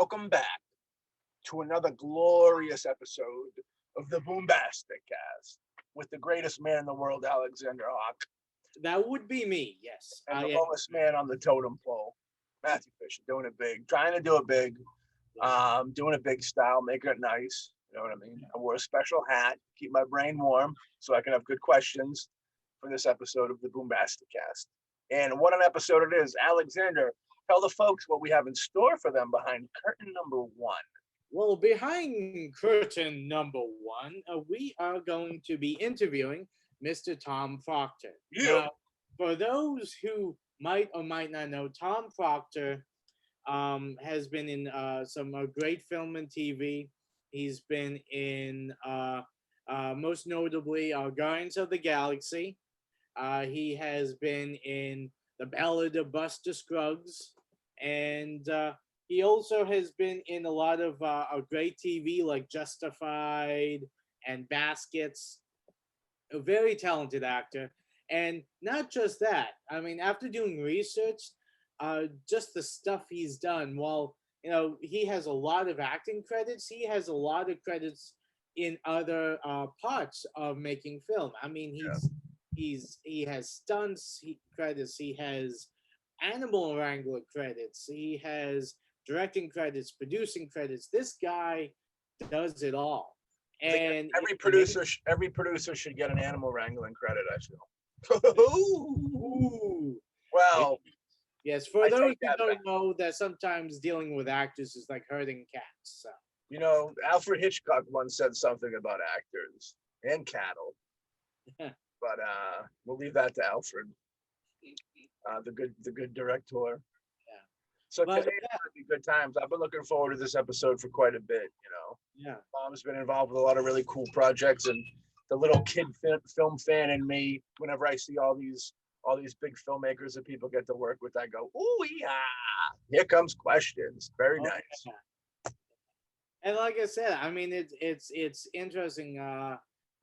Welcome back to another glorious episode of the BoomBastiCAST with the greatest man in the world, Alexander Hawk. That would be me, yes. And the lowest man on the totem pole, Matthew Fisher, doing it big, trying to do it big, doing it big style, making it nice. You know what I mean? I wore a special hat, keep my brain warm so I can have good questions for this episode of the BoomBastiCAST. And what an episode it is. Alexander, tell the folks what we have in store for them behind curtain number one. Well, behind curtain number one, we are going to be interviewing Mr. Tom Proctor. Yeah. Now, for those who might or might not know, Tom Proctor has been in some great film and TV. He's been in, most notably, Guardians of the Galaxy. He has been in The Ballad of Buster Scruggs, and he also has been in a lot of great TV like Justified and Baskets. A very talented actor. And not just that, I mean, after doing research, just the stuff he's done, while, you know, he has a lot of acting credits, he has a lot of credits in other parts of making film. I mean, he has stunts credits, he has animal wrangler credits, he has directing credits, producing credits. This guy does it all. And every producer should get an animal wrangling credit, I feel. Ooh. Well, yes, for those who don't know, that sometimes dealing with actors is like herding cats. So, you know, Alfred Hitchcock once said something about actors and cattle. But we'll leave that to Alfred, the good director. Yeah. So today it's gonna be good times. I've been looking forward to this episode for quite a bit. You know, yeah. Mom's been involved with a lot of really cool projects, and the little kid film fan in me, whenever I see all these big filmmakers that people get to work with, I go, ooh yeah, here comes questions. Very nice. Yeah. And like I said, I mean, it's interesting.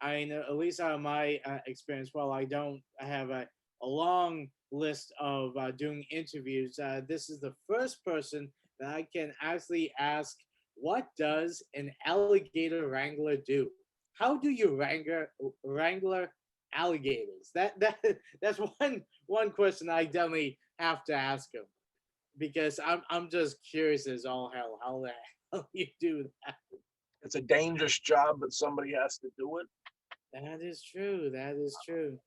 I mean, at least out of my experience, while I don't have a long list of doing interviews, this is the first person that I can actually ask, what does an alligator wrangler do? How do you wrangler alligators? That's one question I definitely have to ask him, because I'm just curious as all hell how the hell you do that. It's a dangerous job, but somebody has to do it. That is true. That is true.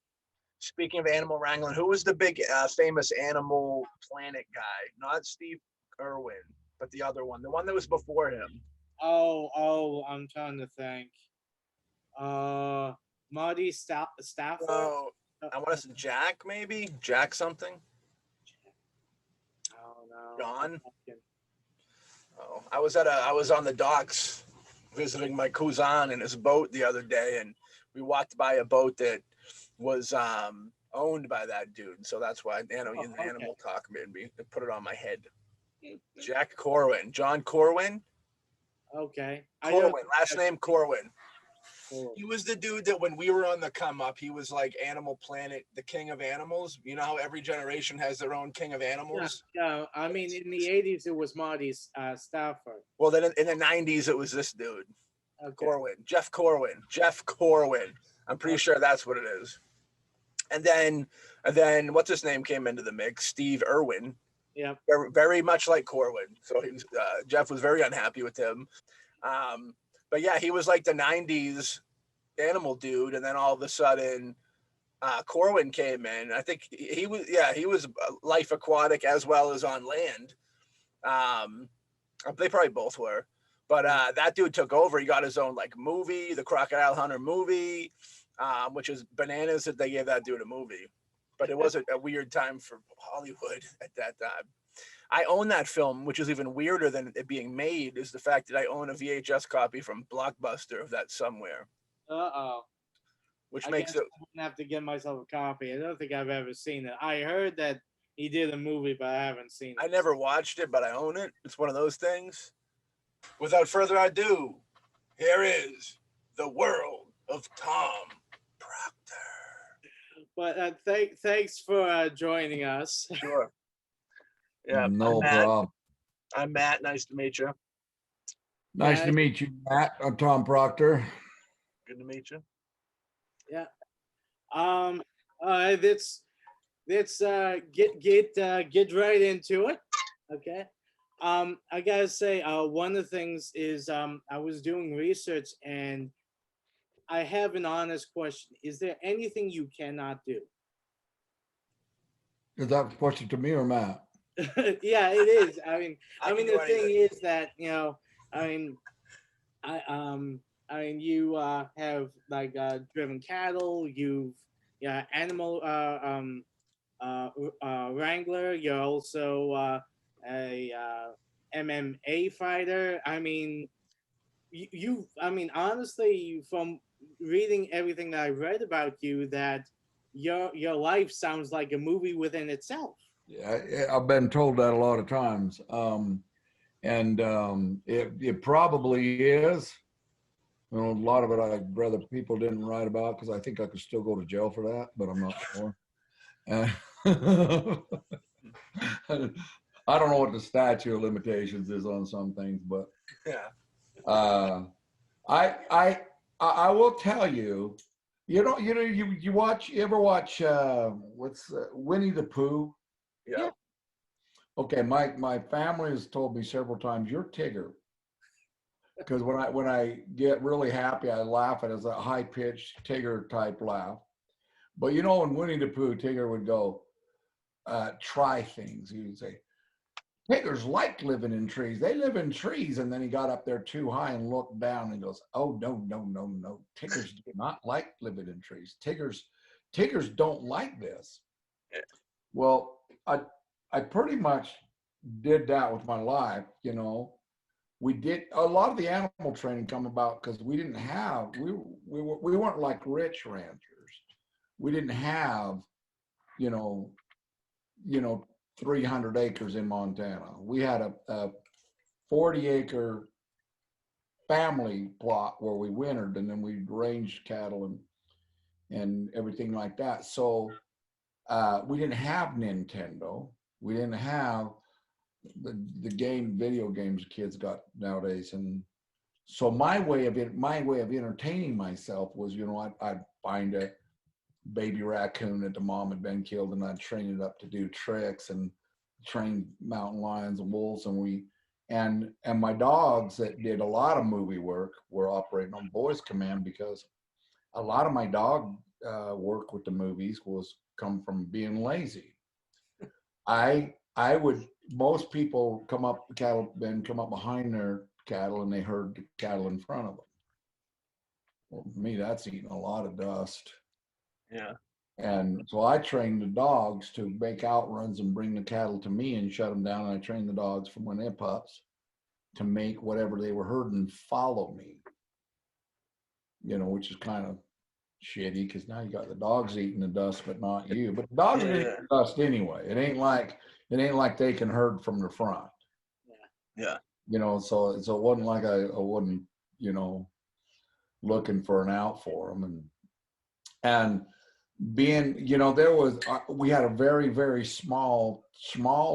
Speaking of animal wrangling, who was the big famous Animal Planet guy? Not Steve Irwin, but the other one, the one that was before him. Oh, I'm trying to think. Marty Stafford. Oh, I want to say Jack, maybe Jack something. Oh no. John. Oh, I was on the docks visiting my cousin in his boat the other day, and we walked by a boat that was owned by that dude. So that's why animal talk made me put it on my head. Jack Corwin, John Corwin. Okay. Corwin, last name Corwin. He was the dude that when we were on the come up, he was like Animal Planet, the king of animals. You know how every generation has their own king of animals? Yeah. I mean, in the 80s, it was Marty Stafford. Well, then in the 90s, it was this dude. Okay. Corwin. Jeff Corwin. I'm pretty sure that's what it is. And then what's his name came into the mix? Steve Irwin. Yeah. Very, very much like Corwin. So Jeff was very unhappy with him. But yeah, he was like the 90s animal dude, and then all of a sudden Corwin came in. I think he was life aquatic as well as on land. They probably both were. But that dude took over. He got his own like movie, the Crocodile Hunter movie, which is bananas that they gave that dude a movie. But it was a weird time for Hollywood at that time. I own that film, which is even weirder than it being made, is the fact that I own a VHS copy from Blockbuster of that somewhere. Which makes it. I'm gonna have to get myself a copy. I don't think I've ever seen it. I heard that he did a movie, but I haven't seen it. I never watched it, but I own it. It's one of those things. Without further ado, here is the world of Tom Proctor. But thanks for joining us. Sure. Yeah. No problem. I'm Matt. Nice to meet you. Nice Yeah, to meet you, Matt. I'm Tom Proctor. Good to meet you. yeah. Let's get right into it. Okay. I gotta say, one of the things is I was doing research and I have an honest question. Is there anything you cannot do? Is that a question to me or Matt? Yeah, it is. I can The do thing anything. is that I mean, you have like driven cattle. You've animal wrangler. You're also a MMA fighter. Honestly, from reading everything that I read about you, that your life sounds like a movie within itself. Yeah, I've been told that a lot of times. It probably is. You know, a lot of it I'd rather people didn't write about because I think I could still go to jail for that, but I'm not sure. I don't know what the statute of limitations is on some things, but Yeah. I will tell you, you ever watch what's Winnie the Pooh? Yeah. Okay, my family has told me several times you're Tigger, because when I get really happy, I laugh and it's a high pitched Tigger type laugh. But you know, in Winnie the Pooh, Tigger would go try things. He would say, Tigers like living in trees. They live in trees. And then he got up there too high and looked down and goes, oh, no, no, no, no. Tigers do not like living in trees. Tigers don't like this. Well, I pretty much did that with my life, you know. We did a lot of the animal training come about because we didn't have, we weren't like rich ranchers. We didn't have, you know, 300 acres in Montana. We had a 40-acre family plot where we wintered, and then we ranged cattle and everything like that. So we didn't have Nintendo. We didn't have the video games kids got nowadays. And so my way of entertaining myself was, I'd find a baby raccoon that the mom had been killed, and I'd train it up to do tricks and train mountain lions and wolves. And my dogs that did a lot of movie work were operating on Boys Command, because a lot of my dog work with the movies was come from being lazy. Most people come up behind their cattle and they herd the cattle in front of them. Well, for me, that's eating a lot of dust. Yeah. And so I trained the dogs to make outruns and bring the cattle to me and shut them down. And I trained the dogs from when they're pups to make whatever they were herding follow me, which is kind of shitty because now you got the dogs eating the dust, but not you. But the dogs are eating the dust anyway. It ain't like they can herd from the front. Yeah. So it wasn't like I wasn't, looking for an out for them. And being, we had a very, very small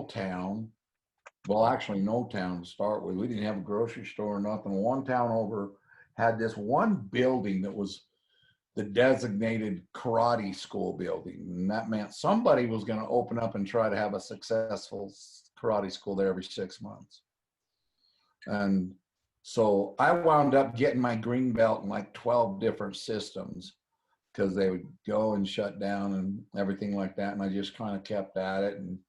town. Well, actually no town to start with. We didn't have a grocery store or nothing. One town over had this one building that was the designated karate school building. And that meant somebody was going to open up and try to have a successful karate school there every 6 months. And so I wound up getting my green belt in like 12 different systems, because they would go and shut down and everything like that. And I just kind of kept at it. And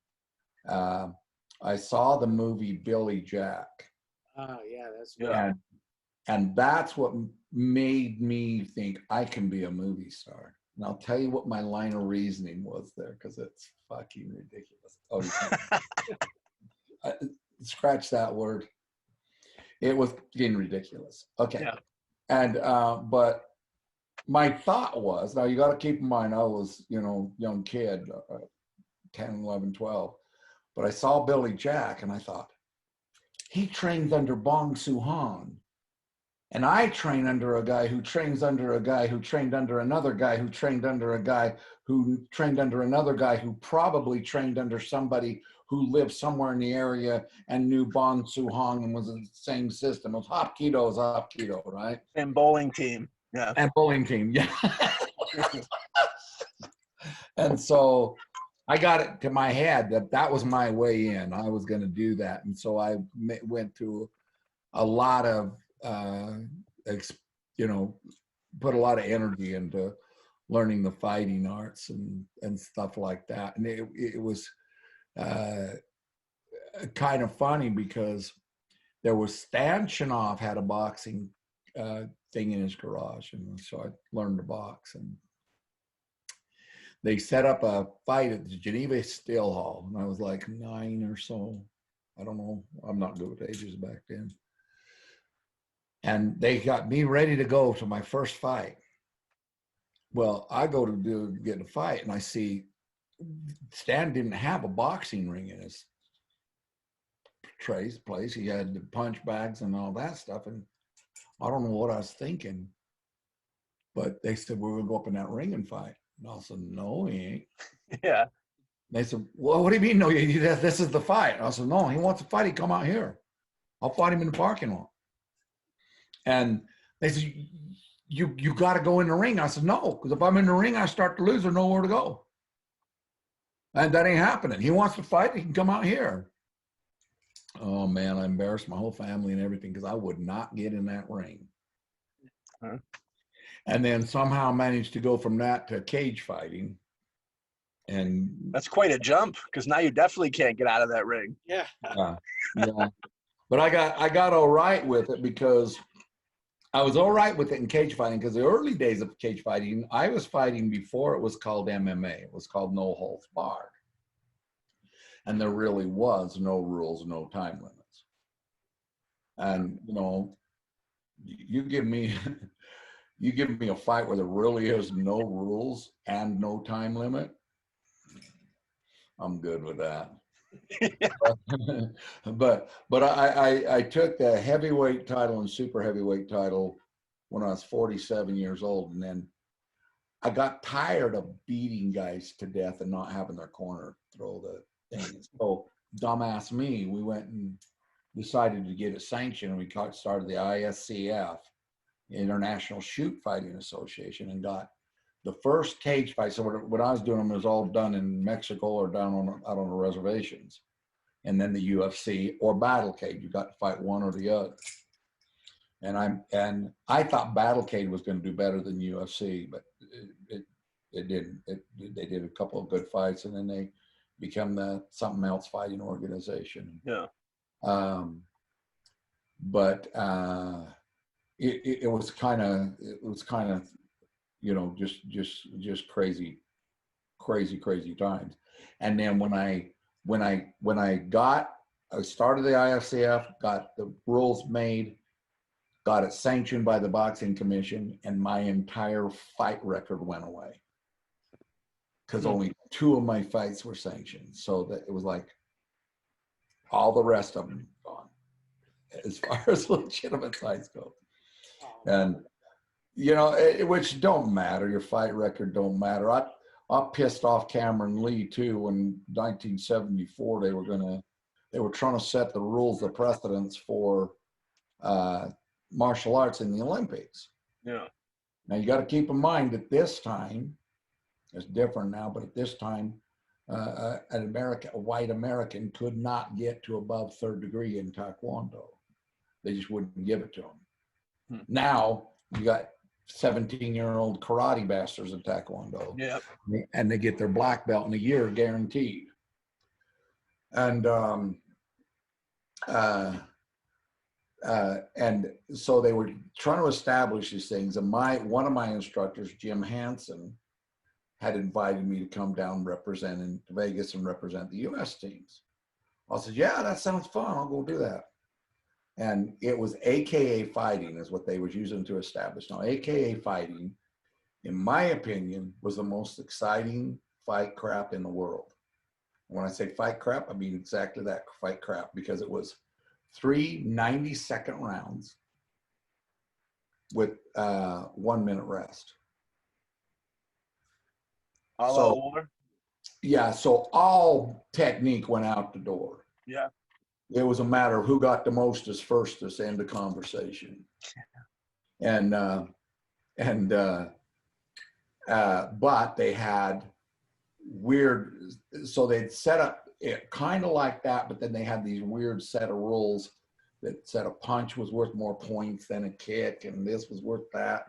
I saw the movie Billy Jack. Oh, yeah, that's good. And that's what made me think I can be a movie star. And I'll tell you what my line of reasoning was there, because it's fucking ridiculous. Oh, scratch that word. It was getting ridiculous. Okay. Yeah. And, but my thought was, now you got to keep in mind, I was, young kid, 10, 11, 12, but I saw Billy Jack and I thought, he trained under Bong Soo-han. And I train under a guy who trains under a guy who trained under another guy who trained under a guy who trained under another guy who probably trained under somebody who lived somewhere in the area and knew Bon Su Hong and was in the same system. It was Hapkido, right? And bowling team. Yeah. And bowling team, yeah. And so I got it to my head that that was my way in. I was going to do that. And so I went through a lot of, put a lot of energy into learning the fighting arts and stuff like that. And it was kind of funny because there was Stan Chinoff had a boxing thing in his garage. And so I learned to box, and they set up a fight at the Geneva Steel Hall. And I was like 9 or so. I don't know. I'm not good with ages back then. And they got me ready to go to my first fight. Well, I go to get a fight, and I see Stan didn't have a boxing ring in his place. He had the punch bags and all that stuff. And I don't know what I was thinking, but they said, we're going to go up in that ring and fight. And I said, no, he ain't. Yeah. They said, well, what do you mean? No, this is the fight. And I said, no, he wants to fight. He come out here. I'll fight him in the parking lot. And they said, you got to go in the ring. I said, no, because if I'm in the ring, I start to lose. There's nowhere to go. And that ain't happening. He wants to fight. He can come out here. Oh, man, I embarrassed my whole family and everything because I would not get in that ring. Huh? And then somehow managed to go from that to cage fighting. And that's quite a jump, because now you definitely can't get out of that ring. Yeah. Yeah. But I got all right with it because I was all right with it in cage fighting, because the early days of cage fighting, I was fighting before it was called MMA. It was called no holds barred. And there really was no rules, no time limits. And, you give me a fight where there really is no rules and no time limit, I'm good with that. but I took the heavyweight title and super heavyweight title when I was 47 years old, and then I got tired of beating guys to death and not having their corner throw the thing. So dumbass me, we went and decided to get it sanctioned, and we started the ISCF, International Shoot Fighting Association, and got the first cage fight. So what I was doing was all done in Mexico or out on the reservations. And then the UFC or battle cage, you got to fight one or the other. And I thought battle cage was going to do better than UFC, but it didn't. They did a couple of good fights, and then they become the something else fighting organization. Yeah. But it was kind of just crazy times. And then when I started the IFCF, got the rules made, got it sanctioned by the Boxing Commission, and my entire fight record went away because only 2 of my fights were sanctioned. So that it was like all the rest of them gone as far as legitimate fights go. And which don't matter. Your fight record don't matter. I pissed off Cameron Lee too when 1974 they were trying to set the rules, the precedents for martial arts in the Olympics. Yeah. Now you got to keep in mind that this time it's different now, but at this time a white American could not get to above 3rd degree in Taekwondo. They just wouldn't give it to them. Now you got 17-year-old karate bastards in Taekwondo. Yep. And they get their black belt in a year guaranteed. And so they were trying to establish these things. And one of my instructors, Jim Hansen, had invited me to come down representing Vegas and represent the U.S. teams. I said, yeah, that sounds fun. I'll go do that. And it was AKA fighting is what they was using to establish. Now, AKA fighting, in my opinion, was the most exciting fight crap in the world. When I say fight crap, I mean exactly that, fight crap, because it was 3 90-second rounds with 1 minute rest. All out war? yeah, so all technique went out the door. Yeah. It was a matter of who got the mostest firstest end of conversation. And but they had weird, so they'd set up it kind of like that, but then they had these weird set of rules that said a punch was worth more points than a kick, and this was worth that.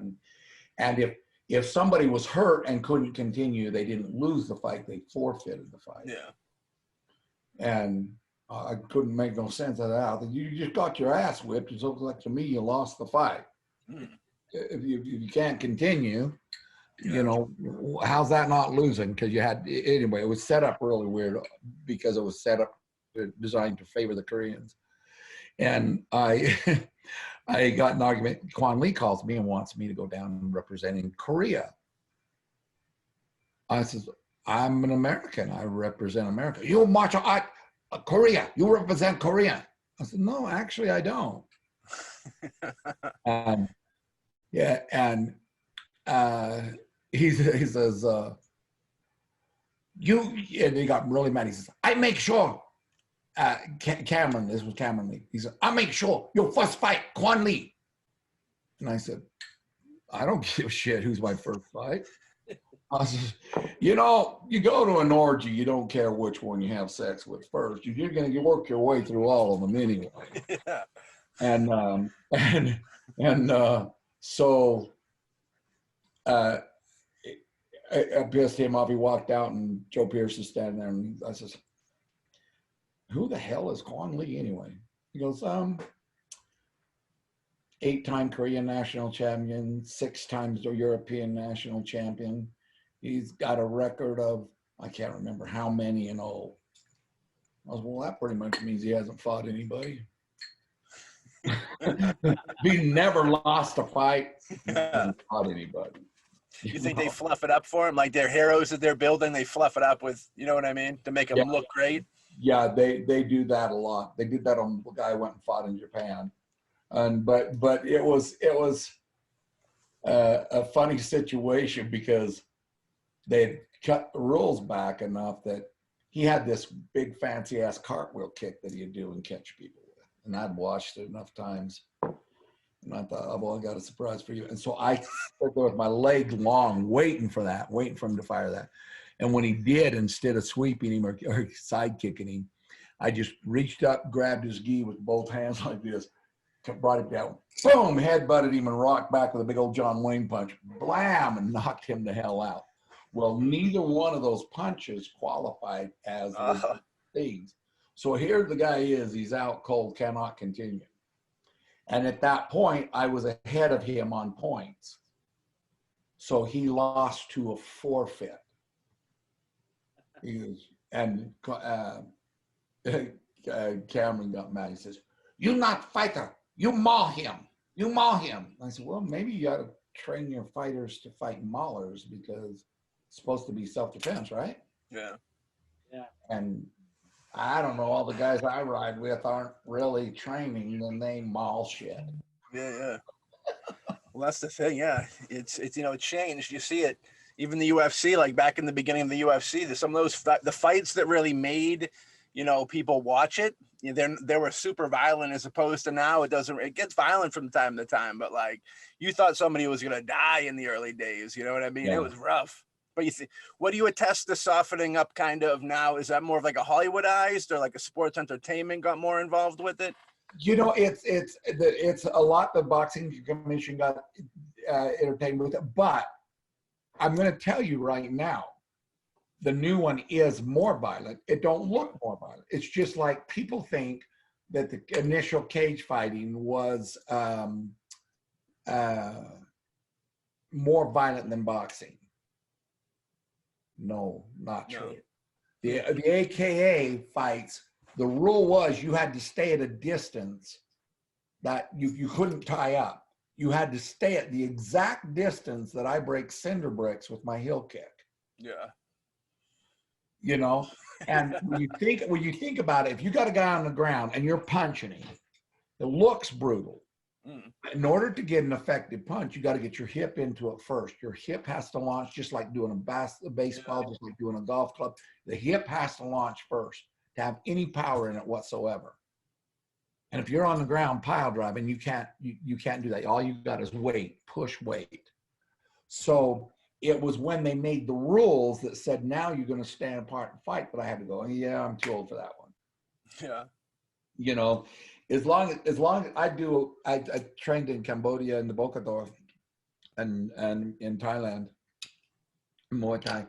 And if somebody was hurt and couldn't continue, they didn't lose the fight, they forfeited the fight. Yeah. And I couldn't make no sense of that. You just got your ass whipped. It's like, to me, you lost the fight. If you can't continue, you know, how's that not losing? Because you had, anyway, it was set up really weird because it was set up designed to favor the Koreans. And I got an argument. Quan Lee calls me and wants me to go down representing Korea. I says, I'm an American. I represent America. You martial art, Korea. You represent Korea. I said, no, actually, I don't. Yeah, and he says, and he got really mad. He says, I make sure, Cameron, this was Cameron Lee. He said, I make sure your first fight, Quan Lee. And I said, I don't give a shit who's my first fight. I said, you know, you go to an orgy, you don't care which one you have sex with first. You're going to work your way through all of them anyway. Yeah. So I pissed him off. He walked out, and Joe Pierce is standing there, and I says, who the hell is Quan Lee anyway? He goes, 8-time Korean national champion, 6 times the European national champion. He's got a record of, I can't remember how many and all. I was, well, that pretty much means he hasn't fought anybody. He never lost a fight. He hasn't fought anybody. You think they fluff it up for him? Like their heroes that they're building, they fluff it up with, you know what I mean? To make them look great? Yeah, they do that a lot. They did that on the guy who went and fought in Japan. But it was a funny situation because they cut the rules back enough that he had this big fancy ass cartwheel kick that he'd do and catch people with. And I'd watched it enough times. And I thought, oh, well, I got a surprise for you. And so I stood there with my leg long, waiting for him to fire that. And when he did, instead of sweeping him or side kicking him, I just reached up, grabbed his gi with both hands like this, brought it down, boom, headbutted him and rocked back with a big old John Wayne punch, blam, and knocked him the hell out. Well, neither one of those punches qualified as things. So here the guy is, he's out cold, cannot continue. And at that point, I was ahead of him on points. So he lost to a forfeit. And Cameron got mad. He says, "You not fighter. You maul him. You maul him." I said, well, maybe you got to train your fighters to fight maulers because it's supposed to be self-defense, right? Yeah. Yeah. And I don't know, all the guys I ride with aren't really training and they maul shit. Yeah. Well, that's the thing. Yeah. It's you know, it changed. You see it. Even the UFC, like back in the beginning of the UFC, there's some of those the fights that really made, you know, people watch it. You know, they were super violent as opposed to now. It gets violent from time to time, but like you thought somebody was gonna die in the early days. You know what I mean? Yeah. It was rough. But what do you attest to softening up kind of now? Is that more of like a Hollywoodized or like a sports entertainment got more involved with it? You know, it's a lot. The boxing commission got entertained with it, but I'm going to tell you right now, the new one is more violent. It don't look more violent. It's just like people think that the initial cage fighting was more violent than boxing. No, not true. The AKA fights, the rule was you had to stay at a distance that you couldn't tie up. You had to stay at the exact distance that I break cinder bricks with my heel kick. Yeah. You know, and when you think about it, if you got a guy on the ground and you're punching him, it looks brutal. In order to get an effective punch, you got to get your hip into it first. Your hip has to launch, just like doing a baseball, just like doing a golf club. The hip has to launch first to have any power in it whatsoever. And if you're on the ground pile driving, you can't do that. All you got is weight, push weight. So it was when they made the rules that said, now you're going to stand apart and fight, that I had to go, yeah, I'm too old for that one. Yeah. You know, as long as I trained in Cambodia and the Bokador and in Thailand, Muay Thai.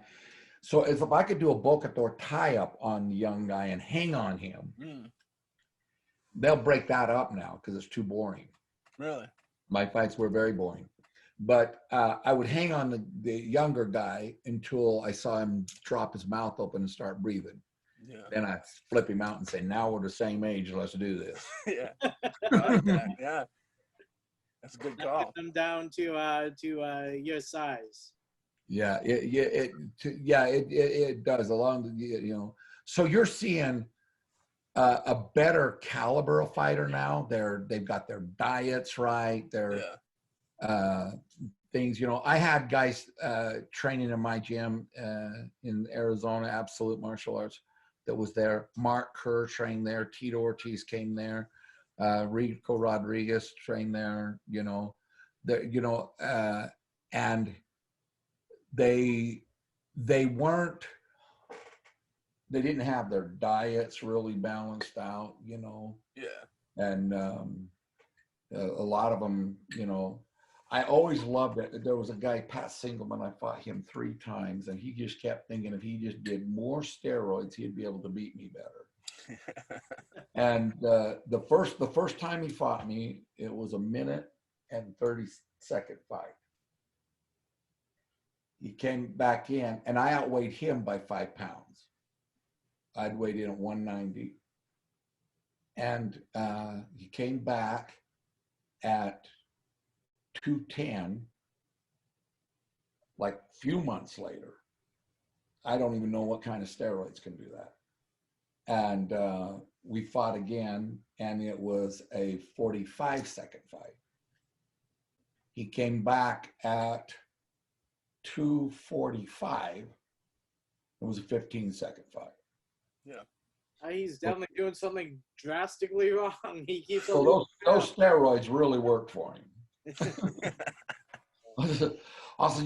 So if I could do a Bokador tie up on the young guy and hang on him, they'll break that up now because it's too boring. Really? My fights were very boring. But I would hang on the younger guy until I saw him drop his mouth open and start breathing. Yeah. Then I'd flip him out and say, now we're the same age, let's do this. Yeah. I like that. Yeah. That's a good call. Get them down to your size. Yeah, it does. Along the, so you're seeing a better caliber of fighter now. They've got their diets right. Their things. I had guys training in my gym in Arizona, Absolute Martial Arts, that was there. Mark Kerr trained there. Tito Ortiz came there. Rico Rodriguez trained there. And they didn't have their diets really balanced out. Yeah. And a lot of them, I always loved it. There was a guy, Pat Singleman, I fought him 3 times, and he just kept thinking if he just did more steroids, he'd be able to beat me better. And the first time he fought me, it was a 1 and 30-second fight. He came back in, and I outweighed him by 5 pounds. I'd weighed in at 190. And he came back at 210, like a few months later. I don't even know what kind of steroids can do that. And we fought again, and it was a 45-second fight. He came back at 245. It was a 15-second fight. Yeah. He's definitely doing something drastically wrong. He keeps so those steroids really worked for him. I said,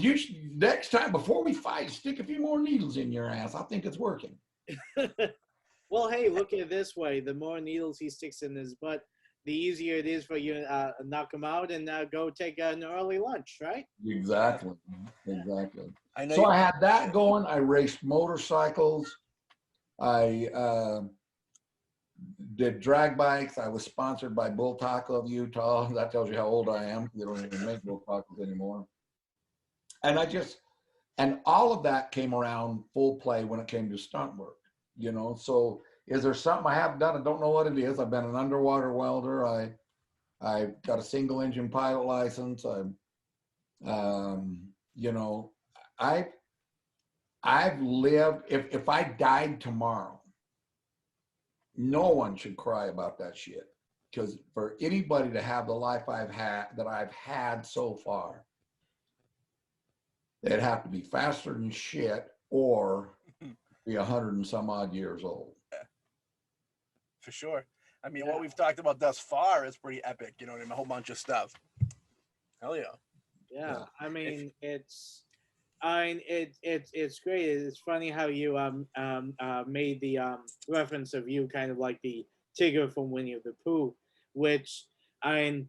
you should, next time before we fight, stick a few more needles in your ass. I think it's working. Well, hey, look at it this way. The more needles he sticks in his butt, the easier it is for you to knock him out and go take an early lunch, right? Exactly. Exactly. I know. So I had that going. I raced motorcycles. I did drag bikes. I was sponsored by Bull Taco of Utah. That tells you how old I am. They don't even make Bull Tacos anymore. And all of that came around full play when it came to stunt work, So is there something I haven't done? I don't know what it is. I've been an underwater welder. I got a single engine pilot license. I've lived, if I died tomorrow, no one should cry about that shit. Because for anybody to have the life I've had so far, they'd have to be faster than shit or be 100 and some odd years old. For sure. I mean, what we've talked about thus far is pretty epic. You know what I mean? A whole bunch of stuff. Hell yeah. Yeah. I mean, it's great. It's funny how you made the reference of you kind of like the Tigger from Winnie the Pooh, which both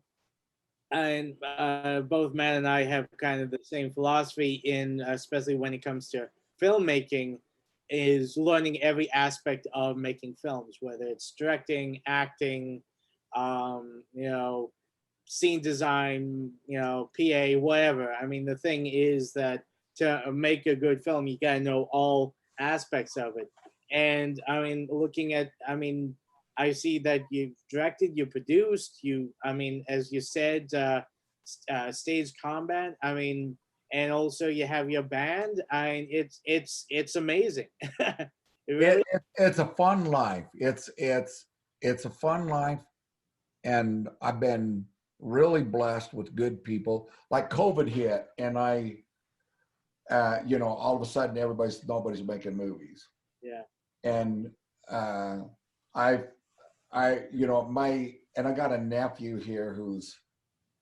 Matt and I have kind of the same philosophy in, especially when it comes to filmmaking, is learning every aspect of making films, whether it's directing, acting, scene design, PA, whatever. I mean, the thing is that to make a good film, you gotta know all aspects of it. And I mean, I see that you've directed, you produced, as you said, stage combat. I mean, and also you have your band. It's amazing. It's a fun life. It's a fun life, and I've been really blessed with good people. Like COVID hit, and I, you know, all of a sudden nobody's making movies. Yeah. And I, you know, and I got a nephew here who's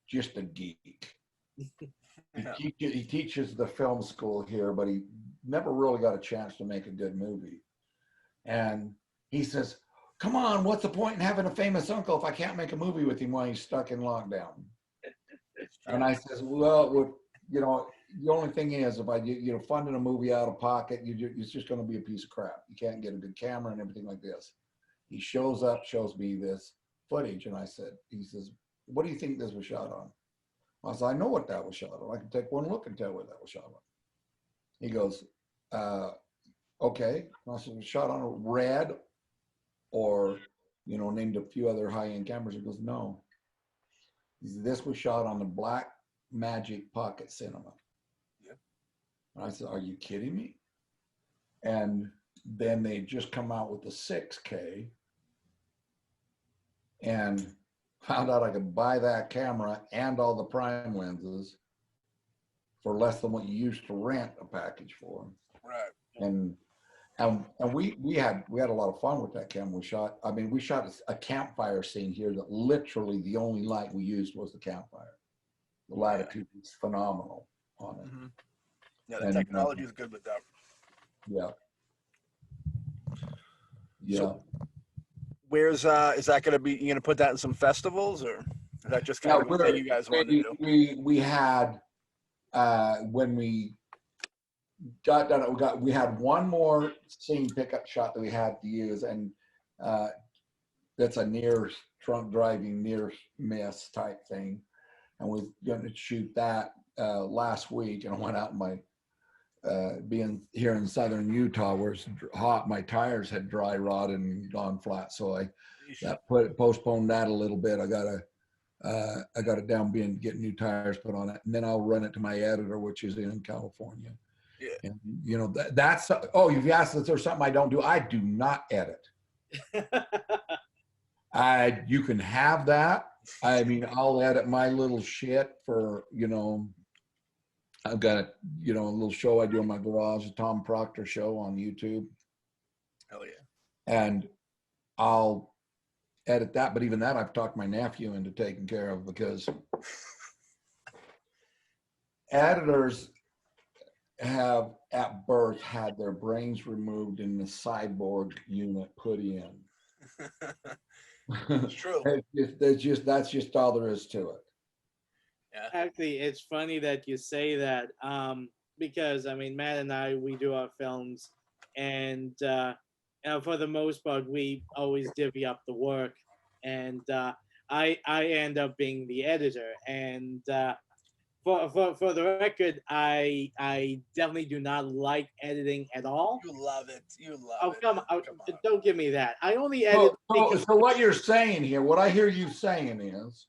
just a geek. He teaches the film school here, but he never really got a chance to make a good movie. And he says, "Come on, what's the point in having a famous uncle if I can't make a movie with him while he's stuck in lockdown?" And I says, "Well, you know, the only thing is, if you know, funding a movie out of pocket, it's just going to be a piece of crap. You can't get a good camera and everything like this." He shows up, shows me this footage, and he says, "What do you think this was shot on?" I said, "I know what that was shot on. I can take one look and tell where that was shot on." He goes, "Okay." I said, "Shot on a red," or, you know, named a few other high-end cameras. He goes, "No. This was shot on the Black Magic Pocket Cinema." Yeah. And I said, "Are you kidding me?" And then they just come out with the 6K, and found out I could buy that camera and all the prime lenses for less than what you used to rent a package for. Right. And we had a lot of fun with that camera. We shot a campfire scene here that literally the only light we used was the campfire. The latitude is phenomenal on it. Mm-hmm. Yeah, the technology is good with that. Yeah. Yeah. So where's is that gonna be? You gonna put that in some festivals, or is that just kind of a thing you guys want to do? We had when we got done, we had one more scene pickup shot that we had to use, and that's a near drunk driving near miss type thing, and we're going to shoot that last week. And I went out in my being here in southern Utah where it's hot, my tires had dry rotted and gone flat, so I postponed that a little bit. I got it down getting new tires put on it, and then I'll run it to my editor, which is in California. Yeah. And you know, that's you've asked if there's something I don't do. I do not edit. You can have that. I mean, I'll edit my little shit for, you know, I've got, you know, a little show I do in my garage, a Tom Proctor show on YouTube. Hell yeah. And I'll edit that, but even that I've talked my nephew into taking care of, because editors have at birth had their brains removed and the cyborg unit put in. It's true. That's just all there is to it. Yeah. Actually, it's funny that you say that, because I mean, Matt and I, we do our films, and for the most part, we always divvy up the work, and I end up being the editor. And for the record, I definitely do not like editing at all. You love it. You love Oh, it. come on. Don't give me that. I only edit. So what you're saying here, what I hear you saying is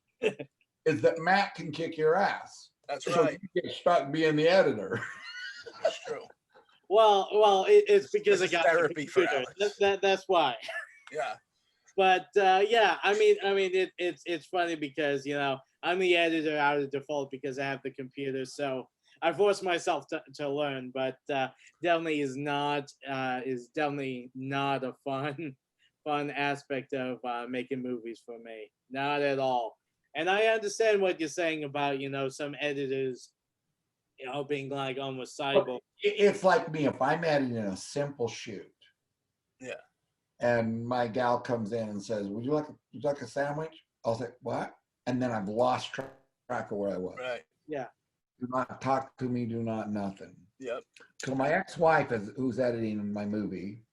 that Matt can kick your ass. That's So right. you get stuck being the editor. That's true. Well, it's because This I is got therapy for Alex. That's why. Yeah. But yeah, I mean, it's funny because, you know, I'm the editor out of default because I have the computer, so I force myself to learn. But definitely is definitely not a fun aspect of making movies for me. Not at all. And I understand what you're saying about, you know, some editors, you know, being like almost cyborg. It's like me, if I'm editing a simple shoot. Yeah. And my gal comes in and says, would you like a sandwich? I'll say, what? And then I've lost track of where I was. Right. Yeah. Do not talk to me, do not nothing. Yep. So my ex-wife, who's editing my movie,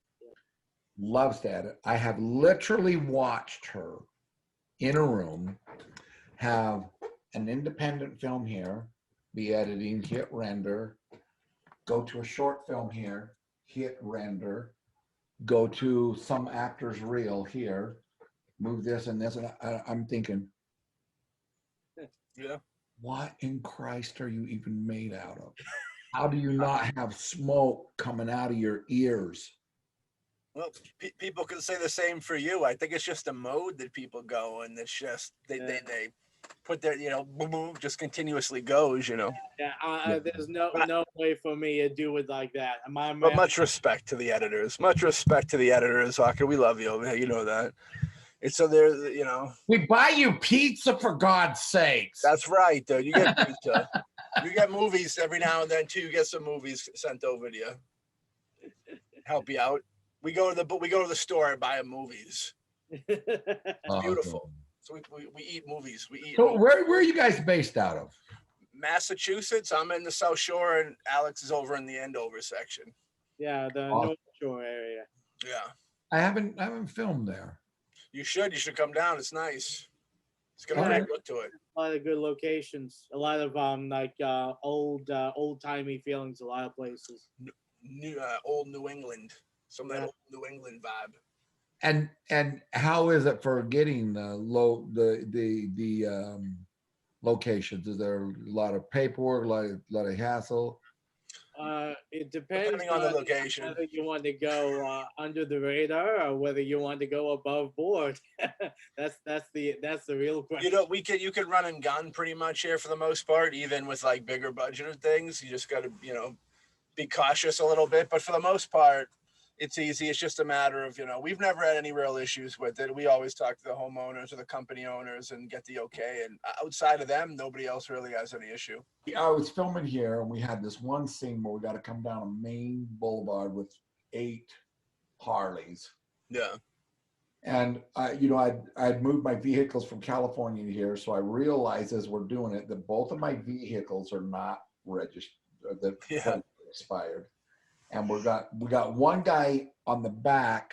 loves to edit. I have literally watched her in a room have an independent film here, be editing, hit render, go to a short film here, hit render, go to some actor's reel here, move this and this, and I'm thinking, Yeah. what in Christ are you even made out of? How do you not have smoke coming out of your ears? Well, people can say the same for you. I think it's just a mode that people go, and it's just they put their, boom, boom, just continuously goes, Yeah, there's no way for me to do it like that. But much respect to the editors. Much respect to the editors, Hawker. We love you. You know that. And so there's, We buy you pizza for God's sakes. That's right, dude. You get pizza. You get movies every now and then too. You get some movies sent over to you. Help you out. We go to the store and buy movies. It's beautiful. So we eat movies. So where are you guys based out of? Massachusetts. I'm in the South Shore, and Alex is over in the Andover section. Yeah, the North Shore area. Yeah. I haven't filmed there. You should come down. It's nice. It's got a great look to it. A lot of good locations. A lot of old timey feelings. A lot of places. Old New England. Some of that old New England vibe. And how is it for getting the locations? Is there a lot of paperwork, a lot of hassle? It depends depending on the location. Whether you want to go under the radar or whether you want to go above board. that's the real question. You can run and gun pretty much here for the most part, even with like bigger budgeted things. You just got to be cautious a little bit, but for the most part, it's easy. It's just a matter of, we've never had any real issues with it. We always talk to the homeowners or the company owners and get the okay. And outside of them, nobody else really has any issue. I was filming here, and we had this one scene where we got to come down a main boulevard with 8 Harleys. Yeah. And I'd moved my vehicles from California to here, so I realized as we're doing it that both of my vehicles are not registered. They're expired. And we got one guy on the back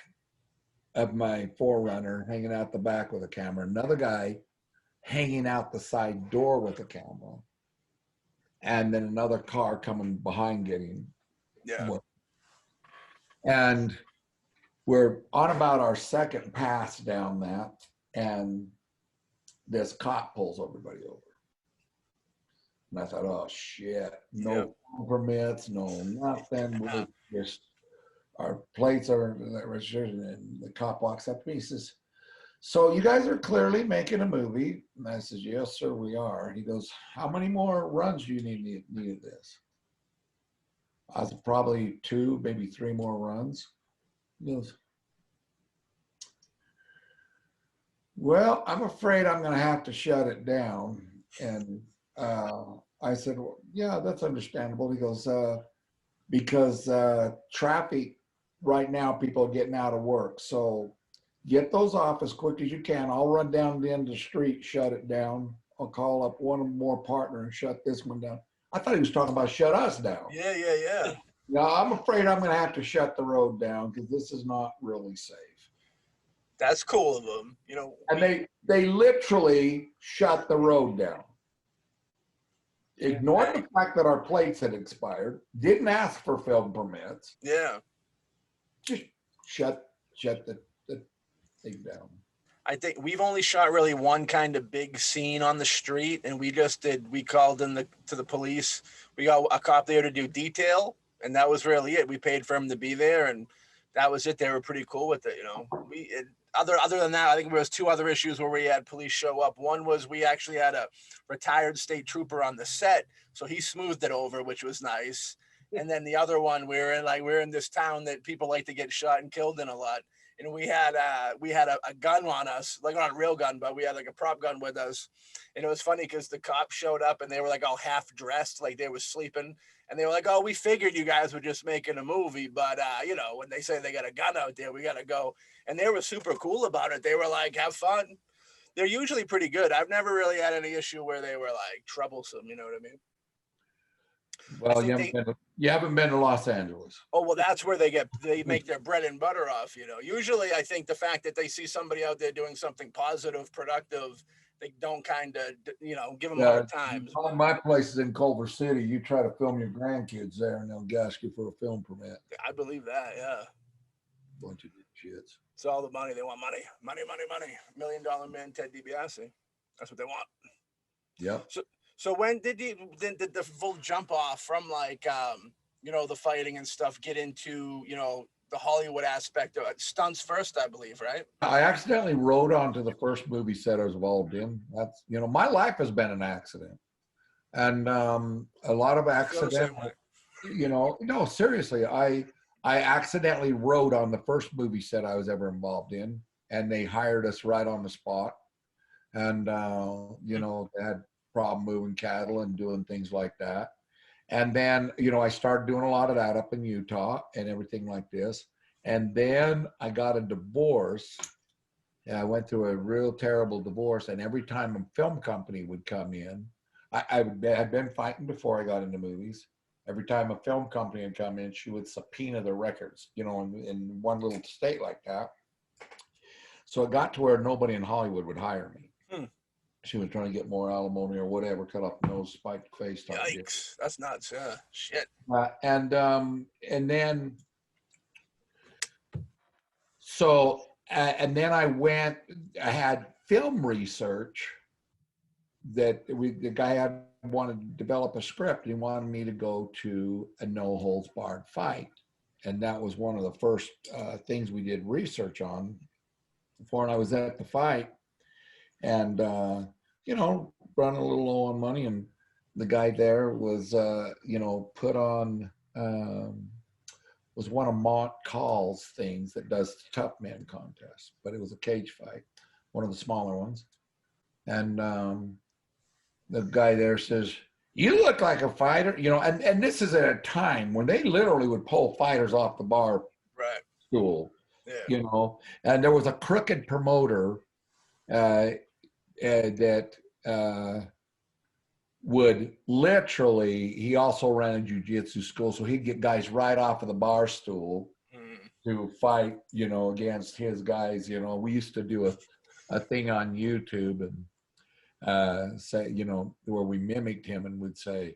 of my 4Runner hanging out the back with a camera, another guy hanging out the side door with a camera, and then another car coming behind getting. Yeah. And we're on about our second pass down that, and this cop pulls everybody over. And I thought, oh shit, no permits, no nothing. We're just, our plates are registered, and the cop walks up to me. He says, "So you guys are clearly making a movie." And I says, "Yes, sir, we are." He goes, "How many more runs do you need of this?" I said, "Probably 2, maybe 3 more runs." He goes, "Well, I'm afraid I'm going to have to shut it down." And I said, "Well, yeah, that's understandable." He goes, because traffic right now, people are getting out of work. So get those off as quick as you can. I'll run down the end of the street, shut it down. I'll call up one more partner and shut this one down. I thought he was talking about shut us down. Yeah. No, I'm afraid I'm going to have to shut the road down because this is not really safe. That's cool of them. And they literally shut the road down. Ignored the fact that our plates had expired, didn't ask for film permits. Yeah. Just shut the thing down. I think we've only shot really one kind of big scene on the street, and we called in to the police. We got a cop there to do detail, and that was really it. We paid for him to be there, and that was it. They were pretty cool with it, Other than that, I think there was 2 other issues where we had police show up. One was we actually had a retired state trooper on the set, so he smoothed it over, which was nice. And then the other one, we're in this town that people like to get shot and killed in a lot, and we had a gun on us, like not a real gun, but we had like a prop gun with us. And it was funny because the cops showed up and they were like all half dressed, like they were sleeping. And they were like, "Oh, we figured you guys were just making a movie, but when they say they got a gun out there, we gotta go." And they were super cool about it. They were like, "Have fun." They're usually pretty good. I've never really had any issue where they were like troublesome. You know what I mean? Well, you haven't been to Los Angeles. Oh, well, that's where they make their bread and butter off. Usually, I think the fact that they see somebody out there doing something positive, productive, they don't kind of, give them hard times. My place is in Culver City. You try to film your grandkids there, and they'll ask you for a film permit. I believe that, yeah. Bunch of shits. It's all the money. They want money. Money. $1 Million Man, Ted DiBiase. That's what they want. Yep. So when did the full jump off from the fighting and stuff get into, Hollywood aspect of it. Stunts first, I believe, right? I accidentally rode onto the first movie set I was involved in. That's, you know, my life has been an accident, and a lot of accident. You know, no, seriously, I accidentally rode on the first movie set I was ever involved in, and they hired us right on the spot, and you know, they had problem moving cattle and doing things like that. And then, you know, I started doing a lot of that up in Utah and everything like this. And then I got a divorce. And I went through a real terrible divorce. And every time a film company would come in, I had been fighting before I got into movies. Every time a film company would come in, she would subpoena the records, you know, in one little state like that. So it got to where nobody in Hollywood would hire me. She was trying to get more alimony or whatever, cut off the nose, spiked face. Yikes, that's nuts. Yeah, shit. And then so and then I had film research that the guy had wanted to develop a script. He wanted me to go to a no holds barred fight, and that was one of the first things we did research on before. And I was at the fight, and you know, running a little low on money, and the guy there was you know, put on was one of Mont Call's things that does the tough man contest, but it was a cage fight, one of the smaller ones. And the guy there says, "You look like a fighter," you know, and this is at a time when they literally would pull fighters off the bar stool, you know, and there was a crooked promoter that would literally, he also ran a jiu-jitsu school, so he'd get guys right off of the bar stool to fight, you know, against his guys. You know, we used to do a thing on YouTube and say, you know, where we mimicked him and would say,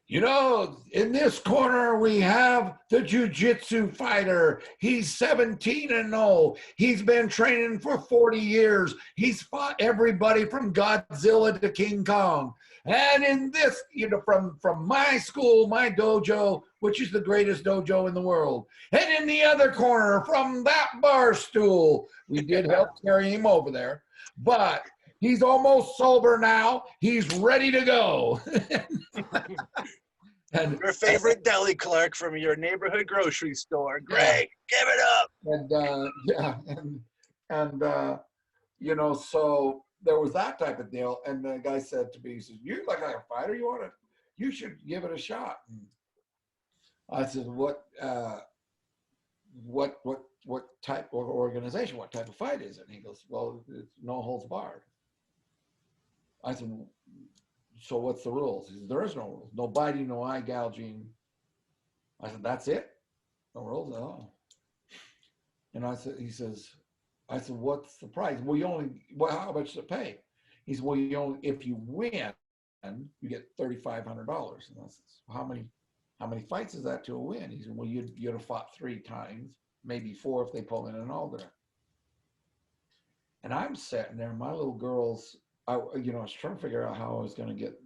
you know, in this corner we have the jiu-jitsu fighter. He's 17-0. He's been training for 40 years. He's fought everybody from Godzilla to King Kong. And in this, you know, from my school, my dojo, which is the greatest dojo in the world. And in the other corner, from that bar stool, we did help carry him over there. But he's almost sober now. He's ready to go. And your favorite deli clerk from your neighborhood grocery store. Greg, give it up. And yeah, and you know, so there was that type of deal. And the guy said to me, he says, "You look like a fighter. You should give it a shot." And I said, what type of organization, what type of fight is it? And he goes, "Well, it's no holds barred." I said, "So what's the rules?" He said, "There is no rules. No biting, no eye gouging." I said, "That's it? No rules at all?" And I said, I said, "What's the price?" "Well, how much does it pay?" He said, "Well, if you win, you get $3,500. And I said, how many fights is that to a win?" He said, "Well, you'd have fought 3 times, maybe 4 if they pull in an alternate." And I'm sitting there, my little girls, I was trying to figure out how I was going to get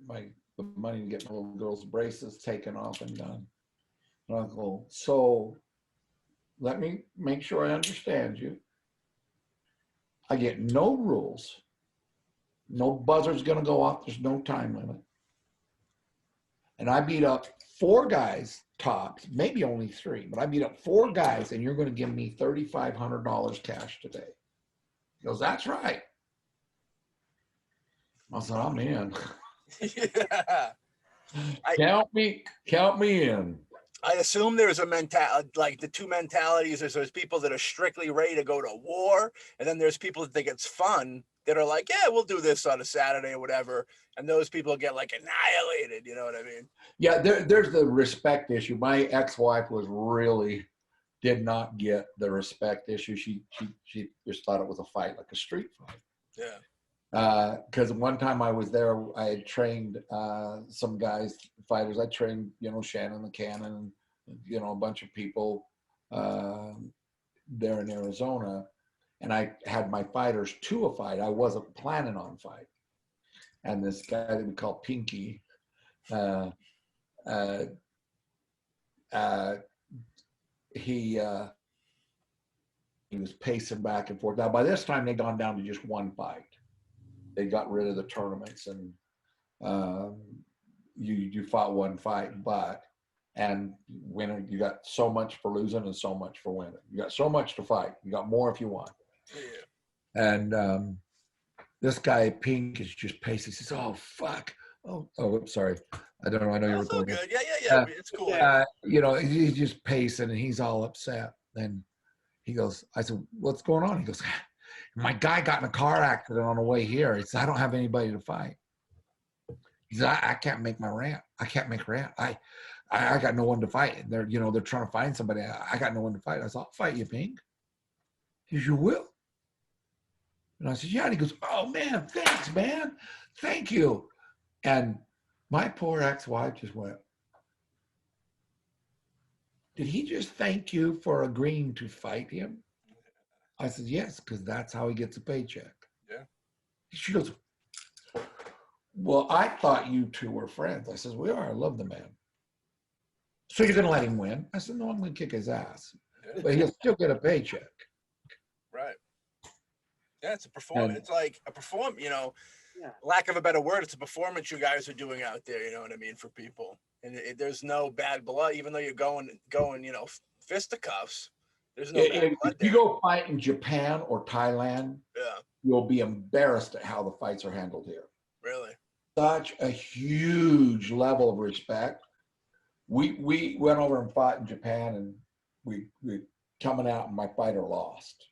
the money to get my little girl's braces taken off and done. And I go, "So let me make sure I understand you. I get no rules. No buzzer's going to go off. There's no time limit. And I beat up 4 guys tops, maybe only 3, but I beat up 4 guys, and you're going to give me $3,500 cash today." He goes, "That's right." I said, "I'm in." Yeah. Count me in. I assume there's a mentality, like the 2 mentalities. There's people that are strictly ready to go to war, and then there's people that think it's fun that are like, "Yeah, we'll do this on a Saturday or whatever," and those people get like annihilated. You know what I mean? Yeah, there's the respect issue. My ex-wife did not get the respect issue. She just thought it was a fight, like a street fight. Yeah. Because one time I was there, I had trained some guys, fighters. I trained, you know, Shannon the Cannon, you know, a bunch of people there in Arizona. And I had my fighters to a fight. I wasn't planning on fight. And this guy that we call Pinky, he was pacing back and forth. Now, by this time, they'd gone down to just one fight. They got rid of the tournaments, and you fought one fight, and winner, you got so much for losing and so much for winning. You got so much to fight. You got more if you want. Yeah. And this guy Pink is just pacing. He says, "Oh fuck! Oh, sorry. I don't know. I know you're That's all recording. good. Yeah. It's cool. You know, he's just pacing, and he's all upset. And he goes, I said, "What's going on?" He goes, "My guy got in a car accident on the way here. He said, I don't have anybody to fight." He said, I can't make my rant. I can't make rant. I got no one to fight. They're trying to find somebody. I got no one to fight. I said, "I'll fight you, Pink." He says, "You will?" And I said, "Yeah." And he goes, "Oh man, thanks, man. Thank you." And my poor ex-wife just went, "Did he just thank you for agreeing to fight him?" I said, "Yes, because that's how he gets a paycheck." Yeah. She goes, "Well, I thought you two were friends." I says, "We are. I love the man." "So you're going to let him win?" I said, "No, I'm going to kick his ass. Yeah. But he'll still get a paycheck." Right. Yeah, it's a performance. And- It's like a lack of a better word, it's a performance you guys are doing out there, you know what I mean, for people. And there's no bad blood, even though you're going, fisticuffs. There's no bad blood If you there. go fight in Japan or Thailand, Yeah, you'll be embarrassed at how the fights are handled here. really. Such a huge level of respect. We went over and fought in Japan, and we coming out, and my fighter lost.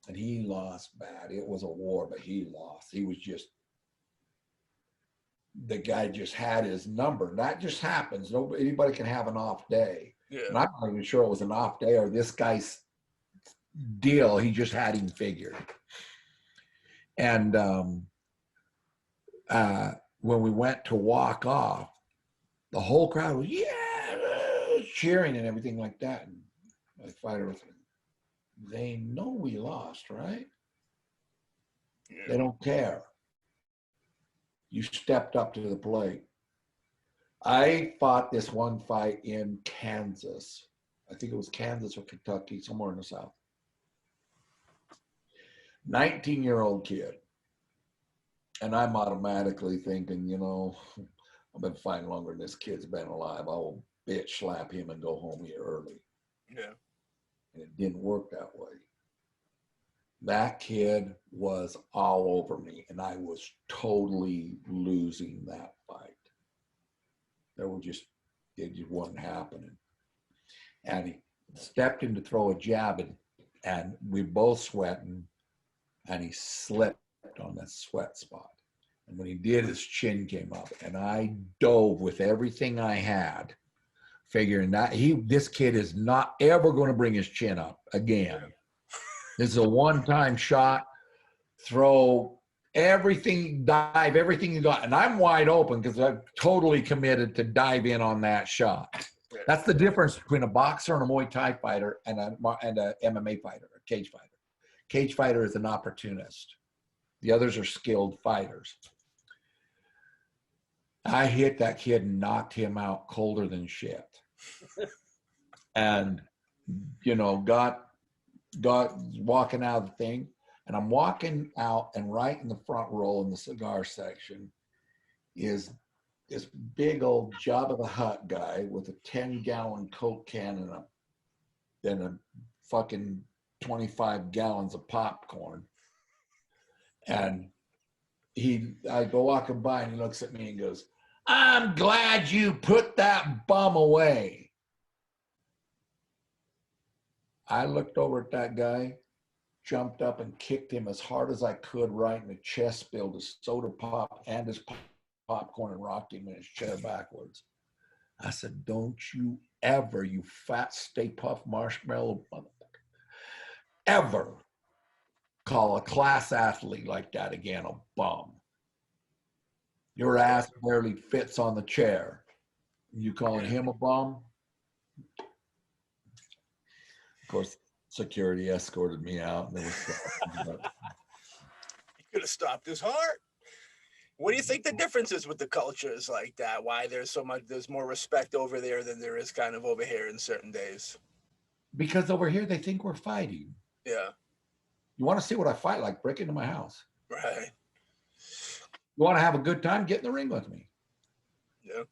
And he lost bad. It was a war, but he lost. He was just, the guy just had his number. That just happens. Anybody can have an off day. Yeah. And I'm not even sure it was an off day or this guy's deal. He just had him figured. And when we went to walk off, the whole crowd was, cheering and everything like that. And my fighter was, "They know we lost, right? Yeah. They don't care. You stepped up to the plate." I fought this one fight in Kansas. I think it was Kansas or Kentucky, somewhere in the South. 19-year-old kid. And I'm automatically thinking, I've been fighting longer than this kid's been alive. I'll bitch slap him and go home here early. Yeah. And it didn't work that way. That kid was all over me, and I was totally losing that fight. It just wasn't happening. And he stepped in to throw a jab, and we both sweating, and he slipped on that sweat spot. And when he did, his chin came up, and I dove with everything I had, figuring that this kid is not ever going to bring his chin up again. This is a one-time shot. Throw everything, dive everything you got, and I'm wide open because I'm totally committed to dive in on that shot. That's the difference between a boxer and a Muay Thai fighter and a MMA fighter, a cage fighter. Cage fighter is an opportunist. The others are skilled fighters. I hit that kid and knocked him out colder than shit. And, got walking out of the thing. And I'm walking out, and right in the front row in the cigar section is this big old Jabba the Hutt guy with a 10-gallon Coke can and a fucking 25 gallons of popcorn. And I go walking by, and he looks at me and goes, "I'm glad you put that bum away." I looked over at that guy, jumped up and kicked him as hard as I could right in the chest, spilled his soda pop and his popcorn, and rocked him in his chair backwards. I said, "Don't you ever, you fat Stay Puft Marshmallow motherfucker, ever call a class athlete like that again a bum. Your ass barely fits on the chair. You calling him a bum?" Of course, security escorted me out. And You could have stopped his heart. What do you think the difference is with the cultures like that? Why there's more respect over there than there is kind of over here in certain days? because over here they think we're fighting. Yeah. You want to see what I fight like? Break into my house. Right. You want to have a good time? Get in the ring with me. Yeah.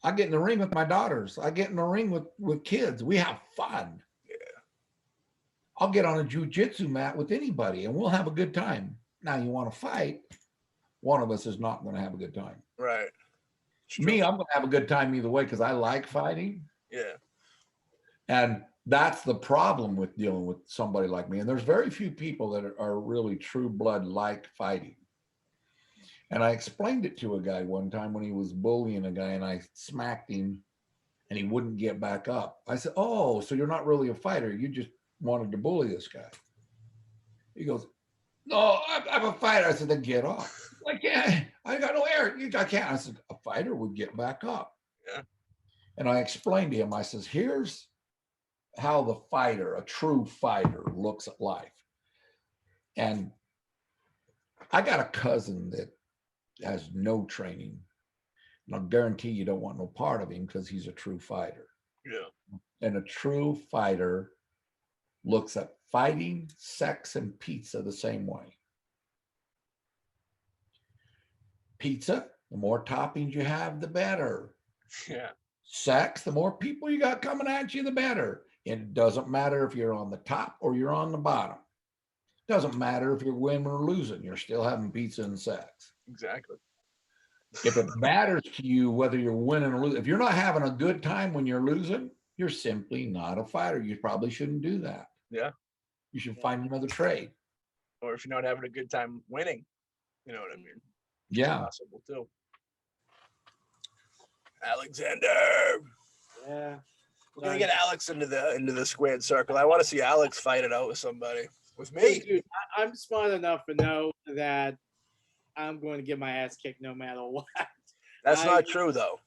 I get in the ring with my daughters. I get in the ring with kids. We have fun. Yeah. I'll get on a jujitsu mat with anybody and we'll have a good time. Now you want to fight, one of us is not going to have a good time. Right. Me, I'm going to have a good time either way because I like fighting. Yeah. And that's the problem with dealing with somebody like me. And there's very few people that are really true blood like fighting. And I explained it to a guy one time when he was bullying a guy and I smacked him and he wouldn't get back up. I said, oh, so you're not really a fighter. You just wanted to bully this guy. He goes, no, I'm a fighter. I said, then get off. Like, yeah, I got no air. I can't. I said, a fighter would get back up. Yeah. And I explained to him, I says, here's how the fighter, a true fighter, looks at life. And I got a cousin that has no training. And I'll guarantee you don't want no part of him because he's a true fighter. Yeah. And a true fighter looks at fighting, sex, and pizza the same way. Pizza, the more toppings you have, the better. Yeah. Sex, the more people you got coming at you, the better. It doesn't matter if you're on the top or you're on the bottom. Doesn't matter if you're winning or losing. You're still having pizza and sex. Exactly. If it matters to you whether you're winning or losing, if you're not having a good time when you're losing, you're simply not a fighter. You probably shouldn't do that. Yeah. You should find another trade. Or if you're not having a good time winning, you know what I mean? Yeah. Possible too. Alexander. Yeah. We're gonna get Alex into the squared circle. I want to see Alex fight it out with somebody. With me. Dude, I'm smart enough to know that I'm going to get my ass kicked no matter what. That's not true though.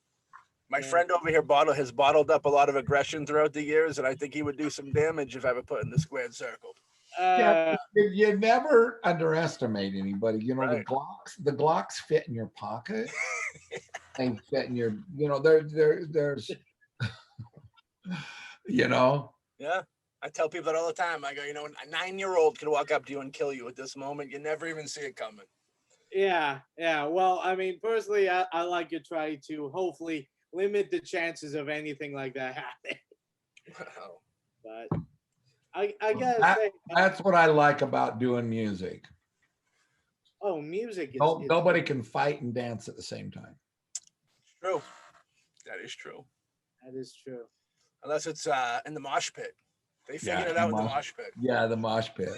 My friend over here has bottled up a lot of aggression throughout the years, and I think he would do some damage if ever put in the squared circle. Yeah, you never underestimate anybody. You know, Right. the Glocks fit in your pocket. They fit in your, you know, there's you know. Yeah. I tell people that all the time. I go, you know, a 9-year-old could walk up to you and kill you at this moment. You never even see it coming. Yeah. Well, I mean, personally, I like to try to hopefully limit the chances of anything like that happening. Wow. But I gotta say, That's what I like about doing music. oh, music is Nobody can fight and dance at the same time. True. That is true. That is true. Unless it's in the mosh pit. They figured Yeah, it out in the mosh pit. Yeah, the mosh pit.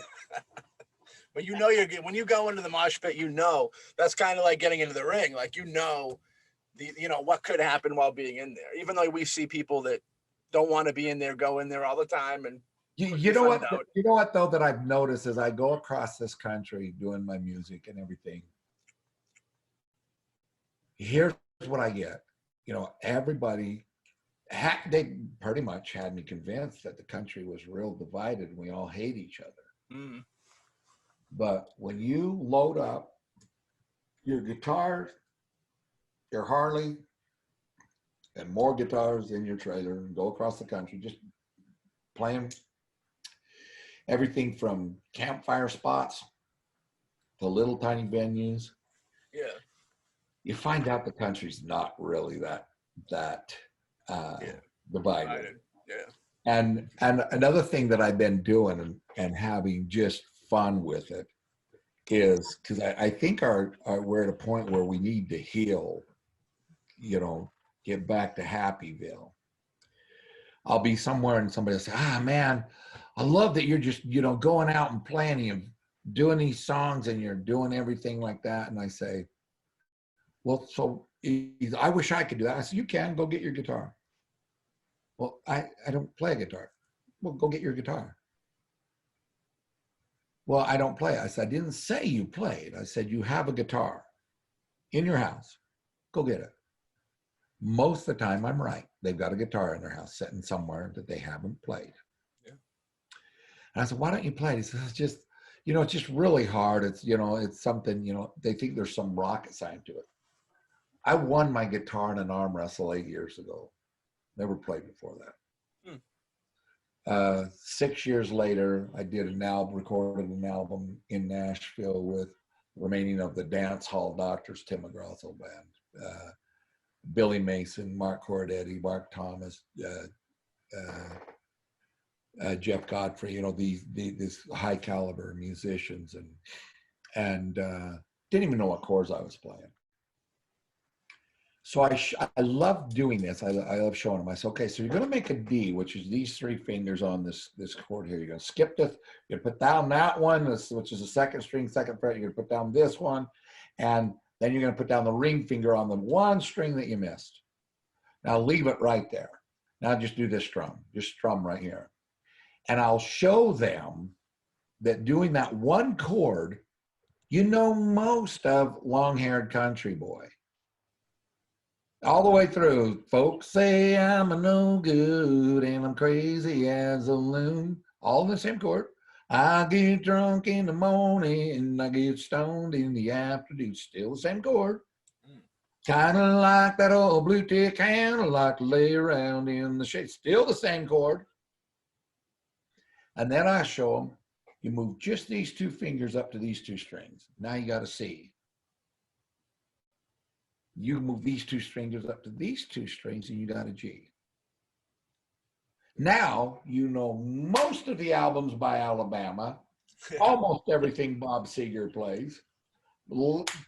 But you know, when you go into the mosh pit, you know that's kind of like getting into the ring. Like you know what could happen while being in there. Even though we see people that don't want to be in there go in there all the time and you know what? You know what though that I've noticed as I go across this country doing my music and everything. Here's what I get. You know, everybody. They pretty much had me convinced that the country was real divided and we all hate each other. Mm. But when you load up your guitar, your Harley, and more guitars in your trailer and go across the country, just playing everything from campfire spots to little tiny venues. Yeah. You find out the country's not really that divided. Yeah. And another thing that I've been doing and having just fun with it is because I think we're at a point where we need to heal, you know, get back to Happyville. I'll be somewhere and somebody will say, man, I love that you're just, you know, going out and playing and doing these songs and you're doing everything like that. And I say, well, so I wish I could do that. I said, you can go get your guitar. Well, I don't play a guitar. Well, go get your guitar. Well, I don't play. I said, I didn't say you played. I said, you have a guitar in your house. Go get it. Most of the time, I'm right. They've got a guitar in their house sitting somewhere that they haven't played. Yeah. And I said, why don't you play it? He says, it's just, you know, it's just really hard. It's, you know, it's something, you know, they think there's some rocket science to it. I won my guitar in an arm wrestle 8 years ago. Never played before that. 6 years later, I did recorded an album in Nashville with remaining of the Dance Hall Doctors, Tim McGraw's old band, Billy Mason, Mark Cordetti, Mark Thomas, Jeff Godfrey, these high caliber musicians, and didn't even know what chords I was playing. So I love doing this. I love showing them. I said, okay, so you're going to make a D, which is these 3 fingers on this chord here. You're going to skip this. You're going to put down that one, which is the 2nd string, 2nd fret. You're going to put down this one, and then you're going to put down the ring finger on the 1 string that you missed. Now leave it right there. Now just do this strum. Just strum right here. And I'll show them that doing that 1 chord, most of Long-Haired Country Boy. All the way through. Folks say I'm a no good and I'm crazy as a loon. All in the same chord. I get drunk in the morning and I get stoned in the afternoon. Still the same chord. Kind of like that old blue tick hand, I like to lay around in the shade. Still the same chord. And then I show them, you move just these 2 fingers up to these 2 strings. Now you got a C. You move these 2 strings up to these 2 strings and you got a G. Now, most of the albums by Alabama, almost everything Bob Seger plays,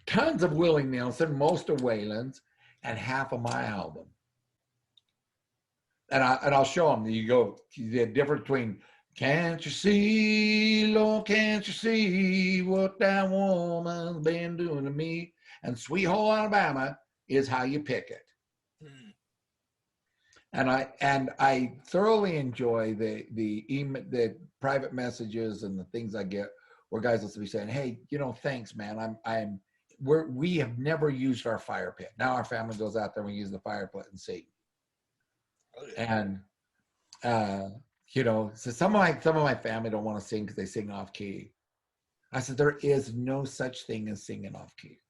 tons of Willie Nelson, most of Waylon's, and half of my album. And I'll show them, the difference between, can't you see, Lord, can't you see what that woman's been doing to me? And Sweet Home Alabama is how you pick it. And I thoroughly enjoy the private messages and the things I get where guys will be saying, hey, thanks, man. We have never used our fire pit. Now our family goes out there and we use the fire pit and sing. And so some of my family don't want to sing because they sing off key. I said, there is no such thing as singing off key.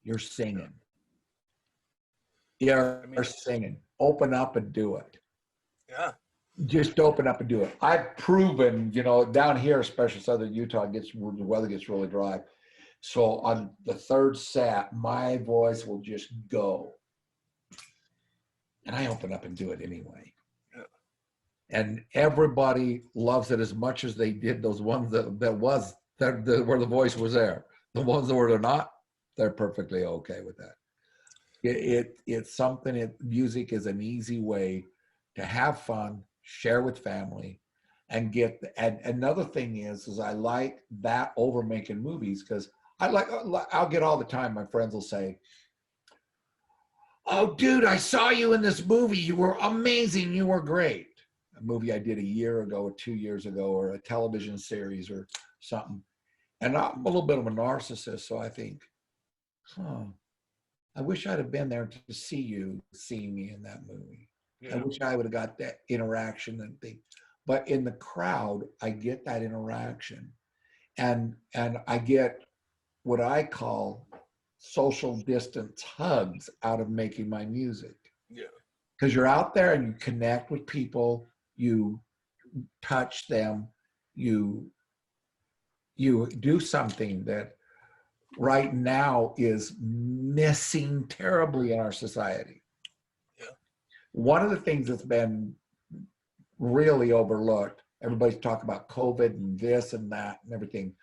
You're singing. You're singing. Open up and do it. Yeah. Just open up and do it. I've proven, down here, especially southern Utah, the weather gets really dry. So on the 3rd set, my voice will just go. And I open up and do it anyway. Yeah. And everybody loves it as much as they did those ones where the voice was there. The ones where they're not, they're perfectly okay with that. It's something. Music is an easy way to have fun, share with family, and get. And another thing is I like that over making movies because I'll get all the time. My friends will say, "Oh, dude, I saw you in this movie. You were amazing. You were great." A movie I did a year ago or 2 years ago, or a television series or something. And I'm a little bit of a narcissist, so I think, I wish I'd have been there to see you seeing me in that movie. Yeah. I wish I would have got that interaction and thing. But in the crowd, I get that interaction. And I get what I call social distance hugs out of making my music. Yeah. Because you're out there and you connect with people, you touch them, you do something that right now is missing terribly in our society. Yeah. One of the things that's been really overlooked, everybody's talking about COVID and this and that and everything,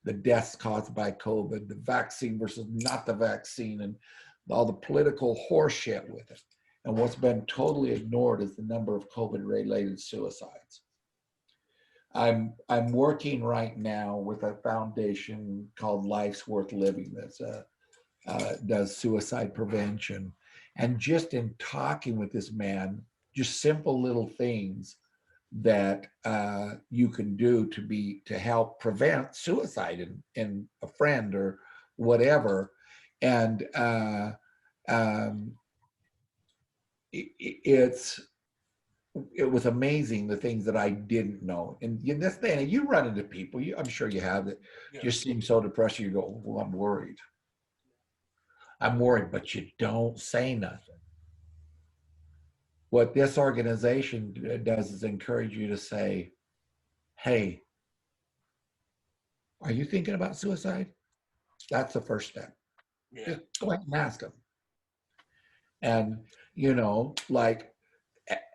the deaths caused by COVID, the vaccine versus not the vaccine, and all the political horseshit with it. And what's been totally ignored is the number of COVID-related suicides. I'm working right now with a foundation called Life's Worth Living that does suicide prevention. And just in talking with this man, just simple little things that you can do to help prevent suicide in a friend or whatever. And it was amazing the things that I didn't know. And in this day, and you run into people, I'm sure you have, that just seem so depressed. You go, well, I'm worried. I'm worried, but you don't say nothing. what this organization does is encourage you to say, hey, are you thinking about suicide? That's the first step. Yeah. Just go ahead and ask them. And, you know, like,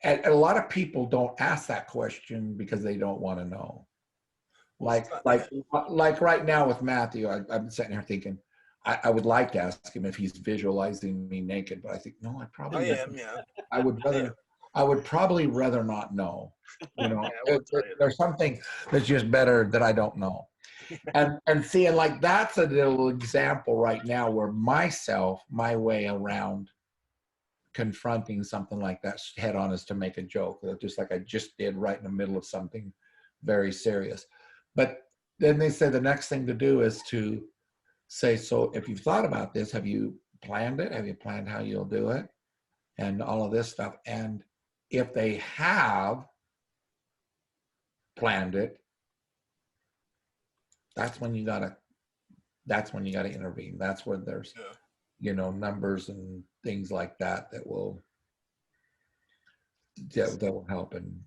and a lot of people don't ask that question because they don't want to know. Like right now with Matthew, I'm sitting here thinking, I would like to ask him if he's visualizing me naked, but I think, no, I probably am, yeah. I would probably rather not know. You know, Yeah, there's something that's just better that I don't know. And seeing like that's a little example right now where my way around confronting something like that head on is to make a joke, just like I just did right in the middle of something very serious. But then they say the next thing to do is to say, so if you've thought about this, have you planned it? Have you planned how you'll do it? And all of this stuff. And if they have planned it, that's when you gotta intervene. That's when there's, you know, numbers and things like that that will help. And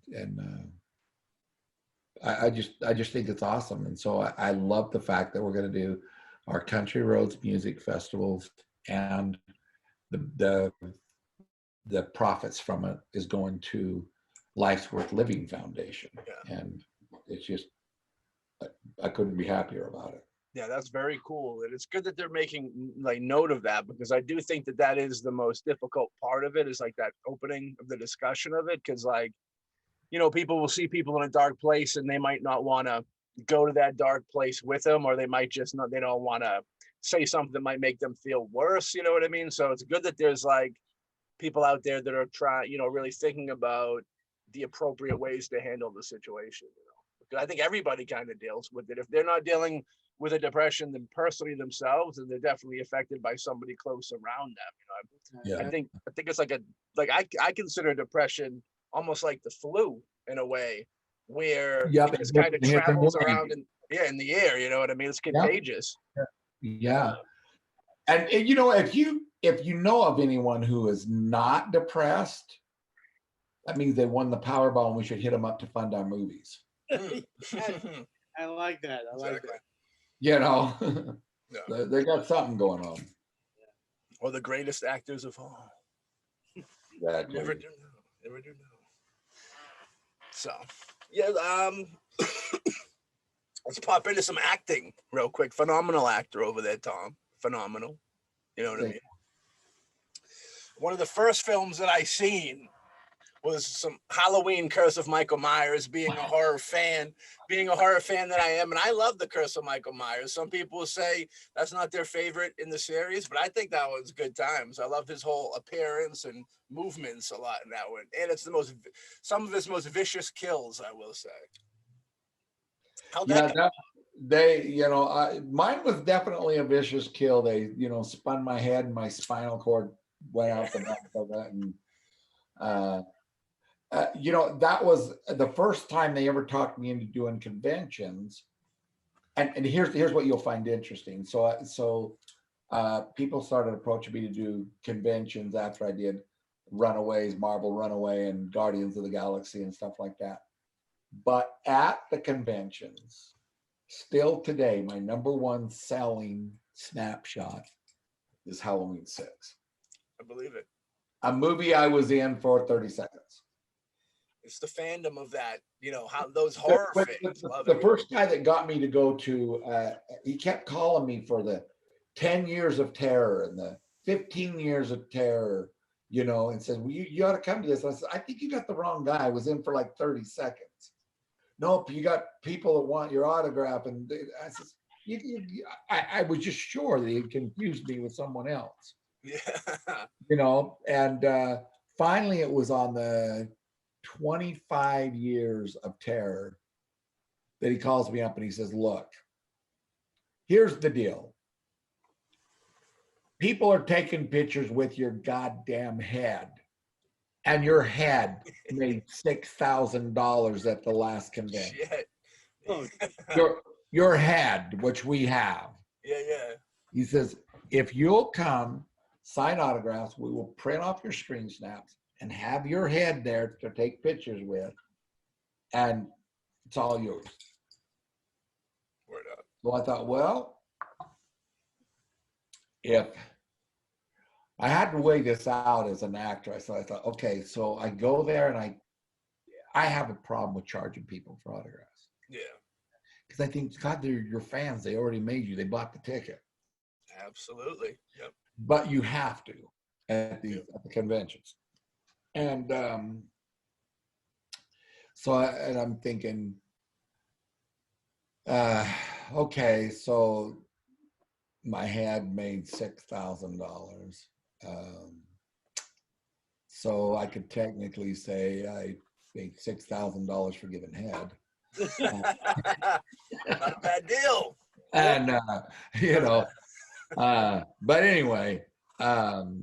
I just think it's awesome. And so I love the fact that we're going to do our Country Roads music festivals, and the profits from it is going to Life's Worth Living Foundation. And it's just, I couldn't be happier about it. Yeah, that's very cool. And it's good that they're making like note of that, because I do think that that is the most difficult part of it, is like that opening of the discussion of it. Because like, you know, people will see people in a dark place and they might not want to go to that dark place with them, or they might just not, they don't want to say something that might make them feel worse. You know what I mean? So it's good that there's like people out there that are trying, you know, really thinking about the appropriate ways to handle the situation. You know, because I think everybody kind of deals with it. If they're not dealing with a depression then personally themselves, and they're definitely affected by somebody close around them. You know, I think it's like I consider depression almost like the flu in a way, where it just kind of travels around in the air. You know what I mean? It's contagious. And you know, if you know of anyone who is not depressed, that means they won the Powerball, and we should hit them up to fund our movies. I like that. I like that. You know, they got something going on. Or the greatest actors of all. Exactly. Never do know. So, yeah, let's pop into some acting real quick. Phenomenal actor over there, Tom. Phenomenal. You know what I mean? One of the first films that I seen was some Halloween Curse of Michael Myers, being a horror fan that I am. And I love the Curse of Michael Myers. Some people say that's not their favorite in the series, but I think that one's good times. I love his whole appearance and movements a lot in that one. And it's some of his most vicious kills, I will say. Mine was definitely a vicious kill. They, you know, spun my head and my spinal cord went out the back of that. And, you know, that was the first time they ever talked me into doing conventions. And here's what you'll find interesting. So people started approaching me to do conventions after I did Runaways, Marvel Runaway, and Guardians of the Galaxy and stuff like that. But at the conventions, still today, my number one selling snapshot is Halloween 6. I believe it. A movie I was in for 30 seconds. It's the fandom of that, you know, how those horror fans love the it. first guy that got me to go to, he kept calling me for the 10 years of terror and the 15 years of terror, you know, and said, well, you ought to come to this. I said, I think you got the wrong guy. I was in for like 30 seconds. Nope, you got people that want your autograph. And I said, I was just sure that he confused me with someone else. Yeah. You know, and finally it was on the 25 years of terror that he calls me up and he says, look, here's the deal. People are taking pictures with your goddamn head, and your head made $6,000 at the last convention. Your head, which we have. Yeah. He says, if you'll come sign autographs, we will print off your screen snaps and have your head there to take pictures with, and it's all yours. Word up. So I thought, well, if I had to weigh this out as an actor, so I thought, okay, so I go there and I have a problem with charging people for autographs. Yeah. Because I think, God, they're your fans. They already made you. They bought the ticket. Absolutely. Yep. But you have to at the conventions. And so I'm thinking, okay, so my head made $6,000. So I could technically say I paid $6,000 for giving head. Not a bad deal. And, you know, but anyway, so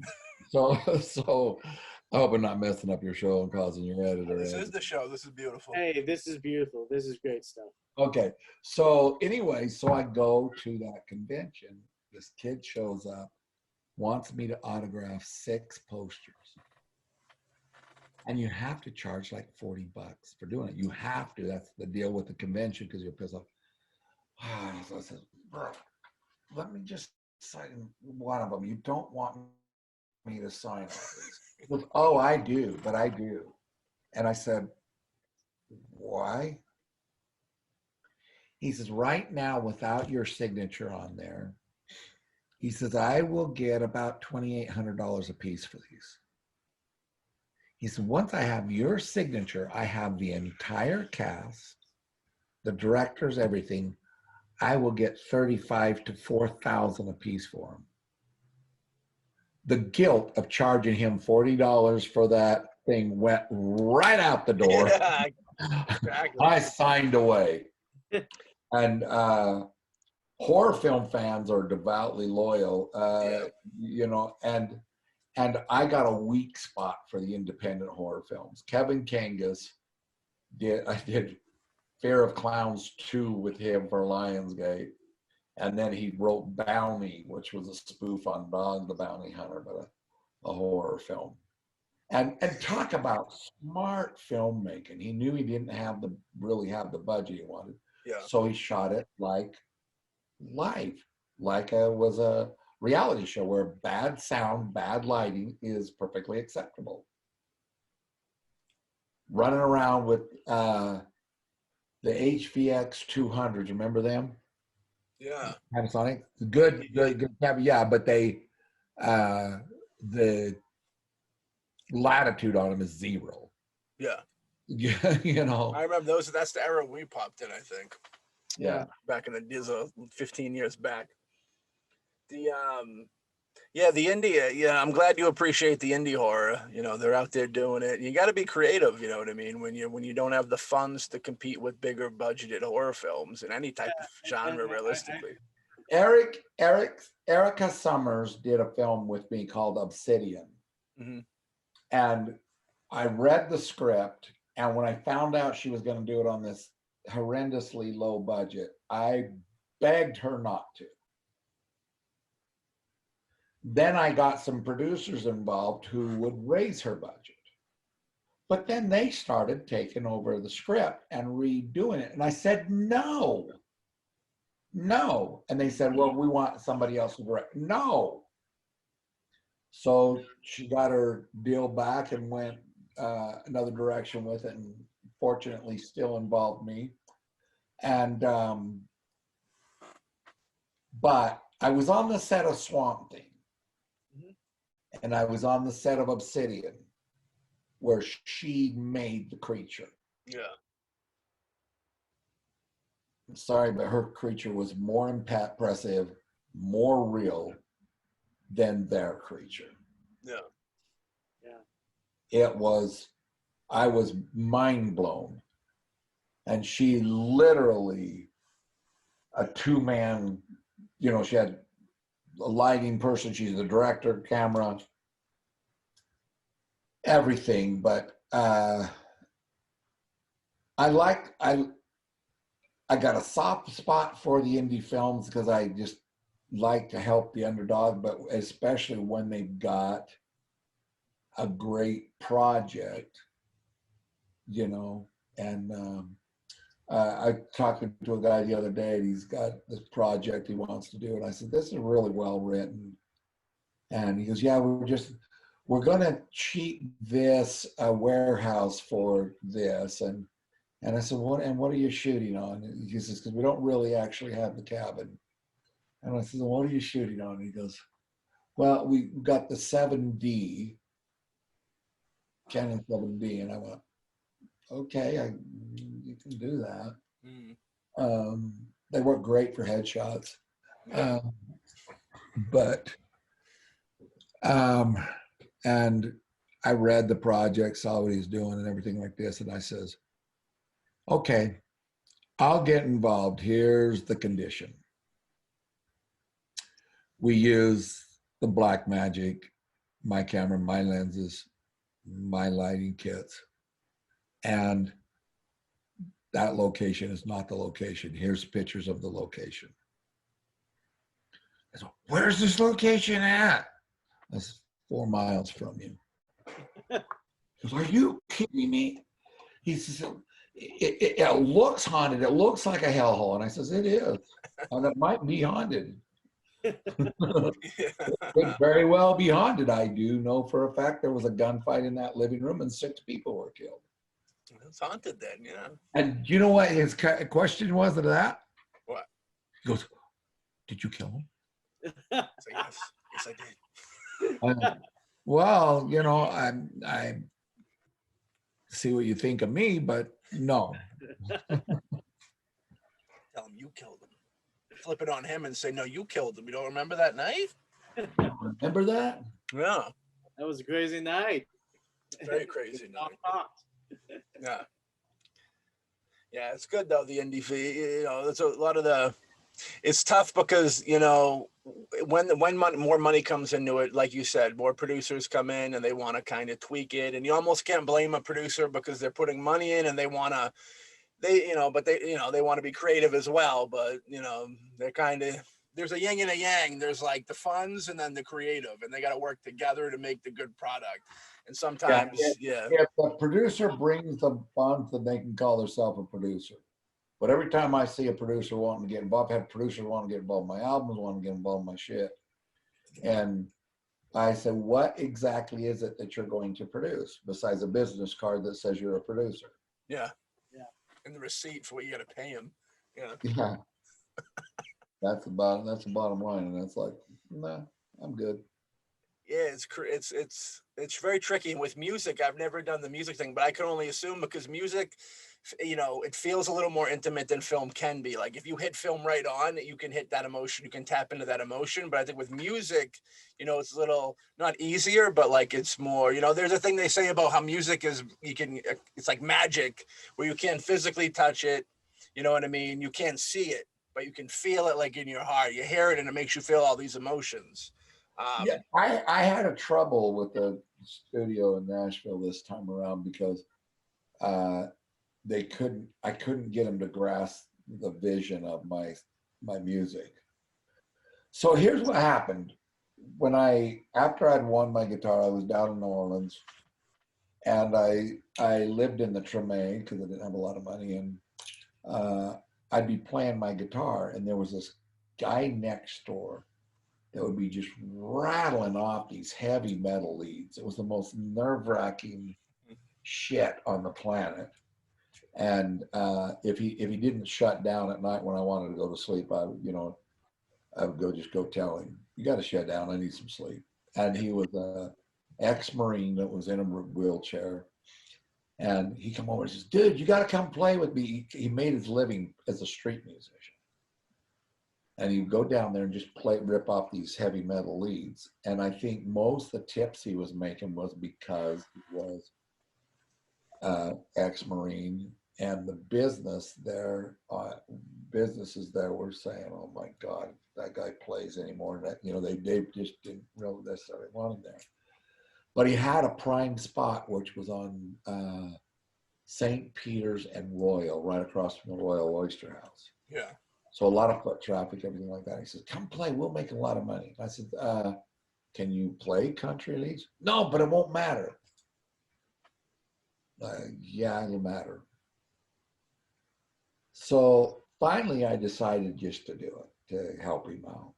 I hope I'm not messing up your show and causing your editor. This is the show. This is beautiful. Hey, this is beautiful. This is great stuff. Okay. So anyway, so I go to that convention. This kid shows up, wants me to autograph 6 posters. And you have to charge like $40 for doing it. You have to. That's the deal with the convention because you're pissed off. So I said, bro, let me just sign one of them. You don't want me to sign all these. He goes, oh, I do, but I do. And I said, why? He says, right now, without your signature on there, he says, I will get about $2,800 a piece for these. He said, once I have your signature, I have the entire cast, the directors, everything. I will get $35,000 to $4,000 a piece for them. The guilt of charging him $40 for that thing went right out the door. Yeah, exactly. I signed away. And horror film fans are devoutly loyal, you know, and I got a weak spot for the independent horror films. Kevin Kangas I did Fear of Clowns 2 with him for Lionsgate. And then he wrote Bounty, which was a spoof on Dog the Bounty Hunter, but a horror film. And talk about smart filmmaking. He knew he didn't really have the budget he wanted. Yeah. So he shot it like live, like it was a reality show where bad sound, bad lighting is perfectly acceptable. Running around with the HVX 200s, remember them? Yeah. Panasonic, good. Yeah, but the latitude on them is 0. Yeah. You know. I remember those. That's the era we popped in, I think. Yeah. Back in the 15 years back. The indie. Yeah, I'm glad you appreciate the indie horror. You know, they're out there doing it. You got to be creative. You know what I mean? When you don't have the funds to compete with bigger budgeted horror films in any type of genre, realistically. Erica Summers did a film with me called Obsidian. Mm-hmm. And I read the script, and when I found out she was going to do it on this horrendously low budget, I begged her not to. Then I got some producers involved who would raise her budget. But then they started taking over the script and redoing it. And I said, no. And they said, well, we want somebody else to direct. No. So she got her deal back and went another direction with it, and fortunately still involved me. And but I was on the set of Swamp Thing. And I was on the set of Obsidian, where she made the creature. Yeah. I'm sorry, but her creature was more impressive, more real than their creature. Yeah. I was mind blown. And she literally, a 2-man, you know, she had a lighting person, she's the director, camera, everything. But I got a soft spot for the indie films because I just like to help the underdog, but especially when they've got a great project, you know. And I talked to a guy the other day, and he's got this project he wants to do, and I said, "This is really well written." And he goes, "Yeah, we're gonna cheat this warehouse for this." And I said, what are you shooting on? And he says, "Because we don't really actually have the cabin." And I said, "Well, what are you shooting on?" And he goes, "Well, we got the 7D, Canon 7D." And I went, "Okay, you can do that." They work great for headshots. But and I read the project, saw what he's doing and everything like this. And I says, "Okay, I'll get involved. Here's the condition. We use the black magic, my camera, my lenses, my lighting kits. And that location is not the location. Here's pictures of the location." I said, "Where's this location at?" "That's 4 miles from you." He goes, "Are you kidding me?" He says, it looks haunted. It looks like a hellhole." And I says, "It is. And it might be haunted." It could very well be haunted. I do know for a fact there was a gunfight in that living room and 6 people were killed. It's haunted then, yeah. And you know what his question was to that? What? He goes, "Did you kill him?" I said, yes, I did. Well, you know, I see what you think of me, but no. Tell him you killed him. Flip it on him and say, "No, you killed him. You don't remember that night?" Remember that? Yeah. That was a crazy night. Very crazy night. Yeah. Yeah, it's good though, the indie fee. You know, that's a lot of the. It's tough because, you know, when more money comes into it, like you said, more producers come in and they want to kind of tweak it, and you almost can't blame a producer because they're putting money in and they want to, they want to be creative as well, but you know, they're kind of, there's a yin and a yang. There's like the funds and then the creative, and they got to work together to make the good product. And sometimes, If the producer brings the funds, then they can call themselves a producer. But every time I see a producer wanting to get involved, I've had producers want to get involved in my albums, want to get involved in my shit. And I said, "What exactly is it that you're going to produce besides a business card that says you're a producer?" Yeah. And the receipt for what you got to pay him. Yeah. Yeah. That's the bottom line. And that's like, nah, I'm good. Yeah, it's very tricky. And with music, I've never done the music thing, but I can only assume because music, you know, it feels a little more intimate than film can be. Like if you hit film right on, you can hit that emotion, you can tap into that emotion. But I think with music, you know, it's a little not easier, but like it's more, you know, there's a thing they say about how music is, it's like magic where you can't physically touch it. You know what I mean? You can't see it, but you can feel it like in your heart. You hear it and it makes you feel all these emotions. Yeah, I had a trouble with the studio in Nashville this time around because I couldn't get them to grasp the vision of my music. So here's what happened. After I'd won my guitar, I was down in New Orleans, and I lived in the Treme because I didn't have a lot of money, and I'd be playing my guitar, and there was this guy next door that would be just rattling off these heavy metal leads. It was the most nerve-wracking shit on the planet. And if he didn't shut down at night when I wanted to go to sleep, I would go tell him, "You got to shut down. I need some sleep." And he was a ex-Marine that was in a wheelchair. And he come over and says, "Dude, you got to come play with me." He made his living as a street musician. And he'd go down there and just rip off these heavy metal leads. And I think most of the tips he was making was because he was ex-Marine, and the businesses there were saying, "Oh my God, that guy plays anymore." And that, you know, they just didn't really necessarily want him there. But he had a prime spot, which was on St. Peter's and Royal, right across from the Royal Oyster House. Yeah. So a lot of foot traffic, everything like that. He says, "Come play, we'll make a lot of money." I said, can you play country leads? No, but it won't matter. Yeah, it'll matter. So finally, I decided just to do it, to help him out.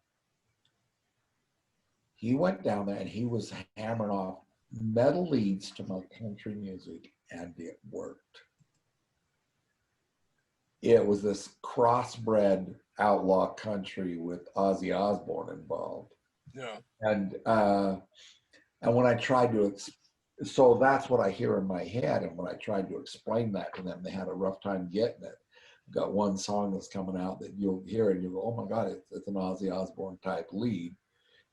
He went down there and he was hammering off metal leads to my country music, and it worked. It was this crossbred outlaw country with Ozzy Osbourne involved. Yeah. And when I tried to, so that's what I hear in my head. And when I tried to explain that to them, they had a rough time getting it. I've got one song that's coming out that you'll hear and you go, oh my God, it's an Ozzy Osbourne type lead.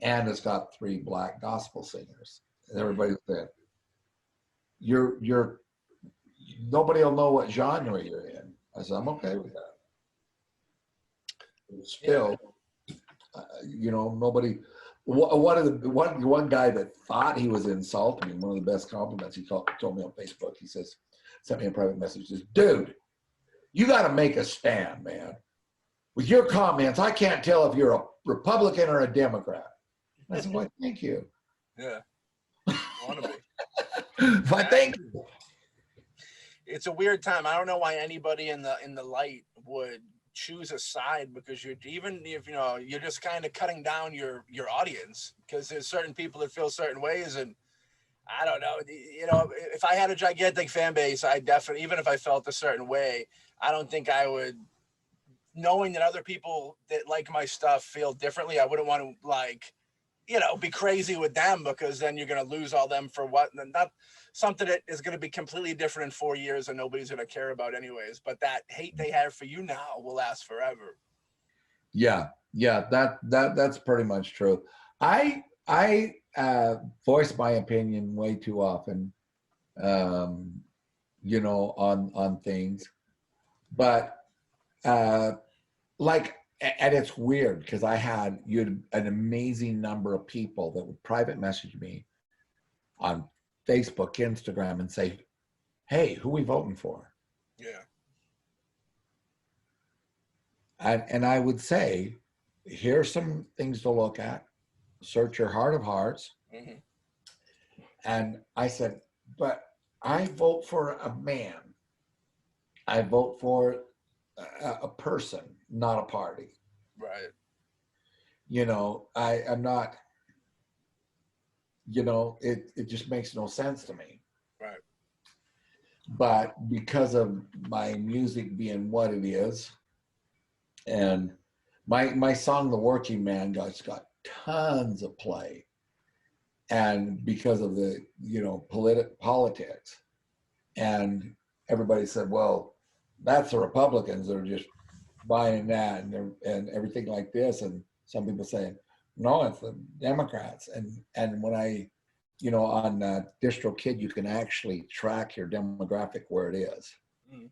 And it's got 3 black gospel singers. And everybody said, nobody will know what genre you're in. I said, I'm okay with that. Still, nobody. One guy that thought he was insulting me, one of the best compliments he told me on Facebook, he says, sent me a private message, says, dude, you got to make a stand, man. With your comments, I can't tell if you're a Republican or a Democrat. I said, well, thank you. Yeah. I want to be. But thank you. It's a weird time. I don't know why anybody in the light would choose a side, because you're, even if you're just kind of cutting down your audience, because there's certain people that feel certain ways, and I don't know, if I had a gigantic fan base, I definitely, even if I felt a certain way, I don't think I would, knowing that other people that like my stuff feel differently, I wouldn't want to be crazy with them, because then you're going to lose all them for what? Not something that is going to be completely different in 4 years and nobody's going to care about anyways. But that hate they have for you now will last forever. Yeah, that's pretty much true. I voice my opinion way too often, on things, but and it's weird because you had an amazing number of people that would private message me on Facebook, Instagram, and say, hey, who we voting for? Yeah. And I would say, here's some things to look at. Search your heart of hearts. Mm-hmm. And I said, but I vote for a man. I vote for a person, not a party. Right. I'm not, it just makes no sense to me. Right. But because of my music being what it is, and my song, The Working Man, got tons of play. And because of the, politics. And everybody said, well, that's the Republicans that are just buying that and everything like this. And some people saying, no, it's the Democrats. And when I, on DistroKid, you can actually track your demographic where it is. Mm.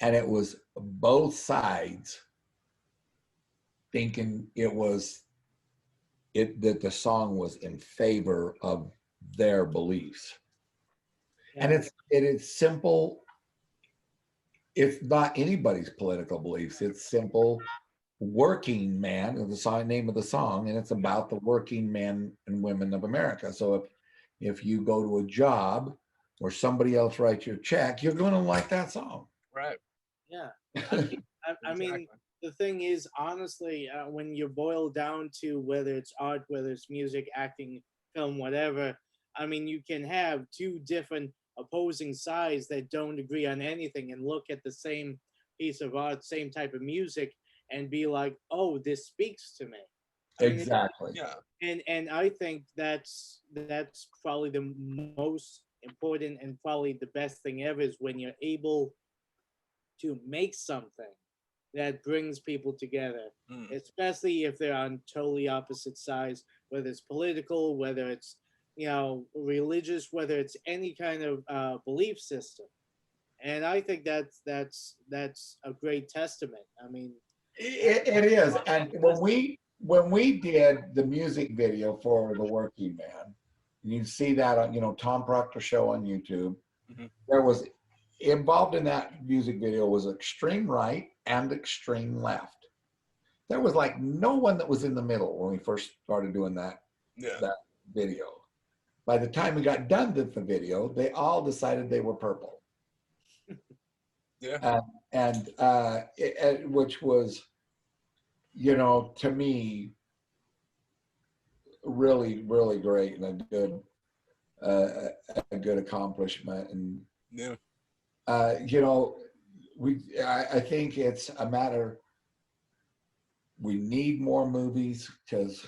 And it was both sides thinking that the song was in favor of their beliefs. Yeah. And it is simple. It's not anybody's political beliefs. It's simple. Working Man is the name of the song, and it's about the working men and women of America. So if you go to a job where somebody else writes your check, you're going to like that song. Right. Yeah. I mean, the thing is, honestly, when you boil down to whether it's art, whether it's music, acting, film, whatever, I mean, you can have 2 different opposing sides that don't agree on anything and look at the same piece of art, same type of music, and be like, oh, this speaks to me. Exactly. And I think that's probably the most important and probably the best thing ever, is when you're able to make something that brings people together, especially if they're on totally opposite sides, whether it's political, whether it's religious, whether it's any kind of belief system. And I think that's a great testament. I mean, it is. And when we did the music video for The Working Man, you see that on Tom Proctor show on YouTube. Mm-hmm. There was involved in that music video was extreme right and extreme left. There was no one that was in the middle when we first started doing that Yeah. that video. By the time we got done with the video, they all decided they were purple. Yeah. Which was, you know, to me, really, really great and a good accomplishment. And Yeah. you know, I think it's a matter. We need more movies because,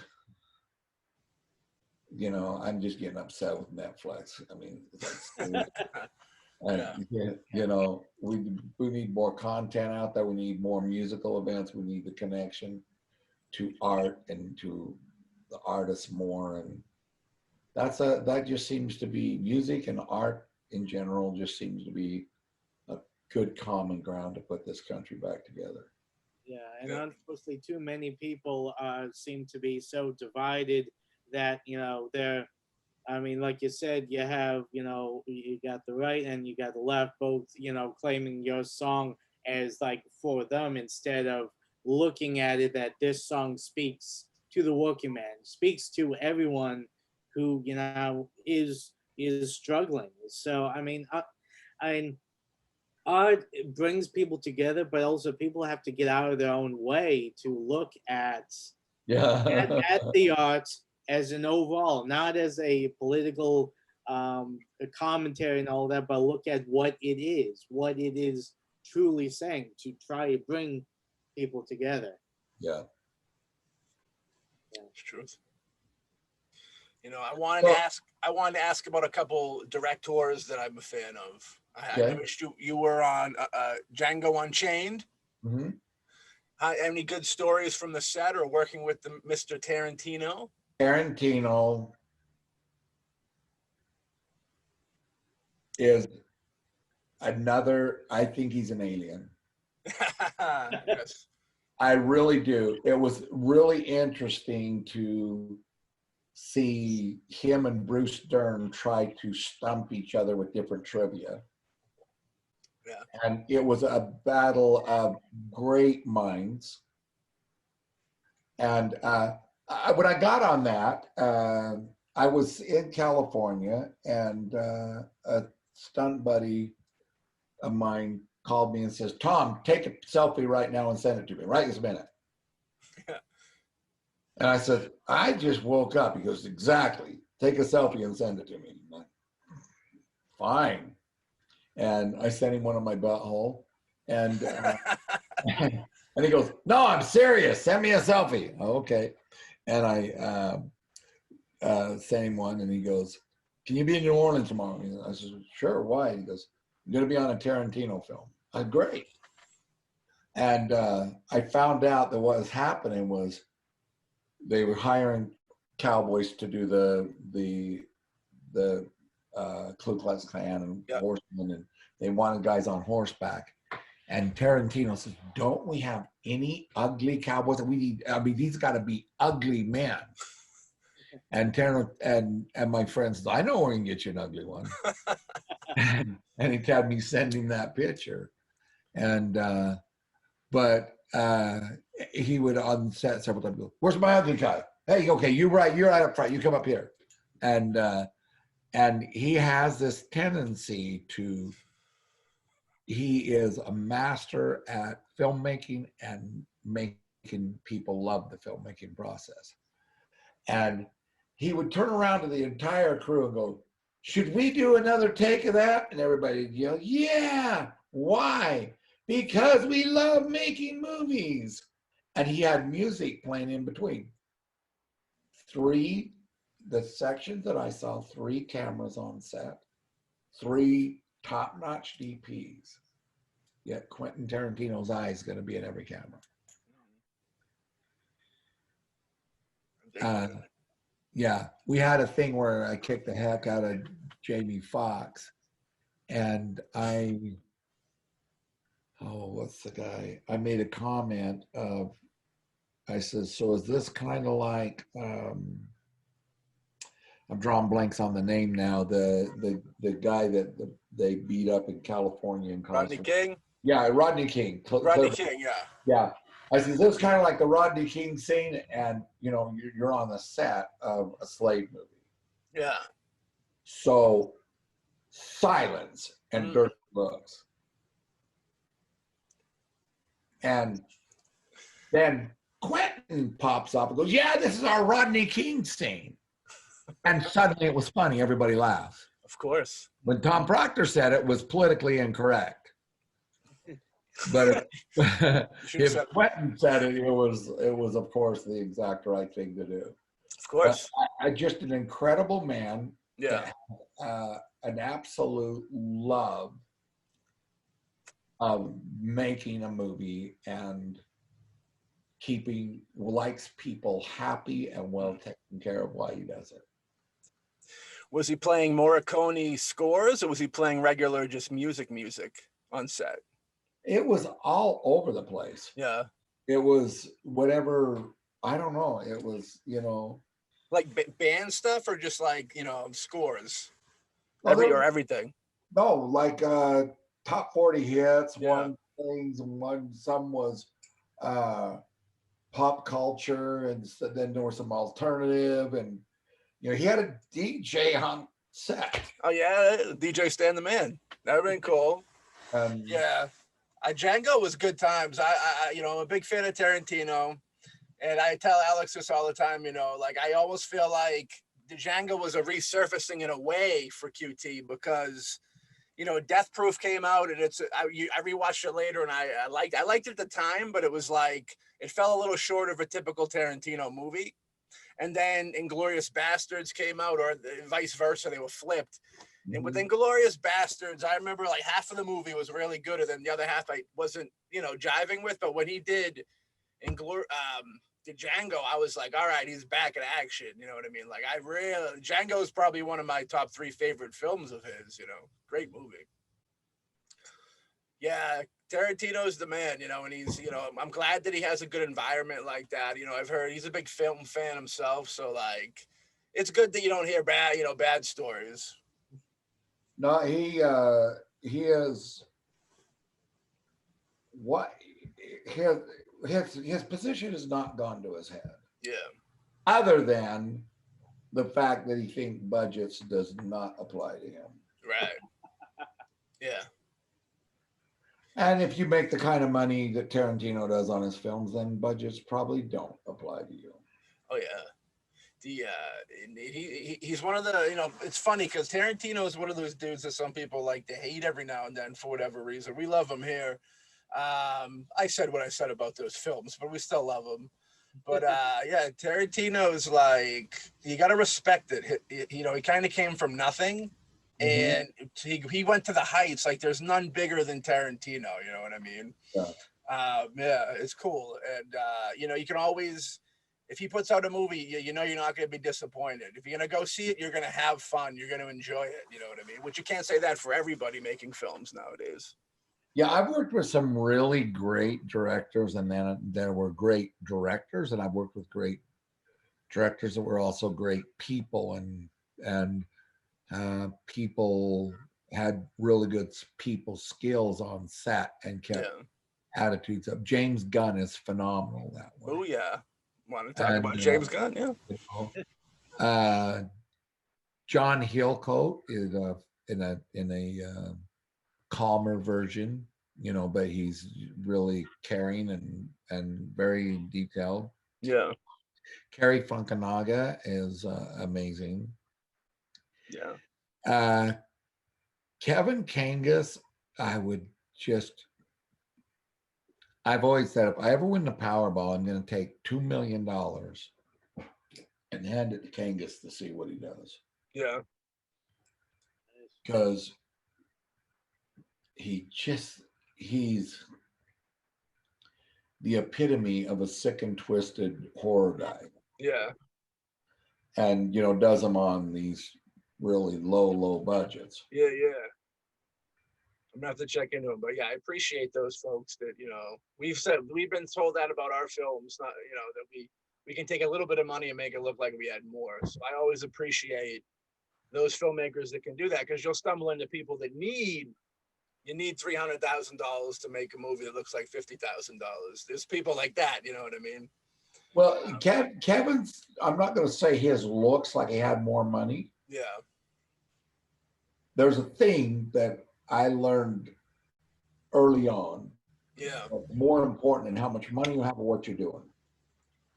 you know, I'm just getting upset with Netflix. I mean, you know, we need more content out there. We need more musical events. We need the connection to art and to the artists more, and that just seems to be music and art in general. Just seems to be a good common ground to put this country back together. Yeah, and unfortunately, too many people seem to be so divided that, you know, they're, I mean, like you said, you have, you know, you got the right and you got the left, both, you know, claiming your song as like for them instead of looking at it that this song speaks to the working man, speaks to everyone who, you know, is struggling. So, I mean, art brings people together, but also people have to get out of their own way to look at the arts as an overall, not as a political a commentary and all that, but look at what it is truly saying to try to bring people together. Yeah. It's truth. You know, I wanted to ask about a couple directors that I'm a fan of. I noticed you were on Django Unchained. Mm-hmm. Any good stories from the set or working with Mr. Tarantino? Tarantino is another, I think he's an alien. Yes. I really do. It was really interesting to see him and Bruce Dern try to stump each other with different trivia. Yeah. And it was a battle of great minds. And when I got on that, I was in California, and a stunt buddy of mine called me and says, "Tom, take a selfie right now and send it to me right this minute." Yeah. And I said, "I just woke up." He goes, "Exactly. Take a selfie and send it to me." I'm like, fine. And I sent him one of my butthole, and and he goes, "No, I'm serious. Send me a selfie." Oh, okay. And I sent him one, and he goes, "Can you be in New Orleans tomorrow?" And I said, "Sure. Why?" He goes, "I'm going to be on a Tarantino film." I said, "Great." And I found out that what was happening was they were hiring cowboys to do the Ku Klux Klan and horsemen, and they wanted guys on horseback. And Tarantino says, "Don't we have any ugly cowboys? We need. I mean, these got to be ugly men." And Tarantino and my friends, "I know where we can get you an ugly one." and he had me send him that picture, and but he would on set several times go, "Where's my ugly guy? Hey, okay, you're right up front. You come up here." And he has this tendency to. He is a master at filmmaking and making people love the filmmaking process. And he would turn around to the entire crew and go, "Should we do another take of that?" And everybody would yell, "Yeah." Why? Because we love making movies. And he had music playing in between. The sections that I saw, 3 cameras on set, 3 top-notch DPs. Yet Quentin Tarantino's eye is going to be in every camera. Yeah, we had a thing where I kicked the heck out of Jamie Foxx, and what's the guy? I made a comment of, I said, "So is this kind of like?" I'm drawing blanks on the name now. The guy that they beat up in California and Rodney King. Yeah, Rodney King. Rodney King. Yeah. Yeah. I said, this is kind of like the Rodney King scene, and you know, you're on the set of a slave movie. Yeah. So silence and dirty looks. And then Quentin pops up and goes, yeah, this is our Rodney King scene. And suddenly it was funny. Everybody laughs. Of course. When Tom Proctor said it was politically incorrect. But if Quentin said it, it was of course the exact right thing to do. Of course. I just an incredible man. Yeah. An absolute love of making a movie and likes people happy and well taken care of while he does it. Was he playing Morricone scores, or was he playing regular just music on set? It was all over the place. Yeah. It was whatever, I don't know. It was, you know. Like band stuff, or just like, you know, scores? Well, Everything? No, like top 40 hits, Yeah. one things, and some was pop culture, and so then there was some alternative, and you know, he had a DJ on set. Oh yeah, DJ Stan the Man. That would have been cool. Yeah. Django was good times. I you know, I'm a big fan of Tarantino, and I tell Alex this all the time, you know, like I almost feel like the Django was a resurfacing in a way for QT, because, you know, Death Proof came out, and I rewatched it later, and I liked it at the time, but it was like, it fell a little short of a typical Tarantino movie. And then Inglourious Bastards came out, or vice versa, they were flipped. And with Inglourious Bastards, I remember like half of the movie was really good, and then the other half I wasn't, you know, jiving with. But when he did Django, I was like, all right, he's back in action. You know what I mean? Like, Django is probably one of my top 3 favorite films of his. You know, great movie. Yeah, Tarantino's the man, you know, and he's, you know, I'm glad that he has a good environment like that. You know, I've heard he's a big film fan himself, so like, it's good that you don't hear bad stories. No, he is what his position has not gone to his head. Yeah. Other than the fact that he thinks budgets does not apply to him. Right. Yeah. And if you make the kind of money that Tarantino does on his films, then budgets probably don't apply to you. Oh yeah. He's one of the, you know, it's funny because Tarantino is one of those dudes that some people like to hate every now and then for whatever reason. We love him here. I said what I said about those films, but we still love him. But yeah, Tarantino's like, you got to respect it. You know, he kind of came from nothing. And he went to the heights. Like, there's none bigger than Tarantino. You know what I mean? Yeah. Yeah, it's cool. And, you know, you can always, if he puts out a movie, you know, you're not going to be disappointed. If you're going to go see it, you're going to have fun. You're going to enjoy it. You know what I mean? Which you can't say that for everybody making films nowadays. Yeah, I've worked with some really great directors, and then there were great directors, and I've worked with great directors that were also great people, and people had really good people skills on set and kept attitudes up. James Gunn is phenomenal that way. Oh yeah, want to talk about James Gunn? Yeah. You know, John Hillcoat is in a calmer version, you know, but he's really caring and very detailed. Yeah. Cary Fukunaga is amazing. Yeah. Kevin Kangas, I've always said, if I ever win the Powerball, I'm going to take $2 million and hand it to Kangas to see what he does. Yeah. Because he's the epitome of a sick and twisted horror guy. Yeah. And, you know, does them on these really low budgets. Yeah. I'm gonna have to check into them, but yeah, I appreciate those folks that, you know, we've been told that about our films, not, you know, that we can take a little bit of money and make it look like we had more. So I always appreciate those filmmakers that can do that, because you'll stumble into people that need, You need $300,000 to make a movie that looks like $50,000. There's people like that, you know what I mean? Well, Kevin's, I'm not going to say his looks like he had more money. Yeah. There's a thing that I learned early on. Yeah. More important than how much money you have or what you're doing.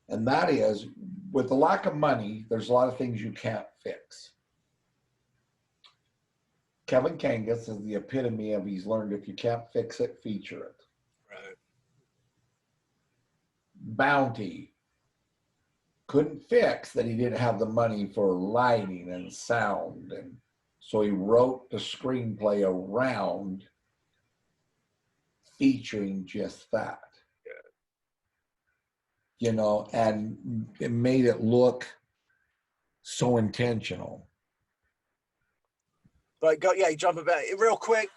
And that is, with the lack of money, there's a lot of things you can't fix. Kevin Kangas is the epitome of he's learned if you can't fix it, feature it. Right. Bounty couldn't fix that he didn't have the money for lighting and sound. And so he wrote the screenplay around featuring just that. You know, and it made it look so intentional. But jumping back real quick.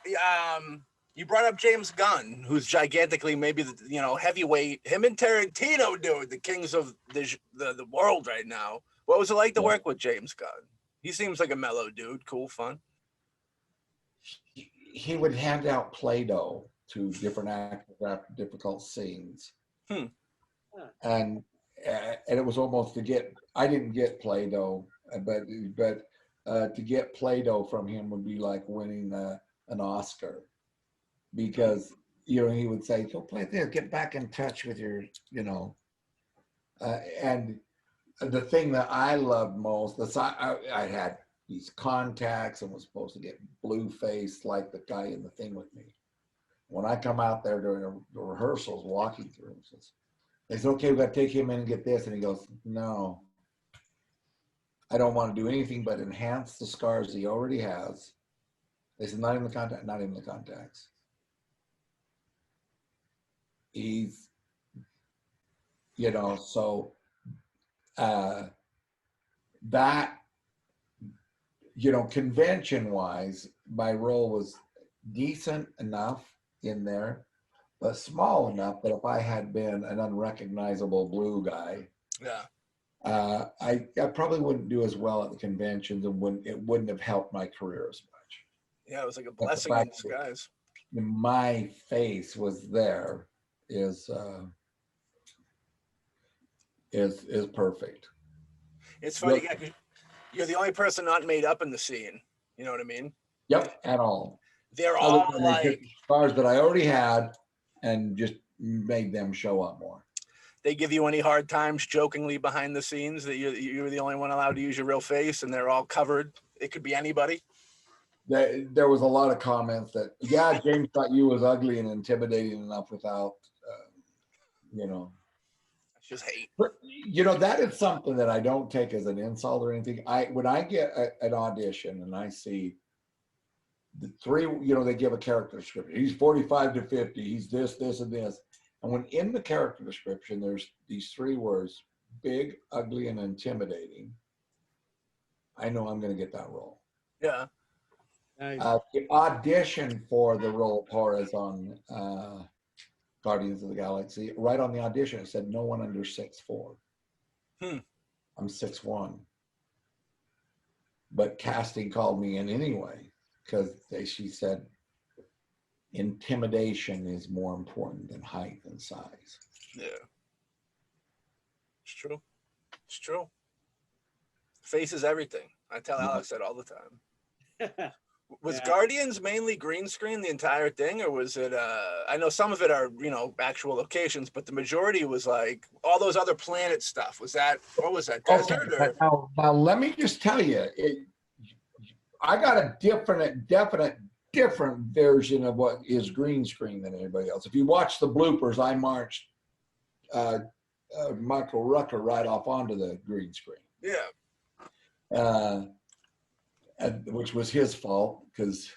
You brought up James Gunn, who's gigantically maybe the heavyweight. Him and Tarantino, dude, the kings of the world right now. What was it like to work with James Gunn? He seems like a mellow dude, cool, fun. He would hand out Play-Doh to different actors after difficult scenes. And it was almost I didn't get Play-Doh, but to get Play-Doh from him would be like winning an Oscar, because he would say, "Go play there, get back in touch with your," and the thing that I loved most is I had these contacts and was supposed to get blue-faced like the guy in the thing with me. When I come out there during the rehearsals, walking through, they said, "Okay, we've got to take him in and get this." And he goes, "No, I don't want to do anything but enhance the scars he already has." They said, not even the contacts. He's, so that, convention-wise, my role was decent enough in there, but small enough that if I had been an unrecognizable blue guy, I probably wouldn't do as well at the conventions, and it wouldn't have helped my career as much. Yeah, it was like a blessing in disguise. My face was there is perfect. It's funny, you're the only person not made up in the scene. You know what I mean? Yep, at all. They're all like stars that I already had, and just made them show up more. They give you any hard times jokingly behind the scenes that you're the only one allowed to use your real face, and they're all covered? It could be anybody. There was a lot of comments that, James thought you was ugly and intimidating enough without, Just hate. But, that is something that I don't take as an insult or anything. When I get an audition and I see the three, they give a character description. He's 45 to 50. He's this, this, and this. And when in the character description, there's these three words: big, ugly, and intimidating, I know I'm going to get that role. Yeah. Nice. The audition for the role Torres on Guardians of the Galaxy, right on the audition, it said no one under 6'4". I'm 6'1". But casting called me in anyway, because she said intimidation is more important than height and size. Yeah. It's true. It's true. Face is everything. I tell Alex that all the time. Was Guardians mainly green screen the entire thing, or was it I know some of it are actual locations, but the majority was like all those other planet stuff? Was that, what was that, desert? Okay, now let me just tell you, I got a different version of what is green screen than anybody else. If you watch the bloopers, I marched Michael Rucker right off onto the green screen. Yeah. Which was his fault, because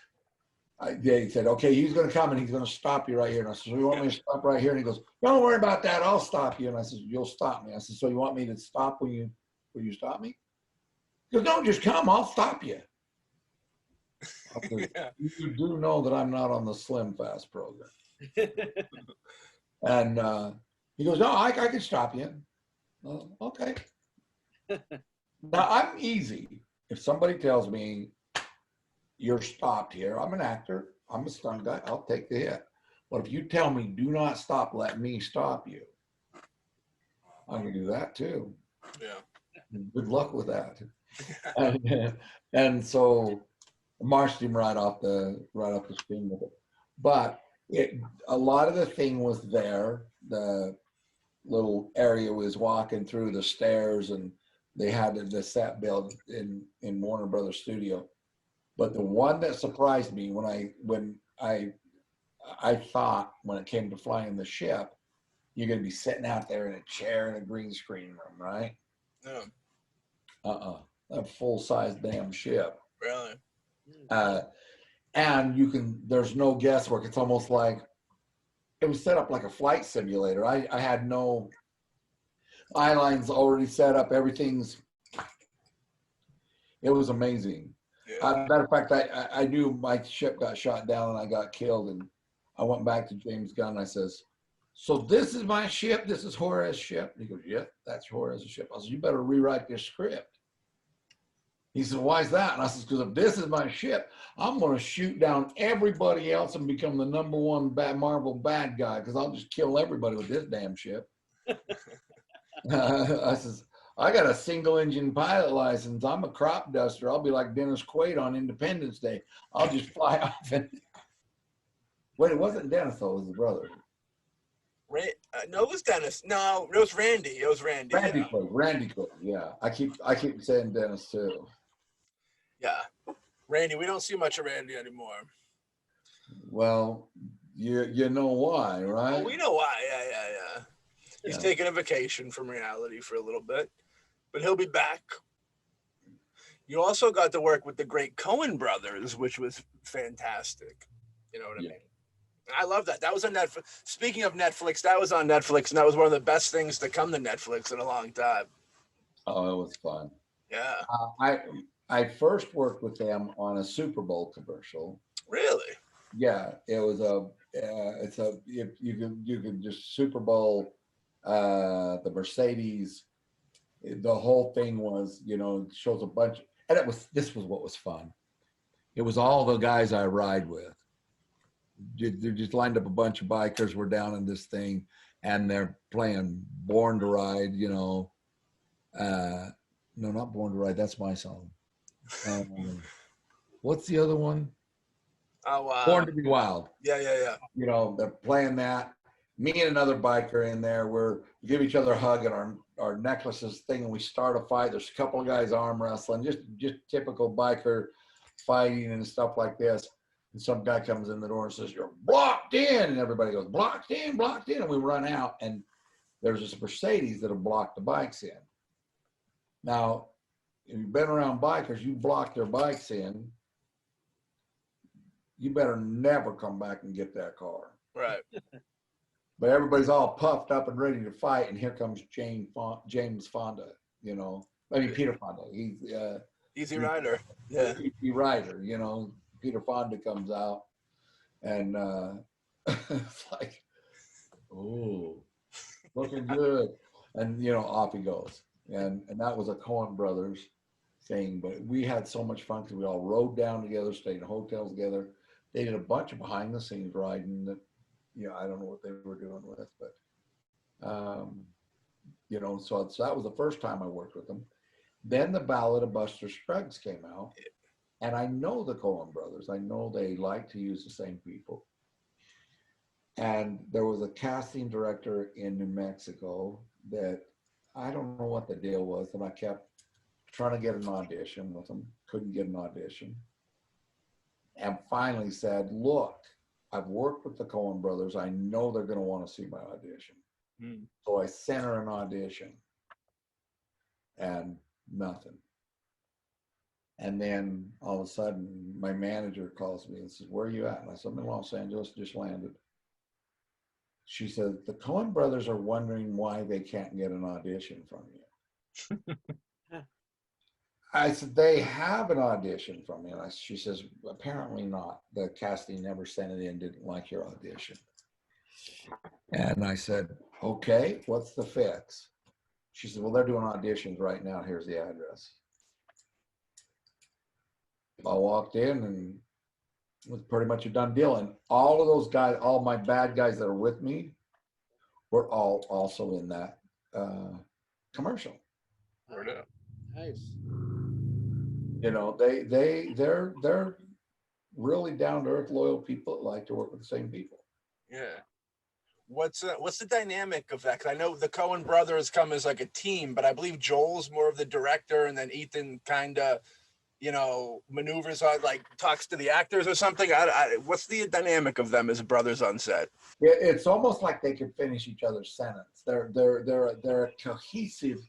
they said, "Okay, he's going to come and he's going to stop you right here." And I said, "So you want me to stop right here?" And he goes, "Don't worry about that. I'll stop you." And I said, "You'll stop me." I said, "So you want me to stop when you stop me?" He goes, "No, just come. I'll stop you." Said, "You do know that I'm not on the Slim Fast program." And he goes, "No, I can stop you." Okay. Now I'm easy. If somebody tells me you're stopped here. I'm an actor. I'm a stunt guy. I'll take the hit. But if you tell me, do not stop, let me stop you. I can do that too. Yeah. Good luck with that. and so marched him right off the screen with it. But a lot of the thing was there. The little area was walking through the stairs, and they had the set built in Warner Brothers Studio. But the one that surprised me when I thought when it came to flying the ship, you're going to be sitting out there in a chair in a green screen room, right? No. A full-size damn ship. Really? And there's no guesswork. It's almost like it was set up like a flight simulator. I had no eye lines already set up. It was amazing. Yeah. Matter of fact, I knew my ship got shot down and I got killed, and I went back to James Gunn and I says, so this is my ship, this is Juarez's ship? And he goes, yeah, that's Juarez's ship. I said, you better rewrite this script. He said, why is that? And I said, because if this is my ship, I'm going to shoot down everybody else and become the #1 Marvel bad guy, because I'll just kill everybody with this damn ship. I says, I got a single engine pilot license. I'm a crop duster. I'll be like Dennis Quaid on Independence Day. I'll just fly off and wait, it wasn't Dennis though, it was his brother. No, it was Dennis. No, it was Randy. It was Randy. Randy Yeah. Quaid. Randy Quaid. Yeah, I keep saying Dennis too. Yeah, Randy. We don't see much of Randy anymore. Well, you know why, right? Oh, we know why. Yeah. He's taking a vacation from reality for a little bit, but he'll be back. You also got to work with the great Coen brothers, which was fantastic. You know what I mean? I love that. That was on Netflix. Speaking of Netflix, that was on Netflix, and that was one of the best things to come to Netflix in a long time. Oh, it was fun. Yeah. I first worked with them on a Super Bowl commercial. Really? Yeah, it was you could just Super Bowl, the Mercedes, the whole thing was, shows a bunch, and this was what was fun. It was all the guys I ride with. They just lined up a bunch of bikers. We're down in this thing, and they're playing "Born to Ride." No, not "Born to Ride." That's my song. What's the other one? Oh, wow. Born to Be Wild. Yeah. They're playing that. Me and another biker in there. We give each other a hug and our necklaces thing, and we start a fight. There's a couple of guys arm wrestling, just typical biker fighting and stuff like this. And some guy comes in the door and says, "You're blocked in," and everybody goes, blocked in, and we run out, and there's this Mercedes that have blocked the bikes in. Now, if you've been around bikers, you block their bikes in, you better never come back and get that car. Right. But everybody's all puffed up and ready to fight, and here comes James Fonda, Peter Fonda. He's Easy Rider. Yeah. Easy Rider, Peter Fonda comes out, and it's like, oh, looking good. And, off he goes. And that was a Coen brothers thing, but we had so much fun because we all rode down together, stayed in hotels together. They did a bunch of behind the scenes riding that, I don't know what they were doing with, but, so that was the first time I worked with them. Then the Ballad of Buster Scruggs came out, and I know the Coen brothers. I know they like to use the same people. And there was a casting director in New Mexico that I don't know what the deal was, and I kept trying to get an audition with them, couldn't get an audition. And finally said, look, I've worked with the Coen brothers. I know they're going to want to see my audition. So I sent her an audition, and nothing. And then all of a sudden, my manager calls me and says, where are you at? And I said, I'm in Los Angeles, just landed. She said, the Coen brothers are wondering why they can't get an audition from you. I said, they have an audition from me. And she says, apparently not. The casting never sent it in, didn't like your audition. And I said, okay, what's the fix? She said, well, they're doing auditions right now. Here's the address. I walked in and it was pretty much a done deal. And all of those guys, all my bad guys that are with me, were all also in that commercial. Nice. You know, they're really down to earth, loyal people that like to work with the same people. Yeah. What's the dynamic of that? Because I know the Coen brothers come as like a team, but I believe Joel's more of the director, and then Ethan kind of, you know, maneuvers on, like, talks to the actors or something. What's the dynamic of them as brothers on set? It's almost like they can finish each other's sentence. They're a cohesive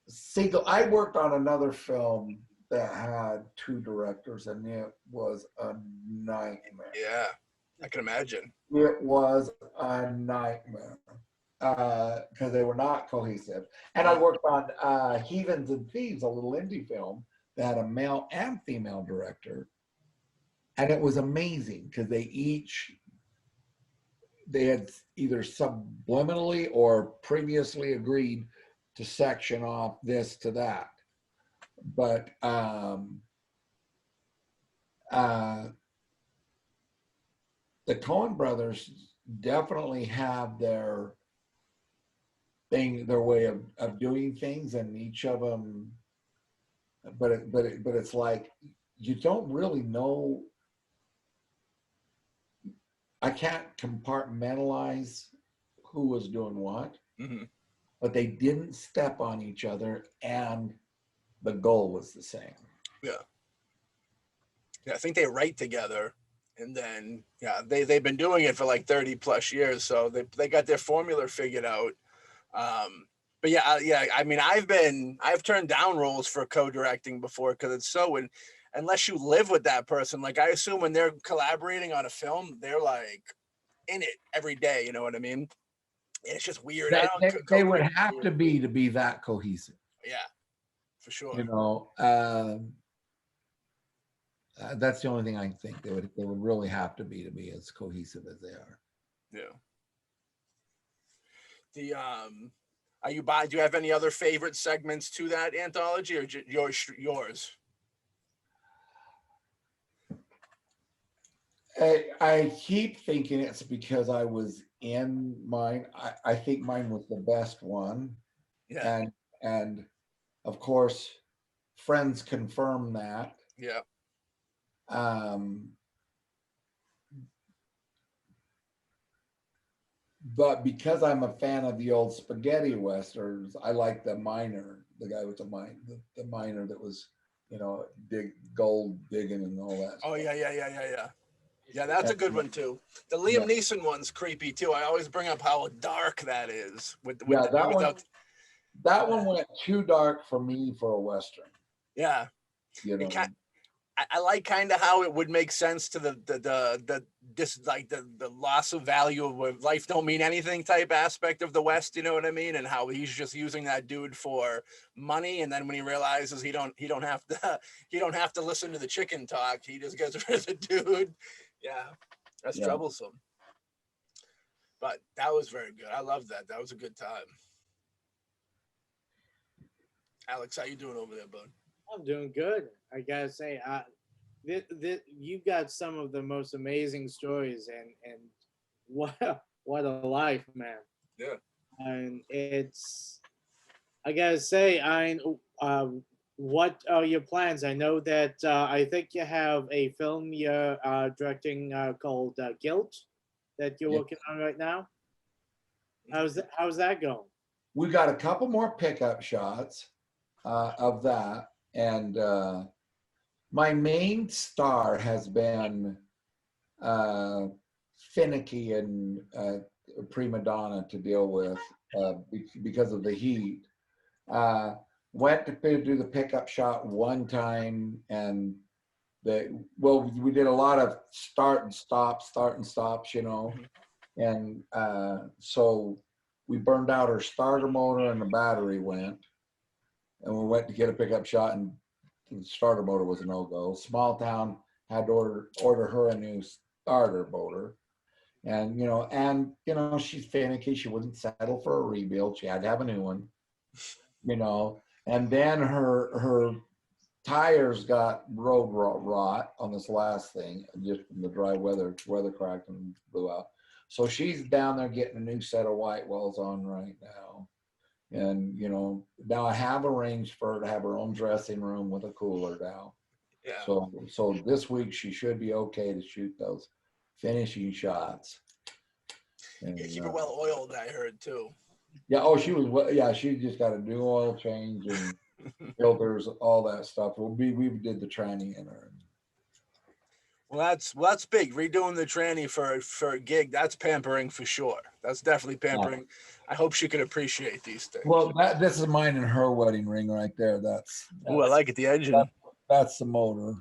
single. I worked on another film that had two directors, and it was a nightmare. Yeah, I can imagine. It was a nightmare because they were not cohesive. And I worked on Heathens and Thieves, a little indie film that had a male and female director, and it was amazing because they had either subliminally or previously agreed to section off this to that. But the Coen brothers definitely have their thing, their way of doing things, and each of them. But it's like you don't really know. I can't compartmentalize who was doing what, but they didn't step on each other, and the goal was the same. Yeah. I think they write together. And then, yeah, they've been doing it for like 30 plus years. So they got their formula figured out. But yeah, I mean, I've turned down roles for co-directing before because it's so, unless you live with that person, like I assume when they're collaborating on a film, they're like in it every day. You know what I mean? It's just weird. They would have to be that cohesive. Yeah, for sure. You know, that's the only thing I think they would really have to be as cohesive as they are. Yeah. Do you have any other favorite segments to that anthology, or yours? I keep thinking it's because I was in mine. I think mine was the best one. Yeah. And of course, friends confirm that. Yeah. But because I'm a fan of the old spaghetti westerns, I like the miner, the guy with the miner that was, you know, gold digging and all that. Oh, yeah. Yeah, that's a good one too. The Liam Neeson one's creepy too. I always bring up how dark that is. That one went too dark for me for a western. Yeah, you know. I like kind of how it would make sense to the loss of value of life don't mean anything type aspect of the West. You know what I mean? And how he's just using that dude for money, and then when he realizes he don't have to listen to the chicken talk, he just gets rid of the dude. Yeah, that's troublesome. But that was very good. I love that. That was a good time. Alex, how you doing over there, bud? I'm doing good. I gotta say, you've got some of the most amazing stories, and what a life, man. Yeah. And I gotta say, what are your plans? I know that I think you have a film you're directing called Guilt that you're working on right now. How's that going? We got a couple more pickup shots of that, and my main star has been finicky and prima donna to deal with because of the heat. Went to do the pickup shot one time, and we did a lot of start and stops, you know, and so we burned out her starter motor and the battery went, and we went to get a pickup shot, and the starter motor was a no-go. Small town, had to order her a new starter motor, and you know she's finicky. She wouldn't settle for a rebuild. She had to have a new one, you know. And then her tires got road rot on this last thing, just from the dry weather cracked and blew out. So she's down there getting a new set of white wells on right now. And, you know, now I have arranged for her to have her own dressing room with a cooler now. Yeah. So this week she should be okay to shoot those finishing shots. And, Yeah, keep her well oiled, I heard too. yeah, oh, she just got a new oil change and filters, all that stuff. We did the tranny in her. Well, that's big. Redoing the tranny for a gig, that's pampering for sure. That's definitely pampering. I hope she can appreciate these things. Well, this is mine and her wedding ring right there. That's Oh, I like it. The engine. That's the motor.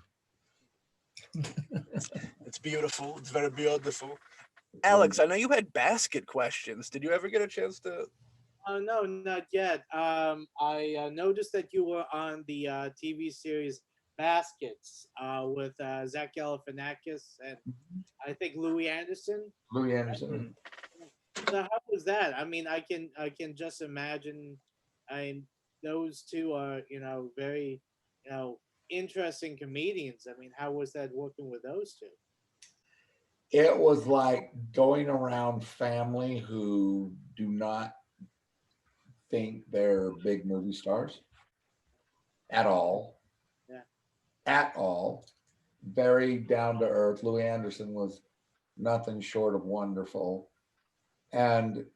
It's beautiful. It's very beautiful. Alex, I know you had basket questions. Did you ever get a chance to? No, not yet. I noticed that you were on the TV series Baskets with Zach Galifianakis and I think Louis Anderson. Louis Anderson. So how was that? I mean, I can just imagine. Those two are very interesting comedians. I mean, how was that working with those two? It was like going around family who do not think they're big movie stars at all. Yeah. At all. Very down to earth. Louis Anderson was nothing short of wonderful. And,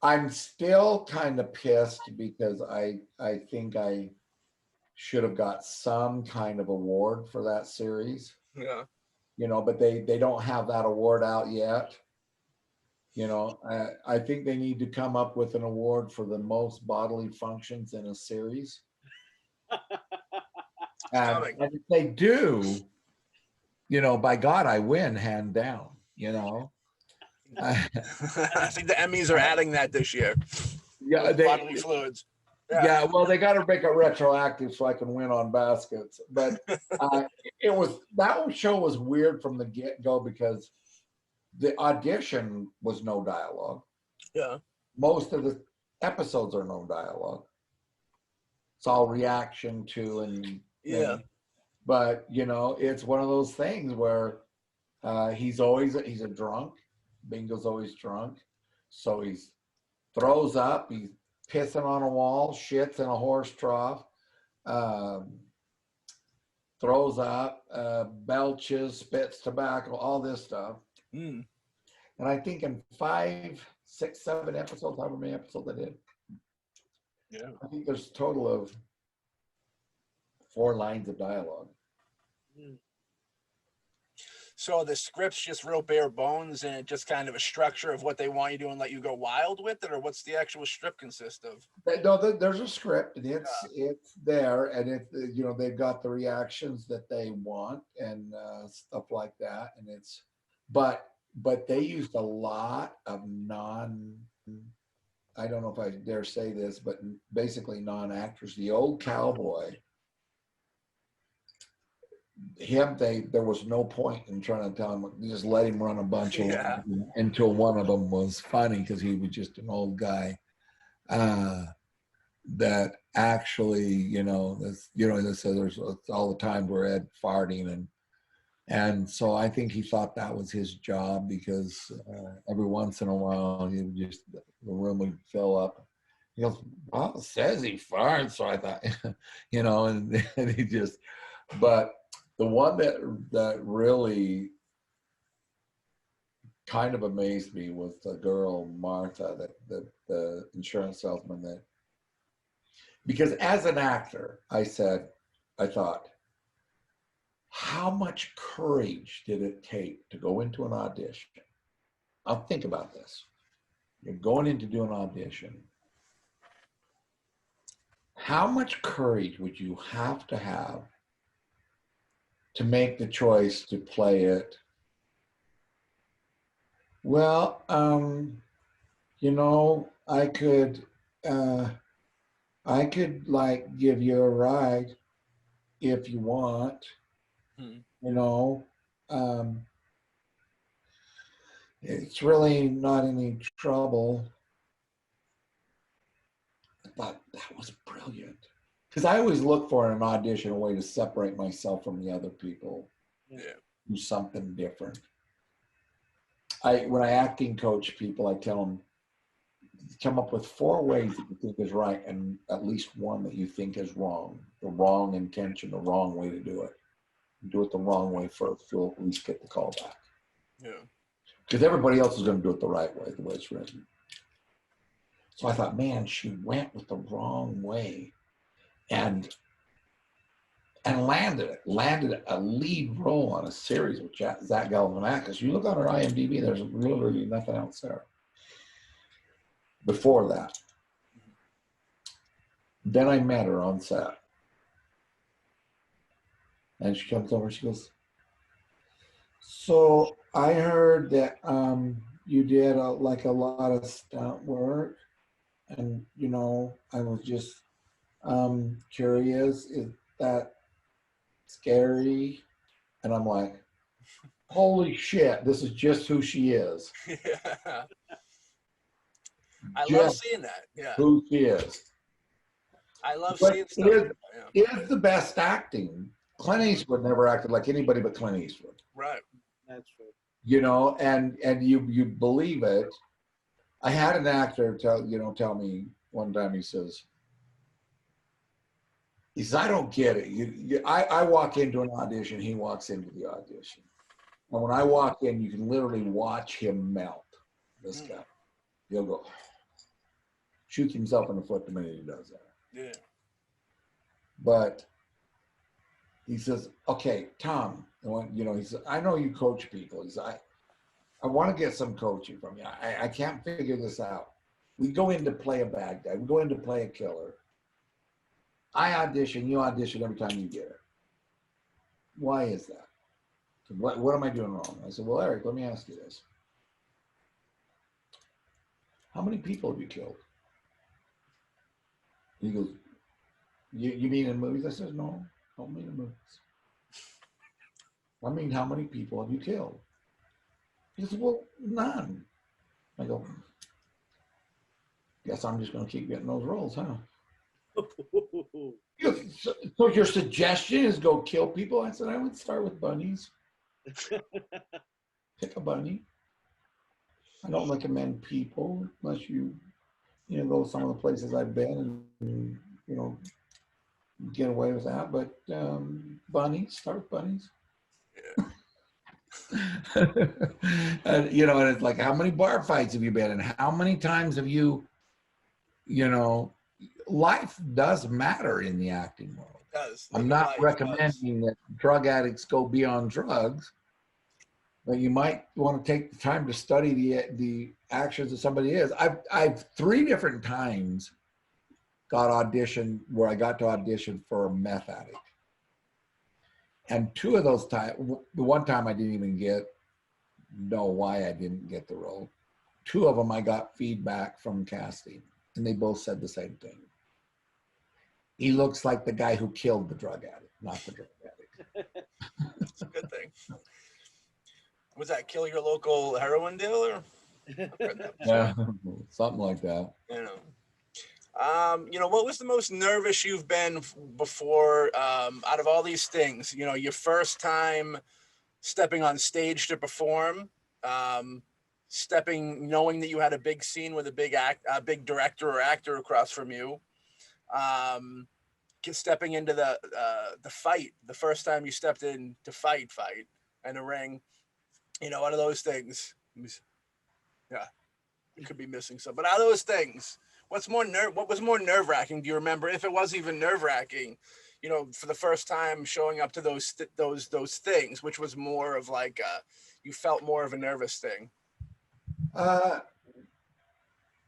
I'm still kind of pissed because I think I should have got some kind of award for that series. Yeah. But they don't have that award out yet. I think they need to come up with an award for the most bodily functions in a series. And if they do, by God, I win hand down, I think the Emmys are adding that this year. Yeah, bodily fluids. Yeah, well, they got to make it retroactive so I can win on baskets. But that show was weird from the get-go because the audition was no dialogue. Yeah. Most of the episodes are no dialogue. It's all reaction to and yeah. But it's one of those things where he's a drunk. Bingo's always drunk, so he's throws up. He's pissing on a wall, shits in a horse trough, throws up, belches, spits tobacco, all this stuff. And I think in 5, 6, 7 episodes, however many episodes I did, I think there's a total of 4 lines of dialogue. So the script's just real bare bones and it just kind of a structure of what they want you to do and let you go wild with it, or what's the actual script consist of? No, there's a script and it's there, and they've got the reactions that they want and stuff like that, and it's but they used a lot of I don't know if I dare say this, but basically non-actors. The old cowboy, there was no point in trying to tell him, just let him run a bunch of them until one of them was funny because he was just an old guy that actually, there's all the time where Ed farting and so I think he thought that was his job because every once in a while the room would fill up. He goes, well, it says he farts, so I thought, and he just, but the one that really kind of amazed me was the girl Martha, the insurance salesman, because as an actor, I thought, how much courage did it take to go into an audition? I'll think about this. You're going in to do an audition. How much courage would you have to make the choice to play it? Well, I could like give you a ride if you want. It's really not any trouble. I thought that was brilliant. because I always look for in an audition a way to separate myself from the other people. Yeah. Do something different. When I acting coach people, I tell them, come up with 4 ways that you think is right and at least one that you think is wrong. The wrong intention, the wrong way to do it. Do it the wrong way first, you'll at least get the call back. Yeah. Because everybody else is going to do it the right way, the way it's written. So I thought, man, she went with the wrong way and landed a lead role on a series with Zach Galifianakis. You look on her IMDb, there's literally nothing else there. Before that, then I met her on set. And she comes over and she goes, so I heard that you did like a lot of stunt work. And, you know, I was just curious, is that scary? And I'm like, holy shit, this is just who she is. Yeah. I love seeing that. Yeah. Who she is. I love But seeing stuff. it is the best acting. Clint Eastwood never acted like anybody but Clint Eastwood. Right. That's true. You know, and you believe it. I had an actor tell me one time, he says, I don't get it. I walk into an audition, he walks into the audition. And when I walk in, you can literally watch him melt, this guy. He'll go, shoots himself in the foot the minute he does that. Yeah. But he says, okay, Tom, you know, he says, I know you coach people. He says, I want to get some coaching from you. I can't figure this out. We go in to play a bad guy. We go in to play a killer. I audition, you audition every time you get it. Why is that? What am I doing wrong? I said, well, Eric, let me ask you this. How many people have you killed? He goes, you mean in movies? I said, no, I don't mean in movies. I mean, how many people have you killed? He says, well, none. I go, guess I'm just going to keep getting those roles, huh? He goes, so your suggestion is go kill people? I said, I would start with bunnies. Pick a bunny. I don't recommend people unless you go to some of the places I've been and, you know, get away with that. But bunnies, start with bunnies. And, you know, and it's like, how many bar fights have you been in? How many times have you know, life does matter in the acting world. It does. I'm not recommending that drug addicts go be on drugs, but you might want to take the time to study the actions of somebody is. I've 3 different times got auditioned where I got to audition for a meth addict. And 2 of those times, the one time I didn't even know why I didn't get the role. 2 of them I got feedback from casting, and they both said the same thing. He looks like the guy who killed the drug addict, not the drug addict. It's a good thing. Was that kill your local heroin dealer? Yeah, something like that. You know, what was the most nervous you've been before out of all these things? You know, your first time stepping on stage to perform, knowing that you had a big scene with a big director or actor across from you, stepping into the fight, the first time you stepped in to fight in a ring. You know, out of those things, yeah, you could be missing some. But out of those things, what was more nerve-wracking? Do you remember, if it was even nerve-wracking, you know, for the first time showing up to those things, which was more of like you felt more of a nervous thing?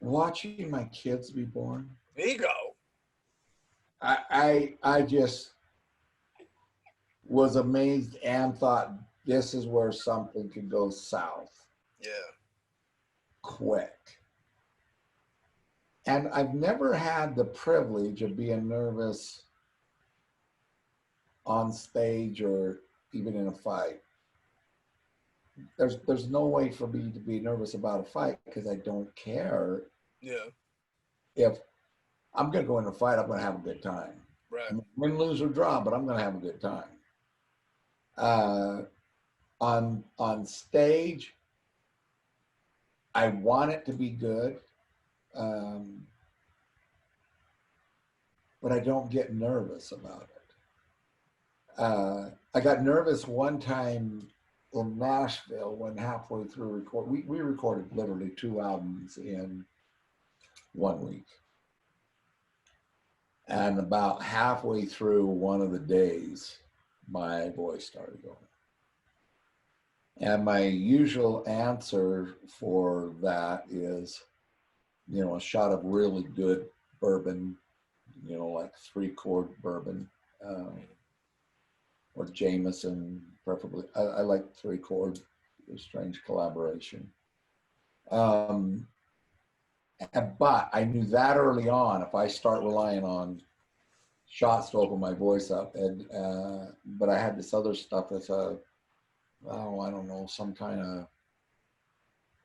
Watching my kids be born. There you go. I just was amazed and thought this is where something could go south. Yeah. Quick. And I've never had the privilege of being nervous on stage or even in a fight. There's no way for me to be nervous about a fight because I don't care. Yeah. If I'm going to go in a fight, I'm going to have a good time. Right. Win, lose, or draw, but I'm going to have a good time. On stage, I want it to be good, but I don't get nervous about it. I got nervous one time in Nashville when halfway through we recorded literally 2 albums in 1 week. And about halfway through one of the days, my voice started going. And my usual answer for that is, a shot of really good bourbon, like 3-chord bourbon, or Jameson, preferably. I like 3-chord, a strange collaboration. But I knew that early on, if I start relying on shots to open my voice up, but I had this other stuff that's I don't know, some kind of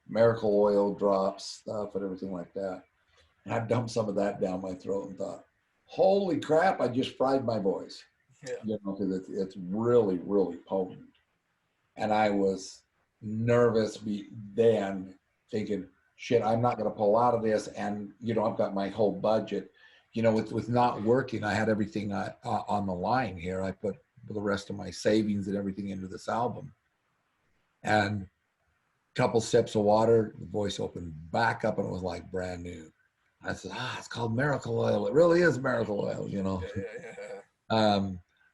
miracle oil drops stuff and everything like that. And I dumped some of that down my throat and thought, holy crap, I just fried my voice. Yeah. Because it's really, really potent. And I was nervous then, thinking, shit, I'm not going to pull out of this. And, I've got my whole budget. With not working, I had everything on the line here. I put the rest of my savings and everything into this album. And a couple sips of water, the voice opened back up and it was like brand new. I said, it's called Miracle Oil. It really is Miracle Oil, Yeah.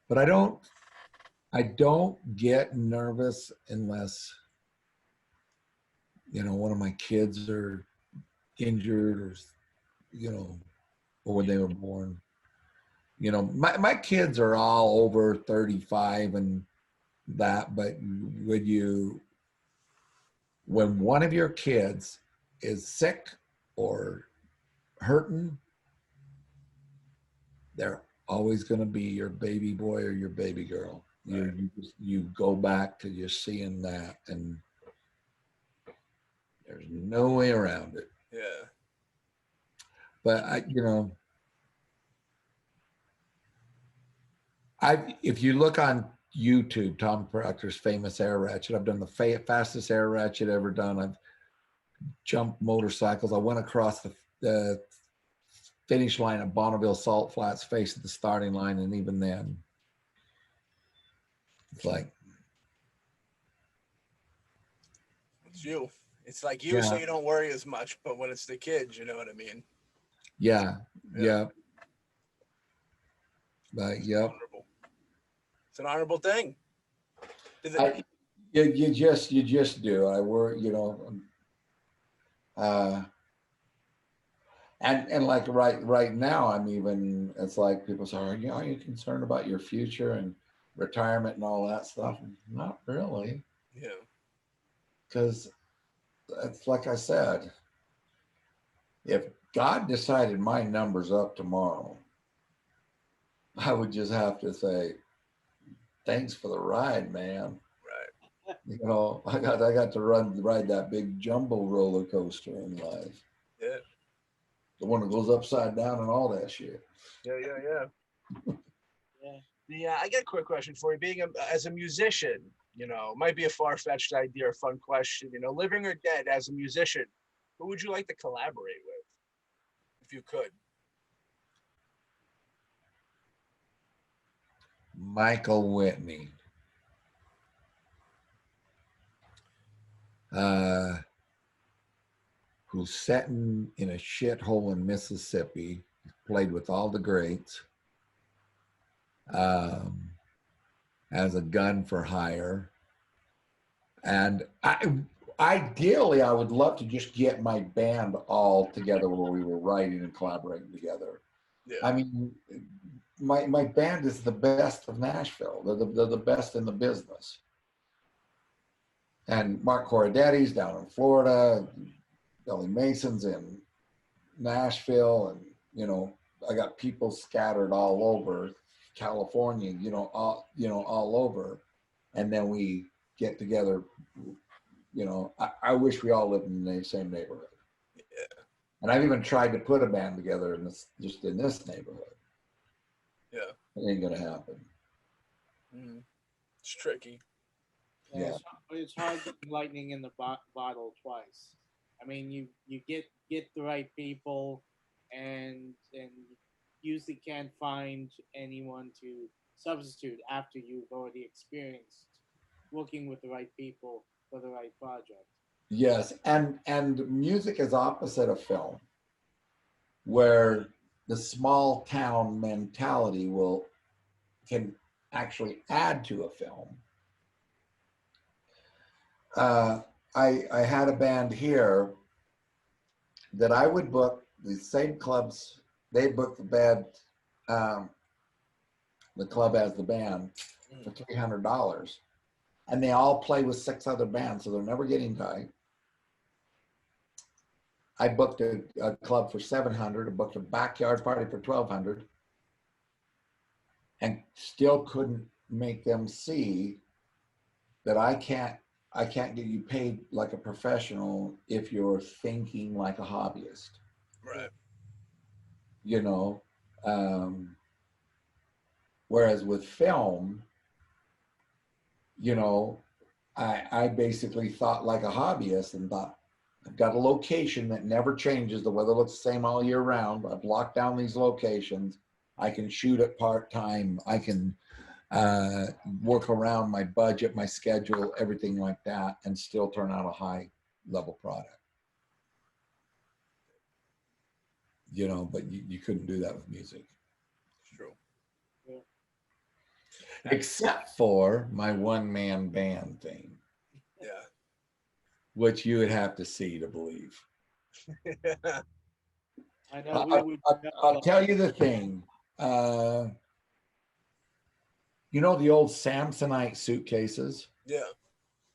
But I don't get nervous unless, one of my kids are injured or, or when they were born. My kids are all over 35 and that, but when one of your kids is sick or hurting, they're always going to be your baby boy or your baby girl. Right. You go back to just seeing that, and there's no way around it. Yeah. But if you look on YouTube, Tom Proctor's famous air ratchet, I've done the fastest air ratchet ever done. I've jumped motorcycles. I went across the finish line at Bonneville Salt Flats, faced the starting line, and even then, it's like, it's you. It's like you, yeah. so you don't worry as much. But when it's the kids, you know what I mean? Yeah. But Honorable. It's an honorable thing. You just do. I worry, and like right now, it's like people say, are you concerned about your future and retirement and all that stuff? Not really. Yeah. Because it's like I said, if God decided my number's up tomorrow, I would just have to say, thanks for the ride, man. Right. I got to ride that big jumbo roller coaster in life. Yeah. The one that goes upside down and all that shit. Yeah. I got a quick question for you. As a musician, might be a far-fetched idea or fun question. Living or dead, as a musician, who would you like to collaborate with, if you could? Michael Whitney. Who's sitting in a shithole in Mississippi, played with all the greats, has a gun for hire. And ideally, I would love to just get my band all together where we were writing and collaborating together. Yeah. My band is the best of Nashville. They're the best in the business. And Mark Corradetti's down in Florida, Billy Mason's in Nashville, and I got people scattered all over California, all over, and then we get together. I wish we all lived in the same neighborhood. Yeah. And I've even tried to put a band together in this neighborhood. Yeah. It ain't gonna happen. It's tricky. Yeah. It's hard getting lightning in the bottle twice. I mean, you get the right people, and you usually can't find anyone to substitute after you've already experienced working with the right people for the right project. Yes, and music is opposite of film, where the small town mentality can actually add to a film. I had a band here that I would book the same clubs. They book the band, the club as the band for $300, and they all play with 6 other bands, so they're never getting tight. I booked a club for $700. I booked a backyard party for $1,200, and still couldn't make them see that I can't get you paid like a professional if you're thinking like a hobbyist. Right. You know, whereas with film, you know, I basically thought like a hobbyist and thought, I've got a location that never changes. The weather looks the same all year round. I've locked down these locations. I can shoot it part-time. I can work around my budget, my schedule, everything like that, and still turn out a high-level product. You know, but you couldn't do that with music. It's true. Yeah. Except for my one-man band thing. Yeah. Which you would have to see to believe. I know I'll tell you the thing. You know the old Samsonite suitcases? Yeah.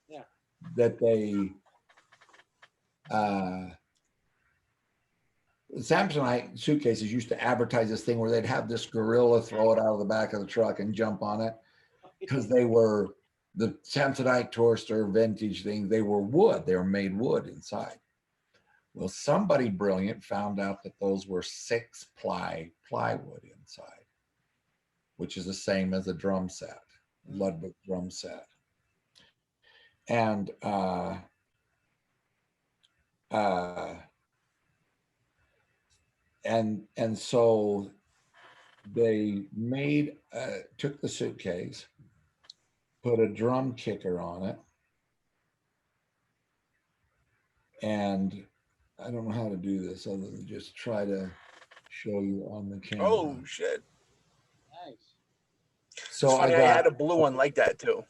Yeah. That they Samsonite suitcases used to advertise this thing where they'd have this gorilla throw it out of the back of the truck and jump on it, because they were the Samsonite Tourister vintage thing. They were wood. They were made wood inside. Well, somebody brilliant found out that those were 6-ply plywood inside, which is the same as a drum set, Ludwig drum set. And so they took the suitcase, put a drum kicker on it, and I don't know how to do this other than just try to show you on the camera. Oh shit! Nice. So it's funny, I had a blue one like that too.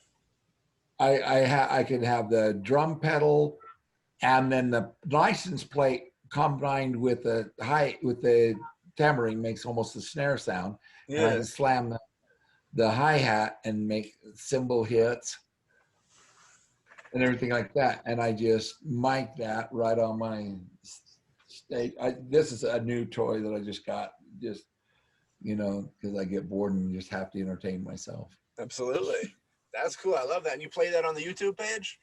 I could have the drum pedal, and then the license plate combined with the tambourine makes almost a snare sound. Yeah. And I can slam the hi-hat and make cymbal hits and everything like that. And I just mic that right on my stage. This is a new toy that I just got, just, you know, because I get bored and just have to entertain myself. Absolutely. That's cool. I love that. And you play that on the YouTube page?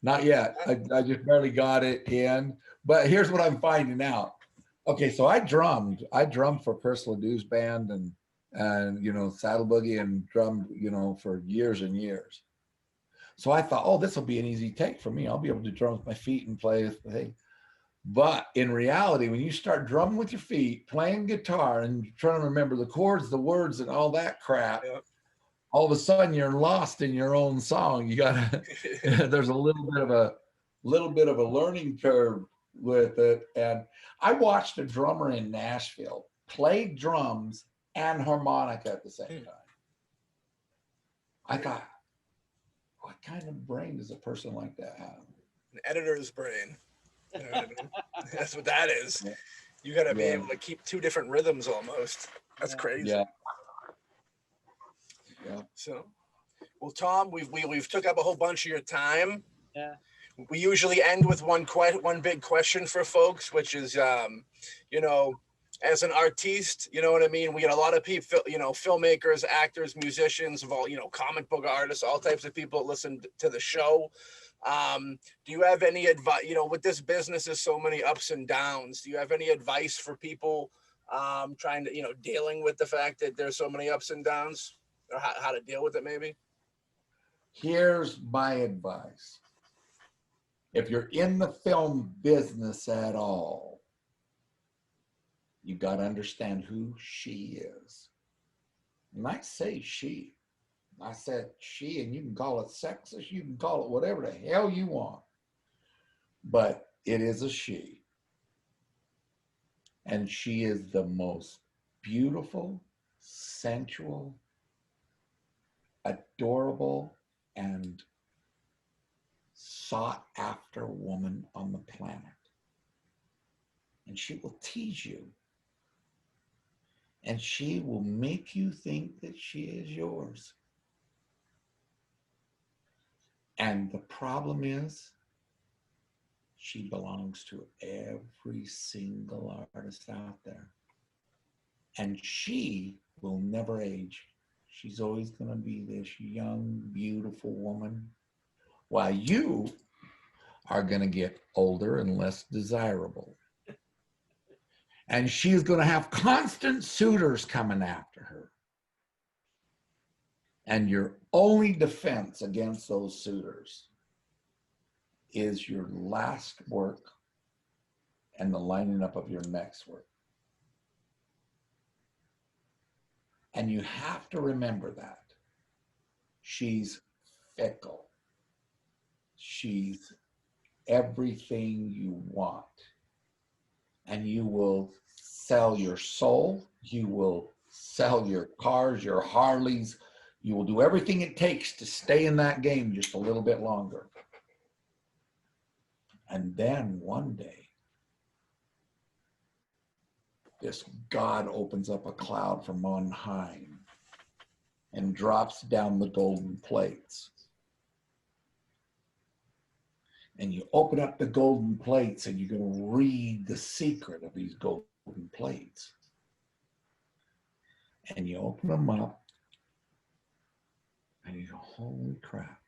Not yet. I just barely got it in. But here's what I'm finding out. Okay, so I drummed for Chris Ledoux's band and you know, Saddle Boogie, and drummed, you know, for years and years. So I thought, oh, this will be an easy take for me. I'll be able to drum with my feet and play with the thing. But in reality, when you start drumming with your feet, playing guitar, and trying to remember the chords, the words, and all that crap, yep, all of a sudden you're lost in your own song. You gotta there's a little bit of a learning curve with it. And I watched a drummer in Nashville play drums and harmonica at the same time. I thought, what kind of brain does a person like that have? An editor's brain. You know what I mean? That's what that is. Yeah. You got to be able to keep 2 different rhythms almost. That's crazy. Yeah. So, well, Tom, we've took up a whole bunch of your time. Yeah. We usually end with one big question for folks, which is, you know, as an artiste, you know what I mean? We get a lot of people, you know, filmmakers, actors, musicians, of all, you know, comic book artists, all types of people that listen to the show. Do you have any advice, you know, with this business, there's so many ups and downs. Do you have any advice for people trying to, dealing with the fact that there's so many ups and downs, or how to deal with it maybe? Here's my advice. If you're in the film business at all, you got to understand who she is. And I say she. I said she, and you can call it sexist, you can call it whatever the hell you want. But it is a she. And she is the most beautiful, sensual, adorable, and sought after woman on the planet. And she will tease you. And she will make you think that she is yours. And the problem is, she belongs to every single artist out there. And she will never age. She's always going to be this young, beautiful woman, while you are going to get older and less desirable. And she's going to have constant suitors coming after her. And your only defense against those suitors is your last work and the lining up of your next work. And you have to remember that. She's fickle. She's everything you want. And you will sell your soul. You will sell your cars, your Harleys. You will do everything it takes to stay in that game just a little bit longer. And then one day, this God opens up a cloud from on high and drops down the golden plates. And you open up the golden plates and you're going to read the secret of these golden plates. And you open them up and you go, holy crap.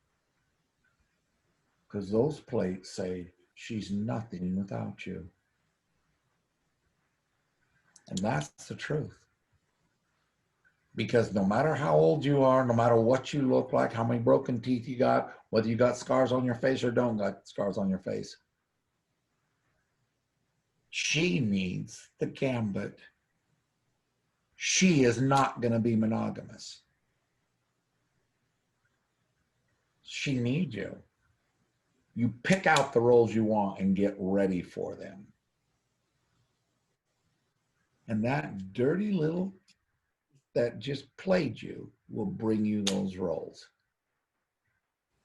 Because those plates say, she's nothing without you. And that's the truth. Because no matter how old you are, no matter what you look like, how many broken teeth you got, whether you got scars on your face or don't got scars on your face, she needs the gambit. She is not going to be monogamous. She needs you. You pick out the roles you want and get ready for them. And that dirty little that just played you will bring you those roles.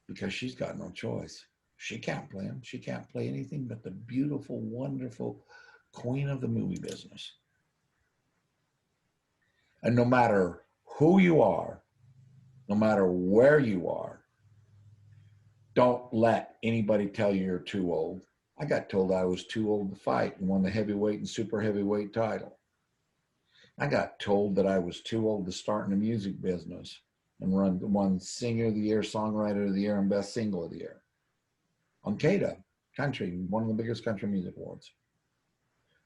Because she's got no choice. She can't play them. She can't play anything but the beautiful, wonderful queen of the movie business. And no matter who you are, no matter where you are, don't let anybody tell you you're too old. I got told I was too old to fight and won the heavyweight and super heavyweight title. I got told that I was too old to start in the music business and won Singer of the Year, Songwriter of the Year, and Best Single of the Year. On CADA, country, one of the biggest country music awards.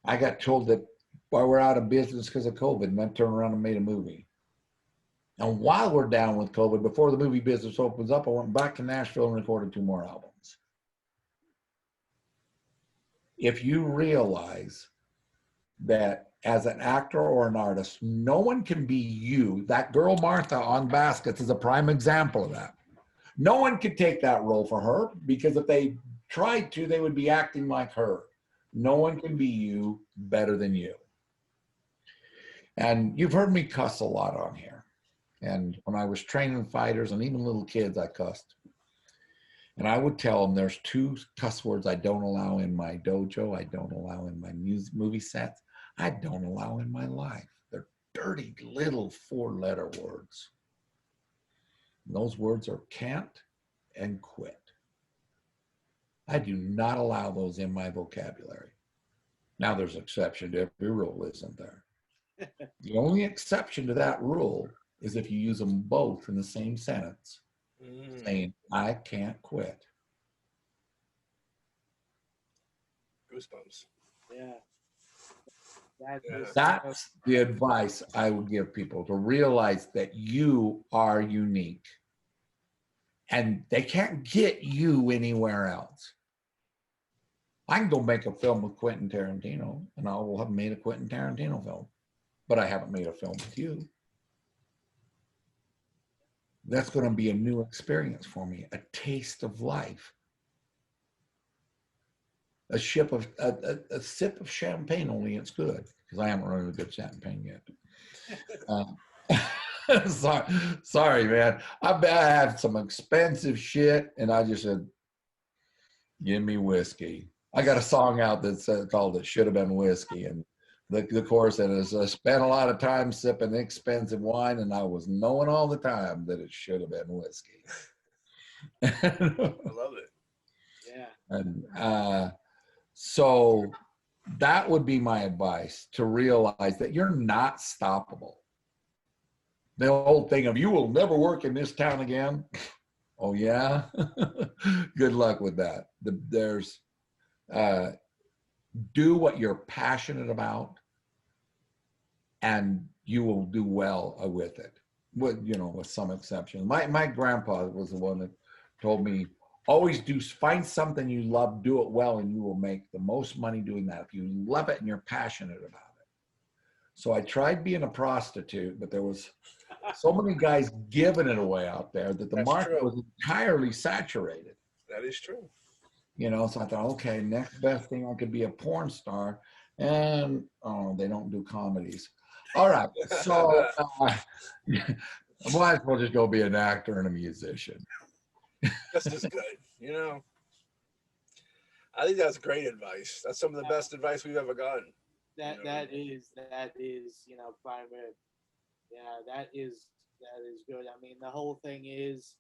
I got told that we're out of business because of COVID, and then turned around and made a movie. And while we're down with COVID, before the movie business opens up, I went back to Nashville and recorded 2 more albums. If you realize that as an actor or an artist, no one can be you. That girl Martha on Baskets is a prime example of that. No one could take that role for her, because if they tried to, they would be acting like her. No one can be you better than you. And you've heard me cuss a lot on here. And when I was training fighters and even little kids, I cussed. And I would tell them there's 2 cuss words I don't allow in my dojo, I don't allow in my movie sets, I don't allow in my life. They're dirty little 4-letter words. And those words are can't and quit. I do not allow those in my vocabulary. Now there's an exception to every rule, isn't there? The only exception to that rule is if you use them both in the same sentence, saying, I can't quit. Goosebumps. Yeah. That Yeah. is That's the advice I would give people, to realize that you are unique and they can't get you anywhere else. I can go make a film with Quentin Tarantino and I will have made a Quentin Tarantino film, but I haven't made a film with you. That's going to be a new experience for me, a taste of life. A sip of champagne, only it's good, because I haven't run a good champagne yet. Sorry, man. I had some expensive shit, and I just said, "Give me whiskey." I got a song out that's called "It Should Have Been Whiskey," and the chorus is, "I spent a lot of time sipping expensive wine, and I was knowing all the time that it should have been whiskey." I love it. yeah. And so that would be my advice, to realize that you're not stoppable. The old thing of, you will never work in this town again. Oh yeah. Good luck with that. There's do what you're passionate about and you will do well with it, with some exceptions. My grandpa was the one that told me, always find something you love, do it well, and you will make the most money doing that if you love it and you're passionate about it. So I tried being a prostitute, but there was so many guys giving it away out there that the That's market true. was entirely saturated. That is true. So I thought, okay, next best thing, I could be a porn star, and they don't do comedies. All right, so I might as well just go be an actor and a musician. Just as good, I think that's great advice. That's some of the best advice we've ever gotten. That is primary. Yeah, that is good. I mean, the whole thing is,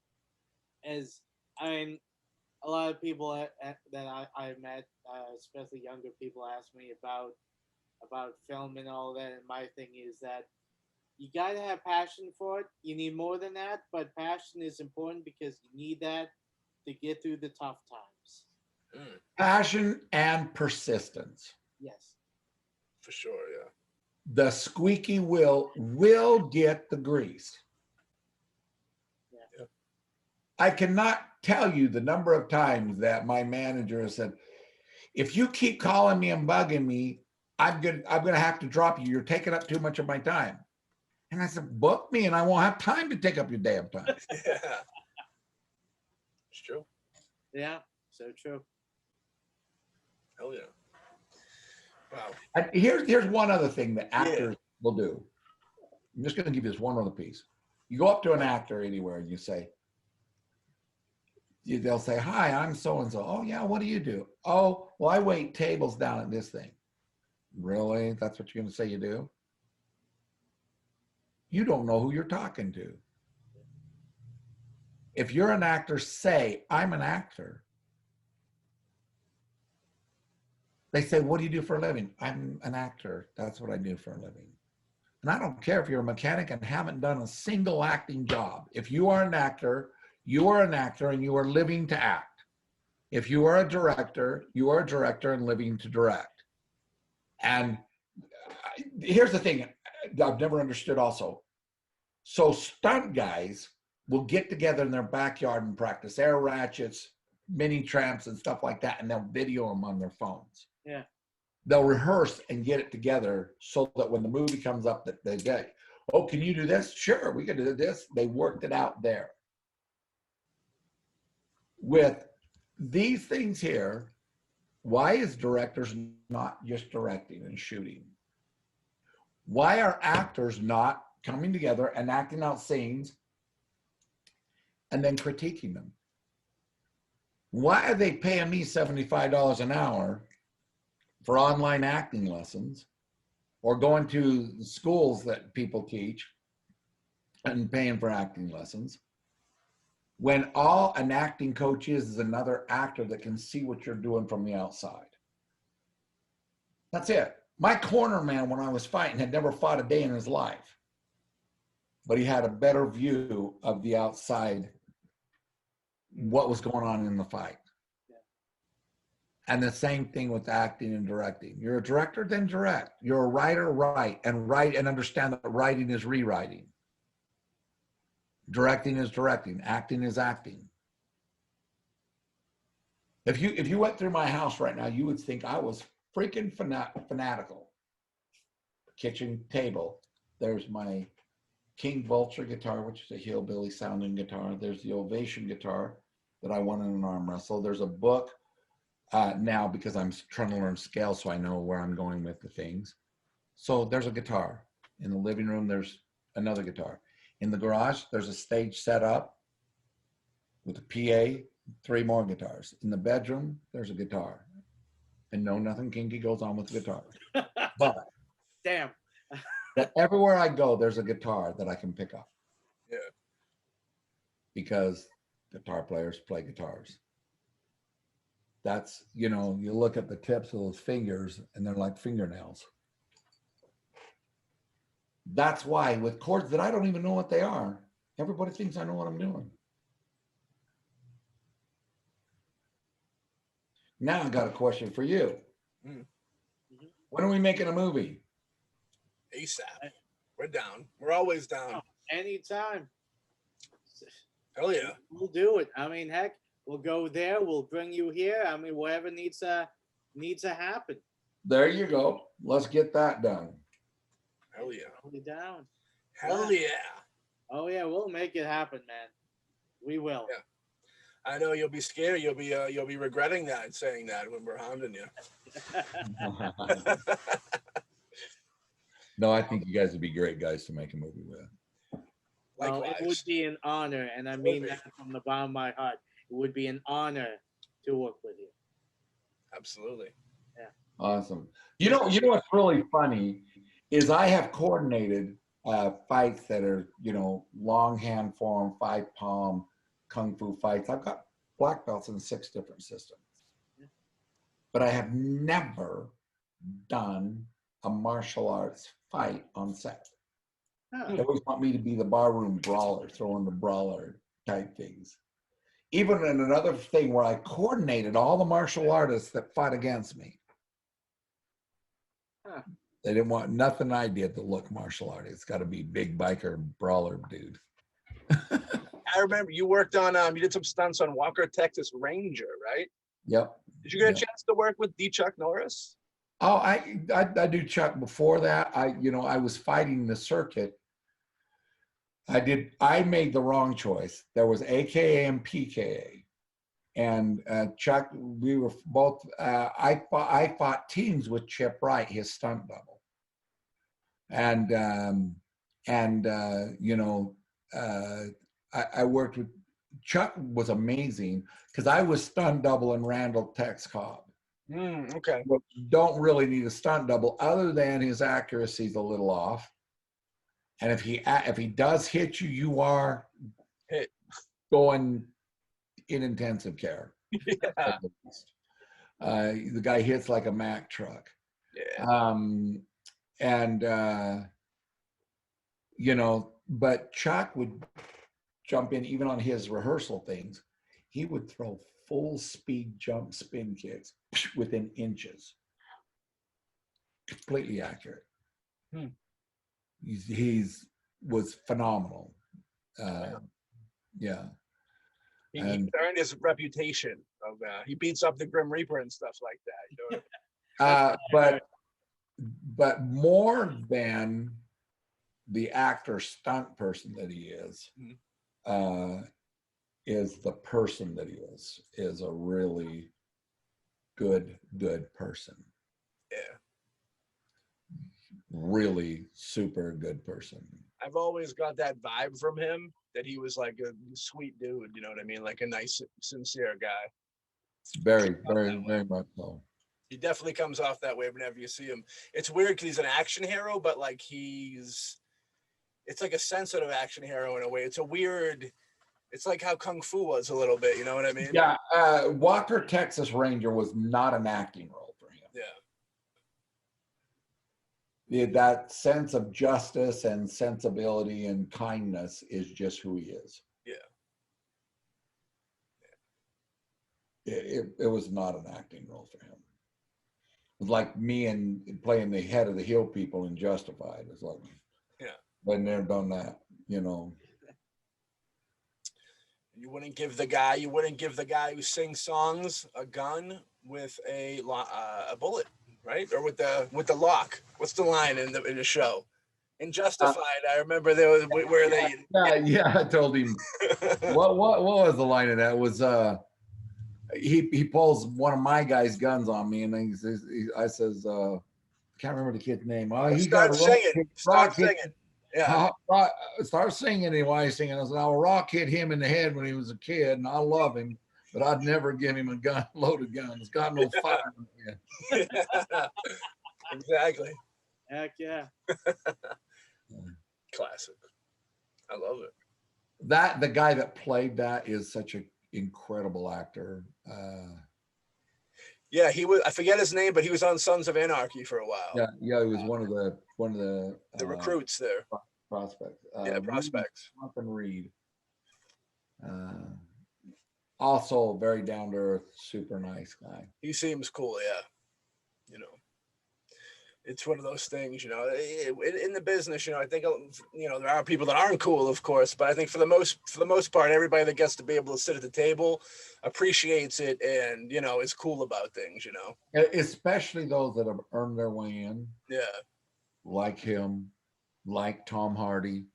a lot of people that I met, especially younger people, ask me about film and all that, and my thing is that you gotta have passion for it. You need more than that, but passion is important because you need that to get through the tough times. Passion and persistence. Yes. For sure, yeah. The squeaky wheel will get the grease. Yeah. I cannot tell you the number of times that my manager has said, if you keep calling me and bugging me, I'm gonna have to drop you. You're taking up too much of my time. And I said, book me and I won't have time to take up your damn time. Yeah. It's true. Yeah, so true. Hell yeah. Wow. And here's one other thing that actors will do. I'm just gonna give you this one other piece. You go up to an actor anywhere and you say, they'll say, "Hi, I'm so-and-so." "Oh yeah, what do you do?" "Oh, well, I wait tables down at this thing." "Really? That's what you're gonna say you do?" You don't know who you're talking to. If you're an actor, say, "I'm an actor." They say, "What do you do for a living?" "I'm an actor. That's what I do for a living." And I don't care if you're a mechanic and haven't done a single acting job. If you are an actor, you are an actor and you are living to act. If you are a director, you are a director and living to direct. And here's the thing I've never understood also. So stunt guys will get together in their backyard and practice air ratchets, mini tramps and stuff like that, and they'll video them on their phones. Yeah. They'll rehearse and get it together so that when the movie comes up that they get, "Oh, can you do this?" "Sure, we can do this." They worked it out there. With these things here, why is directors not just directing and shooting? Why are actors not coming together and acting out scenes and then critiquing them? Why are they paying me $75 an hour for online acting lessons or going to schools that people teach and paying for acting lessons, when all an acting coach is another actor that can see what you're doing from the outside? That's it. My corner man, when I was fighting, had never fought a day in his life, but he had a better view of the outside, what was going on in the fight. And the same thing with acting and directing. You're a director, then direct. You're a writer, write and understand that writing is rewriting. Directing is directing. Acting is acting. If you went through my house right now, you would think I was freaking fanatical. Kitchen table. There's my King Vulture guitar, which is a hillbilly sounding guitar. There's the Ovation guitar that I won in an arm wrestle. There's a book now because I'm trying to learn scale so I know where I'm going with the things. So there's a guitar. In the living room, there's another guitar. In the garage, there's a stage set up with a PA, 3 more guitars. In the bedroom, there's a guitar. And no, nothing kinky goes on with the guitar. But damn. But everywhere I go, there's a guitar that I can pick up. Yeah. Because guitar players play guitars. That's, you know, you look at the tips of those fingers and they're like fingernails. That's why with chords that I don't even know what they are, everybody thinks I know what I'm doing. Now I got a question for you. When are we making a movie? ASAP. We're down. We're always down. Oh, anytime. Hell yeah. We'll do it. I mean, heck, we'll go there. We'll bring you here. I mean, whatever needs to happen. There you go. Let's get that done. Hell yeah. Totally down. Hell yeah. Oh yeah, we'll make it happen, man. We will. Yeah. I know you'll be scared. You'll be regretting that, saying that when we're hounding you. No, I think you guys would be great guys to make a movie with. Well, it would be an honor, and I mean that from the bottom of my heart. It would be an honor to work with you. Absolutely. Yeah. Awesome. You know what's really funny is I have coordinated fights that are, you know, long hand form, 5-palm, kung fu fights. I've got black belts in 6 different systems. Yeah. But I have never done a martial arts fight on set. Huh. They always want me to be the barroom brawler, throwing the brawler type things. Even in another thing where I coordinated all the martial artists that fought against me. Huh. They didn't want nothing I did to look martial arts. It's got to be big biker brawler dude. I remember you worked on you did some stunts on Walker, Texas Ranger, right? Yep. Did you get a chance to work with D. Chuck Norris? Oh, I do Chuck before that. I was fighting the circuit. I made the wrong choice. There was AKA and PKA. And Chuck, we were both, I fought teams with Chip Wright, his stunt double. I worked with, Chuck was amazing because I was stunt double in Randall Tex Cobb. Okay. But you don't really need a stunt double other than his accuracy's a little off. And if he does hit you, you are going in intensive care. Yeah. The guy hits like a Mack truck. Yeah. But Chuck would jump in even on his rehearsal things. He would throw full speed jump spin kicks within inches. Completely accurate. He's was phenomenal. Yeah. He earned his reputation of he beats up the Grim Reaper and stuff like that. You know? But more than the actor stunt person that he is the person that he is a really good person. Yeah. Really super good person. I've always got that vibe from him that he was like a sweet dude, you know what I mean? Like a nice, sincere guy. Very, very, very much so. He definitely comes off that way whenever you see him. It's weird because he's an action hero, but like it's like a sensitive action hero in a way. It's like how Kung Fu was a little bit, you know what I mean? Yeah, Walker, Texas Ranger was not an acting role for him. Yeah. That sense of justice and sensibility and kindness is just who he is. Yeah. it was not an acting role for him. It was like me and playing the head of the hill people in Justified. It's like, Yeah. I've never done that, you know. You wouldn't give the guy who sings songs a gun with a bullet, right? Or with the lock. What's the line in the show? In Justified, I remember there was where I told him what was the line of that? It was he pulls one of my guys' guns on me, and then I says, can't remember the kid's name. Oh, he start got singing. Start singing. Yeah. Start singing, and why he's singing? I said, "I'll rock hit him in the head when he was a kid, and I love him, but I'd never give him a gun, loaded gun. It's got no fire in it." Exactly. Heck yeah. Classic. I love it. The guy that played that is such an incredible actor. Yeah, he was. I forget his name, but he was on Sons of Anarchy for a while. Yeah, he was one of the recruits there. Prospects. Prospects. Reed. Also very down to earth, super nice guy. He seems cool, yeah. You know, it's one of those things, you know, in the business, you know, I think, you know, there are people that aren't cool, of course, but I think for the most part, everybody that gets to be able to sit at the table appreciates it and, you know, is cool about things, you know. Especially those that have earned their way in. Yeah. Like him, like Tom Hardy.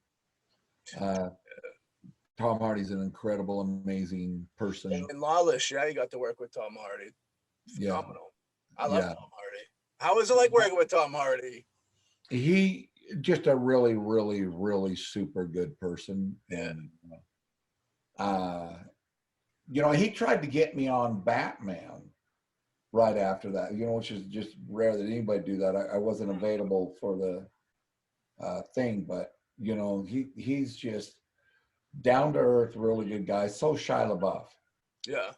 Tom Hardy's an incredible, amazing person. And Lawless, yeah, you got to work with Tom Hardy. Phenomenal. Yeah. I love Tom Hardy. How was it like working with Tom Hardy? He just a really, really, really super good person. Yeah. And you know, he tried to get me on Batman right after that, you know, which is just rare that anybody do that. I wasn't available for the thing, but you know, he's just down to earth, really good guy. So Shia LaBeouf. Yeah.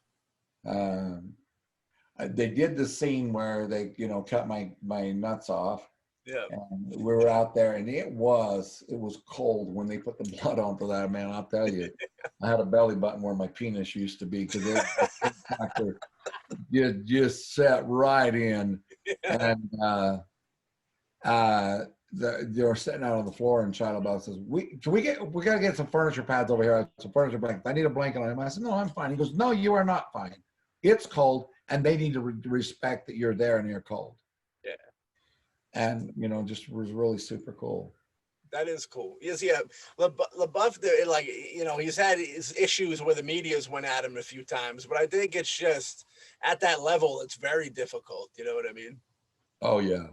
They did the scene where they, you know, cut my nuts off. Yeah. And we were out there, and it was cold when they put the blood onto that, man. I'll tell you, I had a belly button where my penis used to be because it just set right in. Yeah. And they were sitting out on the floor, and Shia LaBeouf says, we gotta get some furniture pads over here, some furniture blankets. I need a blanket on him. I said, no, I'm fine. He goes, no, you are not fine. It's cold, and they need to respect that you're there and you're cold. Yeah. And you know, just was really super cool. That is cool. Yes, yeah. LaBeouf, like, you know, he's had his issues where the media's went at him a few times, but I think it's just at that level, it's very difficult. You know what I mean? Oh yeah,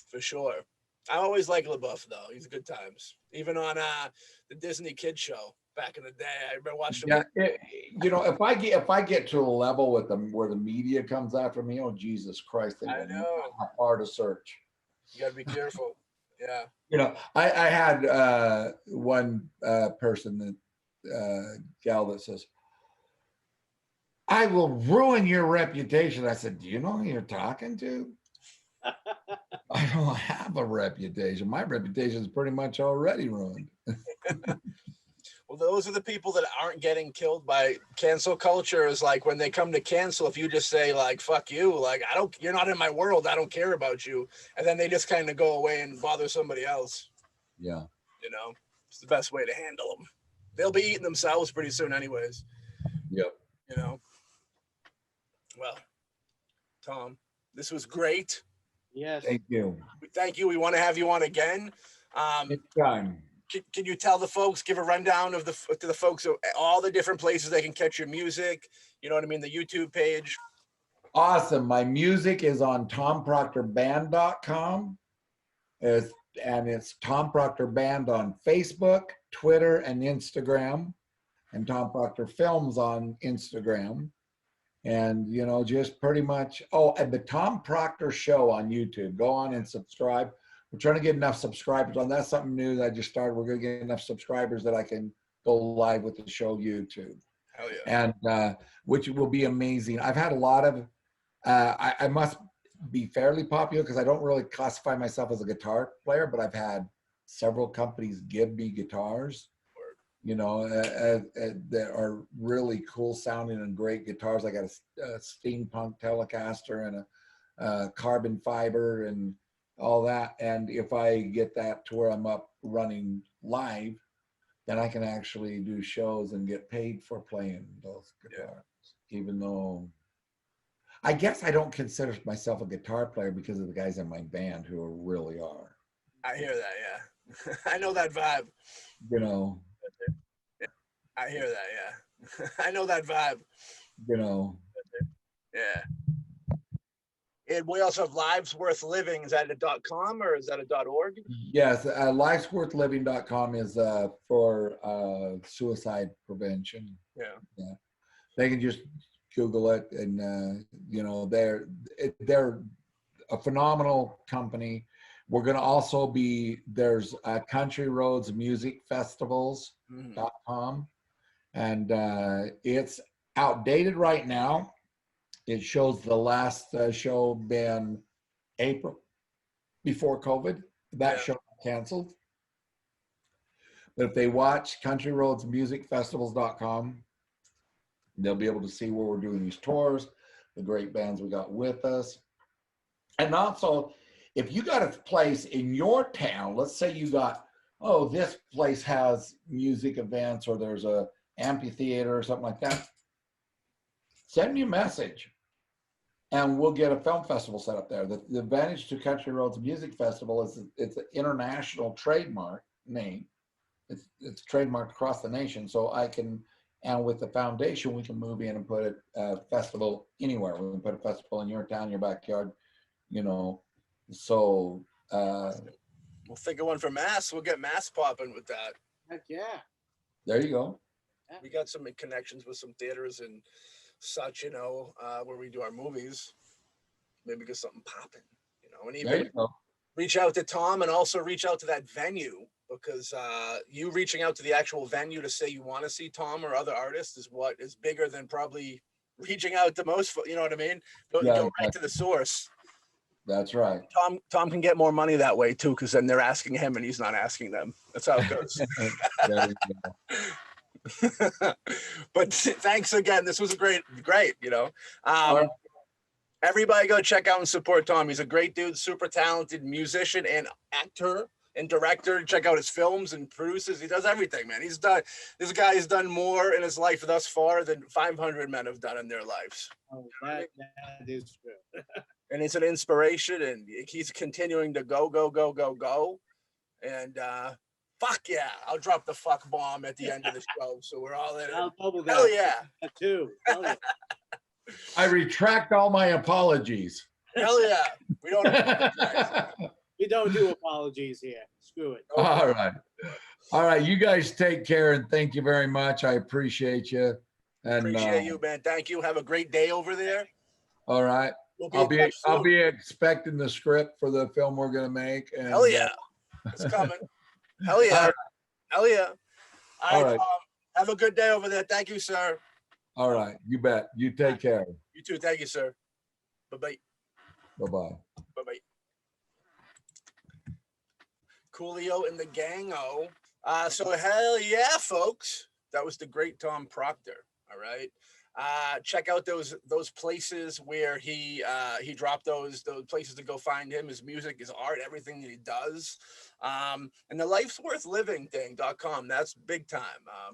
for sure. I always like LaBeouf though. He's good times. Even on the Disney Kids show back in the day, I remember watching. Yeah, you know, if I get to a level with them where the media comes after me, oh Jesus Christ, I know how far to search. You got to be careful. Yeah. You know, I had one person, gal that says, I will ruin your reputation. I said, do you know who you're talking to? I don't have a reputation. My reputation is pretty much already ruined. Well, those are the people that aren't getting killed by cancel culture. Is like when they come to cancel, if you just say like, fuck you, like, you're not in my world. I don't care about you. And then they just kind of go away and bother somebody else. Yeah. You know, it's the best way to handle them. They'll be eating themselves pretty soon anyways. Yep. You know, well, Tom, this was great. Yes. Thank you. Thank you. We want to have you on again. Anytime. Can you tell the folks, give a rundown of to the folks of all the different places they can catch your music? You know what I mean? The YouTube page. Awesome. My music is on tomproctorband.com. And it's Tom Proctor Band on Facebook, Twitter, and Instagram. And Tom Proctor Films on Instagram. And, you know, just pretty much, and the Tom Proctor Show on YouTube. Go on and subscribe. We're trying to get enough subscribers on. That's something new that I just started. We're going to get enough subscribers that I can go live with the show YouTube. Hell yeah. And which will be amazing. I've had a lot of, I must be fairly popular because I don't really classify myself as a guitar player, but I've had several companies give me guitars. you know, that are really cool sounding and great guitars. I got a steampunk Telecaster and a carbon fiber and all that. And if I get that to where I'm up running live, then I can actually do shows and get paid for playing those guitars, even though I guess I don't consider myself a guitar player because of the guys in my band who really are. I hear that, yeah. I know that vibe. You know. I hear that, yeah. I know that vibe. You know. Yeah. And we also have Lives Worth Living. Is that a .com or is that a .org? Yes, lifesworthliving.com is for suicide prevention. Yeah. They can just Google it, and you know, they're a phenomenal company. We're going to also be, there's Country Roads Music Festivals.com, and it's outdated right now. It shows the last show been April before COVID. That show canceled. But if they watch Country Roads Music Festivals.com, they'll be able to see where we're doing these tours, the great bands we got with us. And also, if you got a place in your town, let's say you got, oh, this place has music events or there's a amphitheater or something like that, send me a message and we'll get a film festival set up there. The advantage to Country Roads Music Festival is it's an international trademark name. It's trademarked across the nation. So I can, and with the foundation, we can move in and put a festival anywhere. We can put a festival in your town, your backyard, you know. So we'll think of one for Mass. We'll get Mass popping with that. Heck yeah. There you go. We got some connections with some theaters and such, you know, where we do our movies. Maybe get something popping, you know, and even reach out to Tom and also reach out to that venue, because you reaching out to the actual venue to say you want to see Tom or other artists is what is bigger than probably reaching out to most, you know what I mean? Go right to the source. That's right. Tom can get more money that way too, because then they're asking him and he's not asking them. That's how it goes. But thanks again. This was great, you know. Everybody go check out and support Tom. He's a great dude, super talented musician and actor and director. Check out his films and produces. He does everything, man. This guy has done more in his life thus far than 500 men have done in their lives. Oh, that is true. And it's an inspiration, and he's continuing to go. And fuck yeah, I'll drop the fuck bomb at the end of the show, so we're all in it. I'll double that. Hell yeah. That too. Hell yeah. I retract all my apologies. Hell yeah. We don't apologize. We don't do apologies here. Screw it. All right. All right. You guys take care, and thank you very much. I appreciate you. And appreciate you, man. Thank you. Have a great day over there. All right. I'll be expecting the script for the film we're gonna make. And, hell yeah. It's coming. Hell yeah. Right. Hell yeah. All right. Have a good day over there. Thank you, sir. All right. You bet. You take care. You too. Thank you, sir. Bye-bye. Bye-bye. Bye-bye. Coolio and the Gango. So hell yeah, folks. That was the great Tom Proctor. All right. Check out those places where he dropped those places to go find him, his music, his art, everything that he does. And the lifesworthliving.com, that's big time.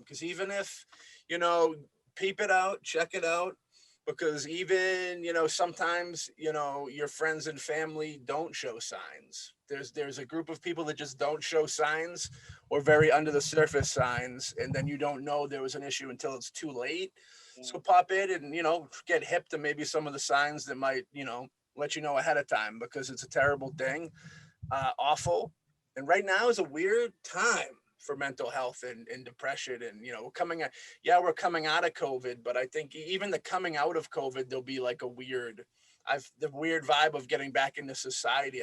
Because even if, you know, peep it out, check it out, because even, you know, sometimes, you know, your friends and family don't show signs. There's a group of people that just don't show signs, or very under the surface signs, and then you don't know there was an issue until it's too late. So pop in and, you know, get hip to maybe some of the signs that might, you know, let you know ahead of time, because it's a terrible thing, awful. And right now is a weird time for mental health and depression. And, you know, we're coming out of COVID, but I think even the coming out of COVID, there'll be like the weird vibe of getting back into society.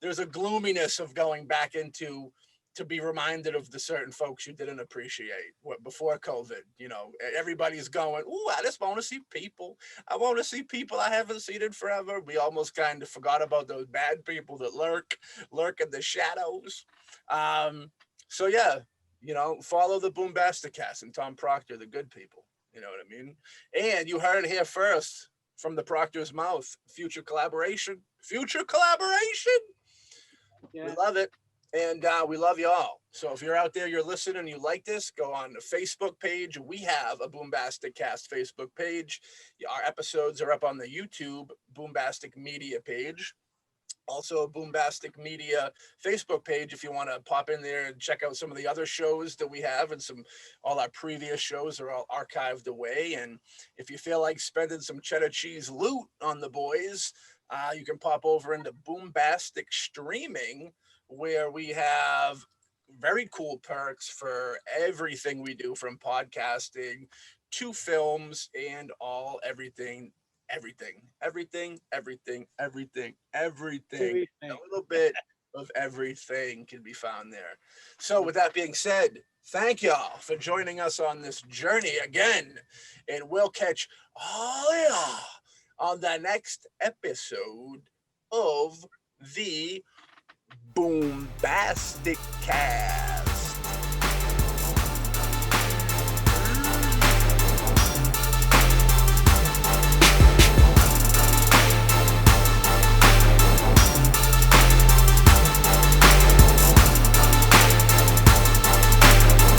There's a gloominess of going back into, to be reminded of the certain folks you didn't appreciate before COVID. You know, everybody's going, ooh, I just want to see people. I want to see people I haven't seen in forever. We almost kind of forgot about those bad people that lurk in the shadows. So yeah, You know, follow the BoomBastiCAST and Tom Proctor, the good people. You know what I mean? And you heard it here first from the Proctor's mouth. Future collaboration. Future collaboration. Yeah. We love it. And we love you all. So if you're out there, you're listening and you like this, go on the Facebook page. We have a BoomBastiCAST Facebook page. Our episodes are up on the YouTube Boombastic Media page. Also a Boombastic Media Facebook page if you want to pop in there and check out some of the other shows that we have, and all our previous shows are all archived away. And if you feel like spending some cheddar cheese loot on the boys, you can pop over into Boombastic Streaming, where we have very cool perks for everything we do, from podcasting to films and everything. A little bit of everything can be found there. So with that being said, thank y'all for joining us on this journey again, and we'll catch all y'all on the next episode of the BoomBastiCAST.